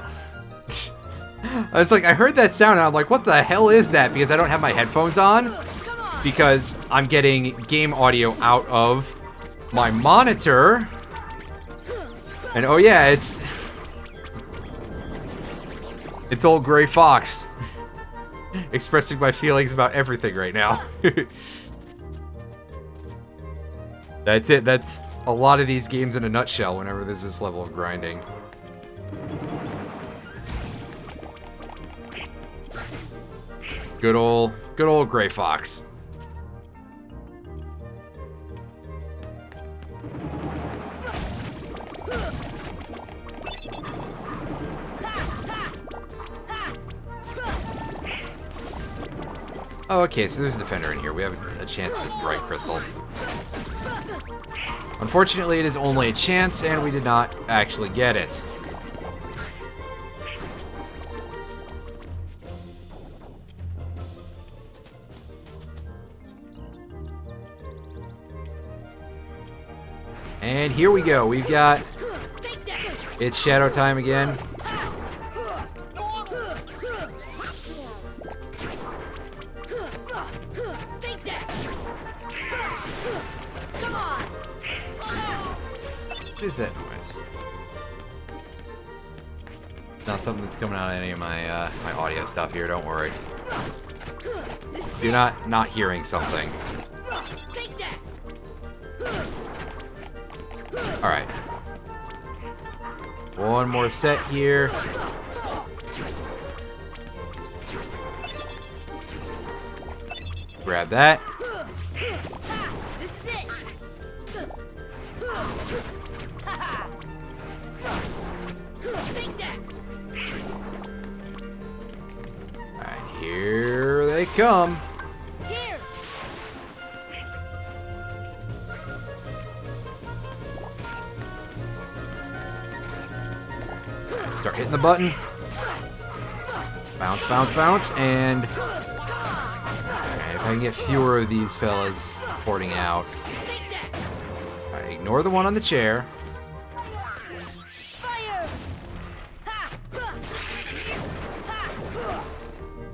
I was like, I heard that sound, and I'm like, what the hell is that? Because I don't have my headphones on. Because I'm getting game audio out of my monitor. And oh yeah, it's old Gray Fox. Expressing my feelings about everything right now. That's it. That's a lot of these games in a nutshell whenever there's this level of grinding. Good old Gray Fox. Oh, okay, so there's a defender in here. We have a chance at this bright crystal. Unfortunately, it is only a chance, and we did not actually get it. And here we go. We've got... It's Shadow time again. What is that noise? It's not something that's coming out of any of my my audio stuff here, don't worry. You're not hearing something. Alright. One more set here. Grab that. This is it. Take that. Alright, here they come. Here. Start hitting the button. Bounce, bounce, bounce, and... Alright, if I can get fewer of these fellas porting out. Alright, ignore the one on the chair. Fire.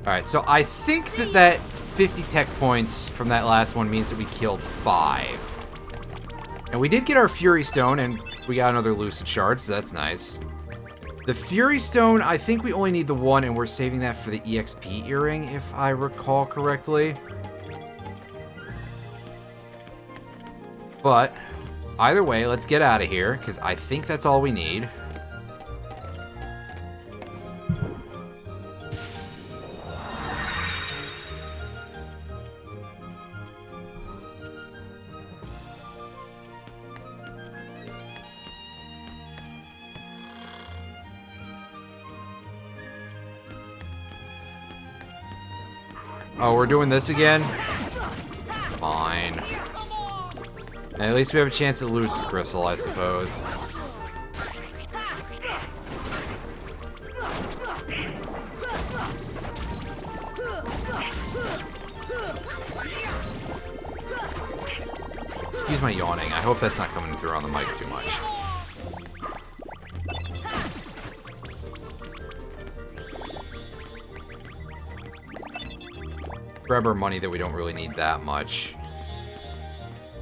Alright, so I think that 50 tech points from that last one means that we killed 5. And we did get our Fury Stone, and we got another Lucid Shard, so that's nice. The Fury Stone, I think we only need the one, and we're saving that for the EXP earring, if I recall correctly. But, either way, let's get out of here, because I think that's all we need. Oh, we're doing this again? Fine. And at least we have a chance at Lucid Crystal, I suppose. Excuse my yawning. I hope that's not coming through on the mic too much. Grab our money that we don't really need that much.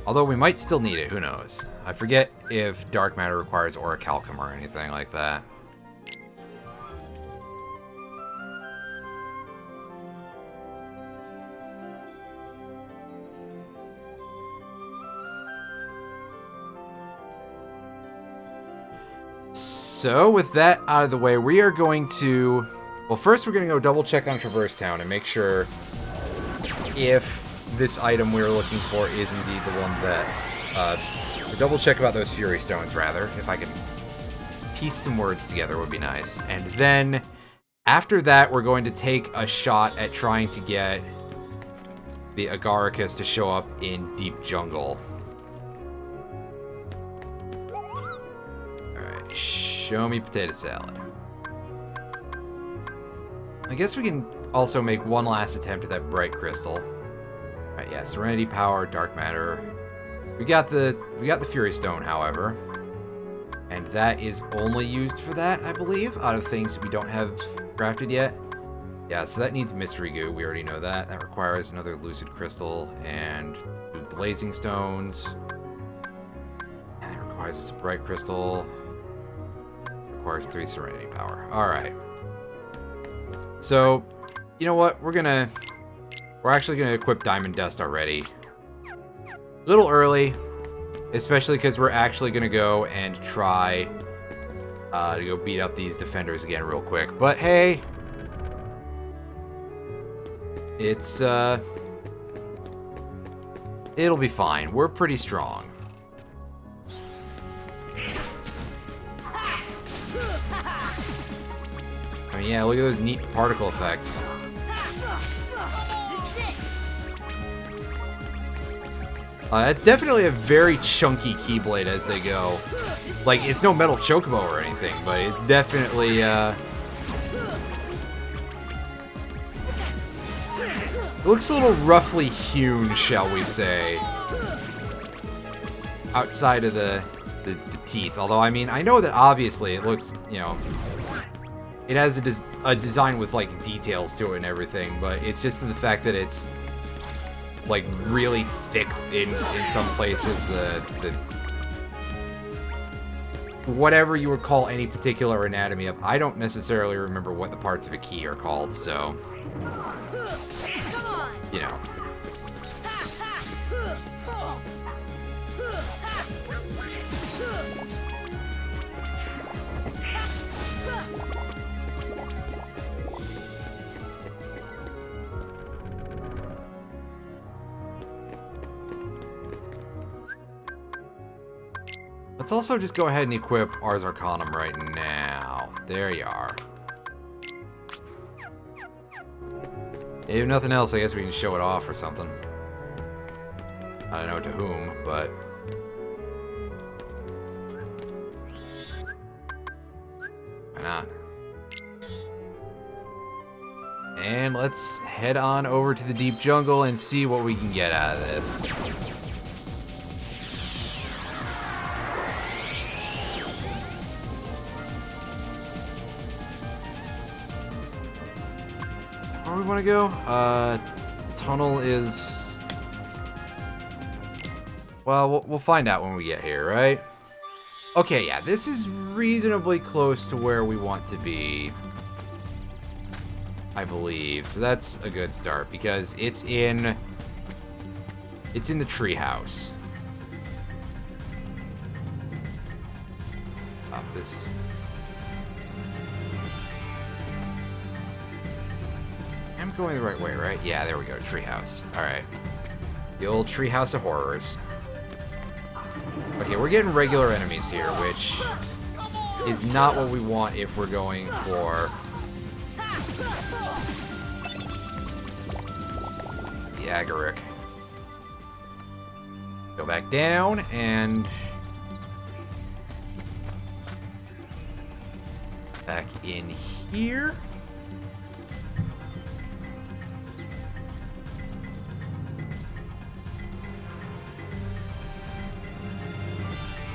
Although we might still need it, who knows? I forget if dark matter requires orichalcum or anything like that. So, with that out of the way, we are going to... Well, first we're going to go double check on Traverse Town and make sure if this item we're looking for is indeed the one that... double check about those Fury Stones, rather. If I can piece some words together would be nice. And then, after that, we're going to take a shot at trying to get the Agaricus to show up in Deep Jungle. Alright, show me potato salad. I guess we can also make one last attempt at that Bright Crystal. Alright, yeah, Serenity Power, Dark Matter. We got the Fury Stone, however. And that is only used for that, I believe, out of things that we don't have crafted yet. Yeah, so that needs Mystery Goo, we already know that. That requires another Lucid Crystal and 2 Blazing Stones. And that requires us a Bright Crystal. Requires 3 Serenity Power. Alright. So, you know what? We're actually gonna equip Diamond Dust already. A little early, especially because we're actually gonna go and try to go beat up these defenders again real quick. But hey, it's it'll be fine. We're pretty strong. I mean, yeah, look at those neat particle effects. That's definitely a very chunky Keyblade as they go. Like, it's no metal chocobo or anything, but it's definitely, it looks a little roughly hewn, shall we say. Outside of the teeth. Although, I mean, I know that obviously it looks, you know... It has a design with, like, details to it and everything, but it's just the fact that it's, like, really thick in some places. The whatever you would call any particular anatomy of, I don't necessarily remember what the parts of a key are called, so, you know. Let's also just go ahead and equip Ars Arcanum right now. There you are. If nothing else, I guess we can show it off or something. I don't know to whom, but... why not? And let's head on over to the Deep Jungle and see what we can get out of this. Where we want to go? Tunnel is... well, we'll find out when we get here, right? Okay, yeah, this is reasonably close to where we want to be, I believe. So that's a good start, because it's in the treehouse. Up this... I'm going the right way, right? Yeah, there we go, treehouse. Alright. The old treehouse of horrors. Okay, we're getting regular enemies here, which is not what we want if we're going for the Agaric. Go back down, and back in here.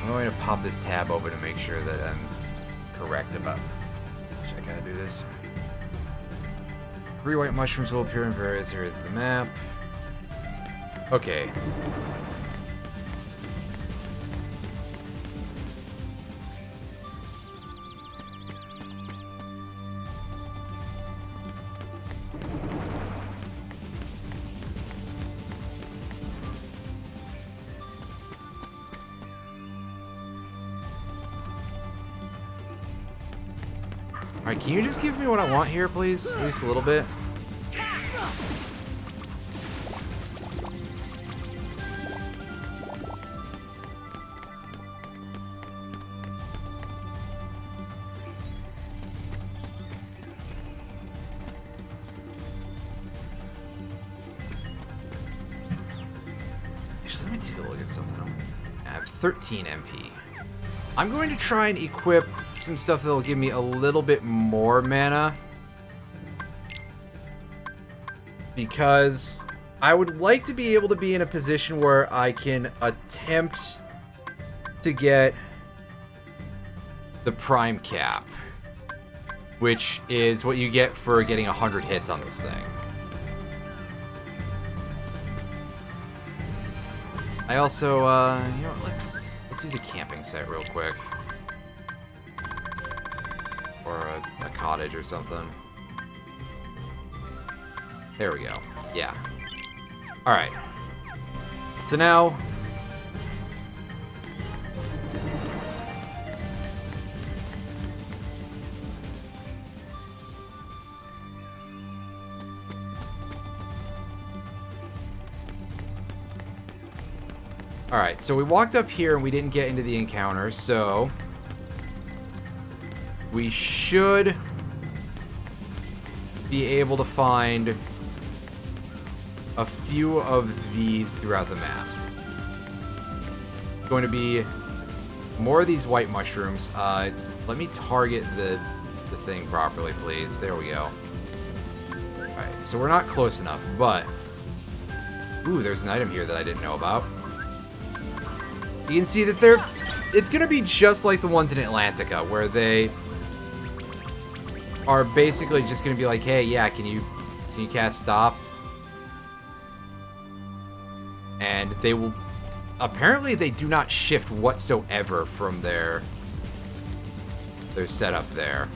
I'm going to pop this tab open to make sure that I'm correct about... Should I gotta do this? 3 white mushrooms will appear in various areas of the map. Okay. Alright, can you just give me what I want here, please? At least a little bit. Actually, let me take a look at something. I have 13 MP. I'm going to try and equip some stuff that'll give me a little bit more mana. Because I would like to be able to be in a position where I can attempt to get the prime cap. Which is what you get for getting 100 hits on this thing. I also, you know, let's use a camping set real quick. Or a cottage or something. There we go. Yeah. Alright. So now... Alright, so we walked up here and we didn't get into the encounter, so... we should be able to find a few of these throughout the map. Going to be more of these white mushrooms. Let me target the thing properly, please. There we go. Alright, so we're not close enough, but... Ooh, there's an item here that I didn't know about. You can see that they're... It's going to be just like the ones in Atlantica, where they are basically just going to be like, hey, yeah, can you cast stop? And they will... Apparently, they do not shift whatsoever from their setup there.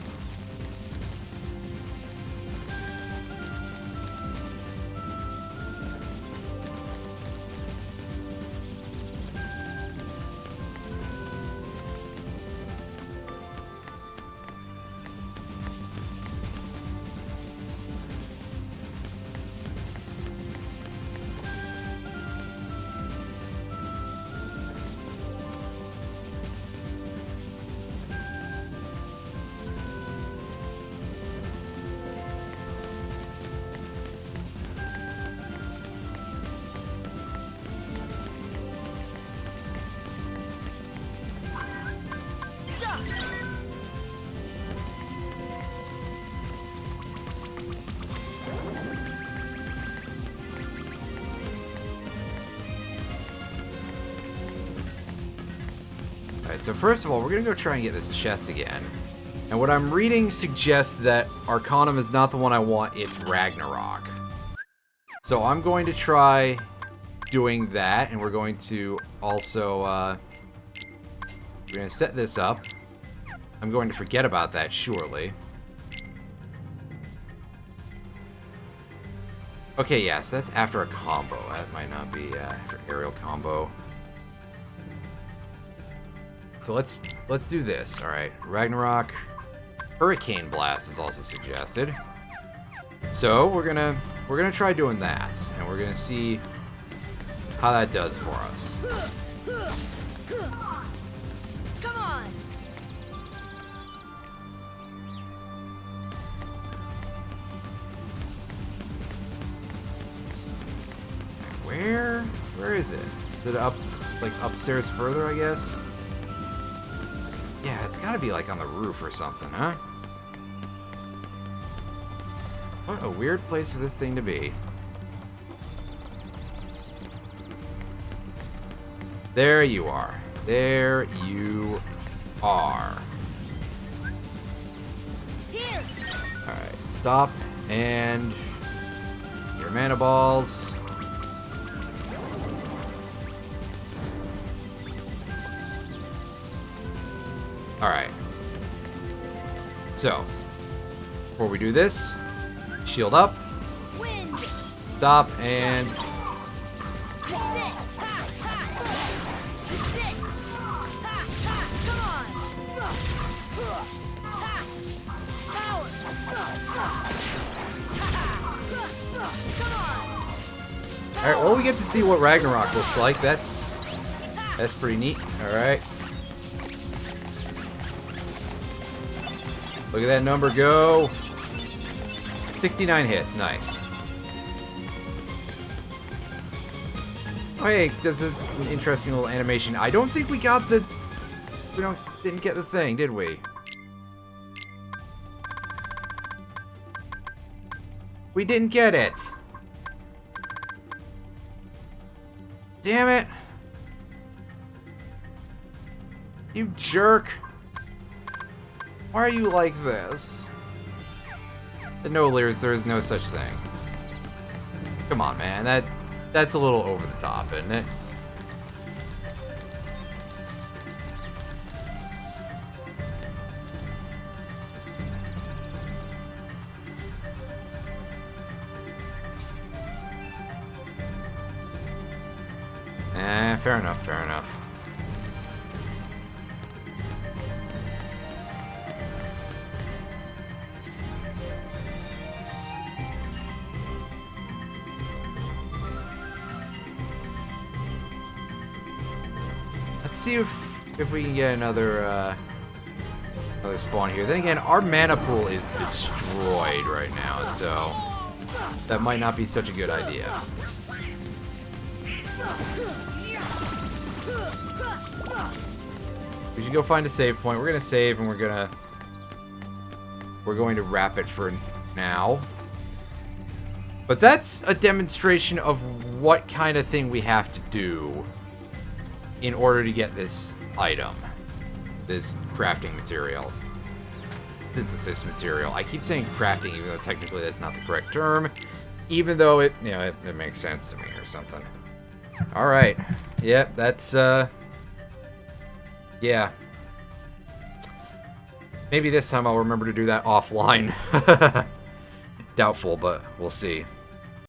So first of all, we're going to go try and get this chest again. And what I'm reading suggests that Arcanum is not the one I want, it's Ragnarok. So I'm going to try doing that, and we're going to also, we're going to set this up. I'm going to forget about that, surely. Okay, yes, that's after a combo. That might not be after aerial combo. So let's do this. All right, Ragnarok, Hurricane Blast is also suggested. So we're gonna try doing that, and we're gonna see how that does for us. Come on. Where is it? Is it up, like upstairs further, I guess? Yeah, it's gotta be like on the roof or something, huh? What a weird place for this thing to be. There you are. There you are. Here. Alright, stop. And your mana balls. Alright. So, before we do this, shield up, Wind. stop, and Sit. Ha, ha. Sit. Ha, ha. Come on. Ha. Power. Come on. alright, well we get to see what Ragnarok looks like. That's pretty neat. Alright. Look at that number go. 69 hits, nice. Oh, hey, this is an interesting little animation. I don't think we got the... didn't get the thing, did we? We didn't get it. Damn it. You jerk. Why are you like this? The no leers, there is no such thing. Come on, man. That's a little over the top, isn't it? Fair enough, fair enough. Let's see if we can get another spawn here. Then again, our mana pool is destroyed right now, so that might not be such a good idea. We should go find a save point. We're gonna save and we're going to wrap it for now. But that's a demonstration of what kind of thing we have to do in order to get this item, this crafting material, synthesis material. I keep saying crafting, even though technically that's not the correct term, even though it makes sense to me or something. All right, yeah, that's yeah. Maybe this time I'll remember to do that offline. Doubtful, but we'll see.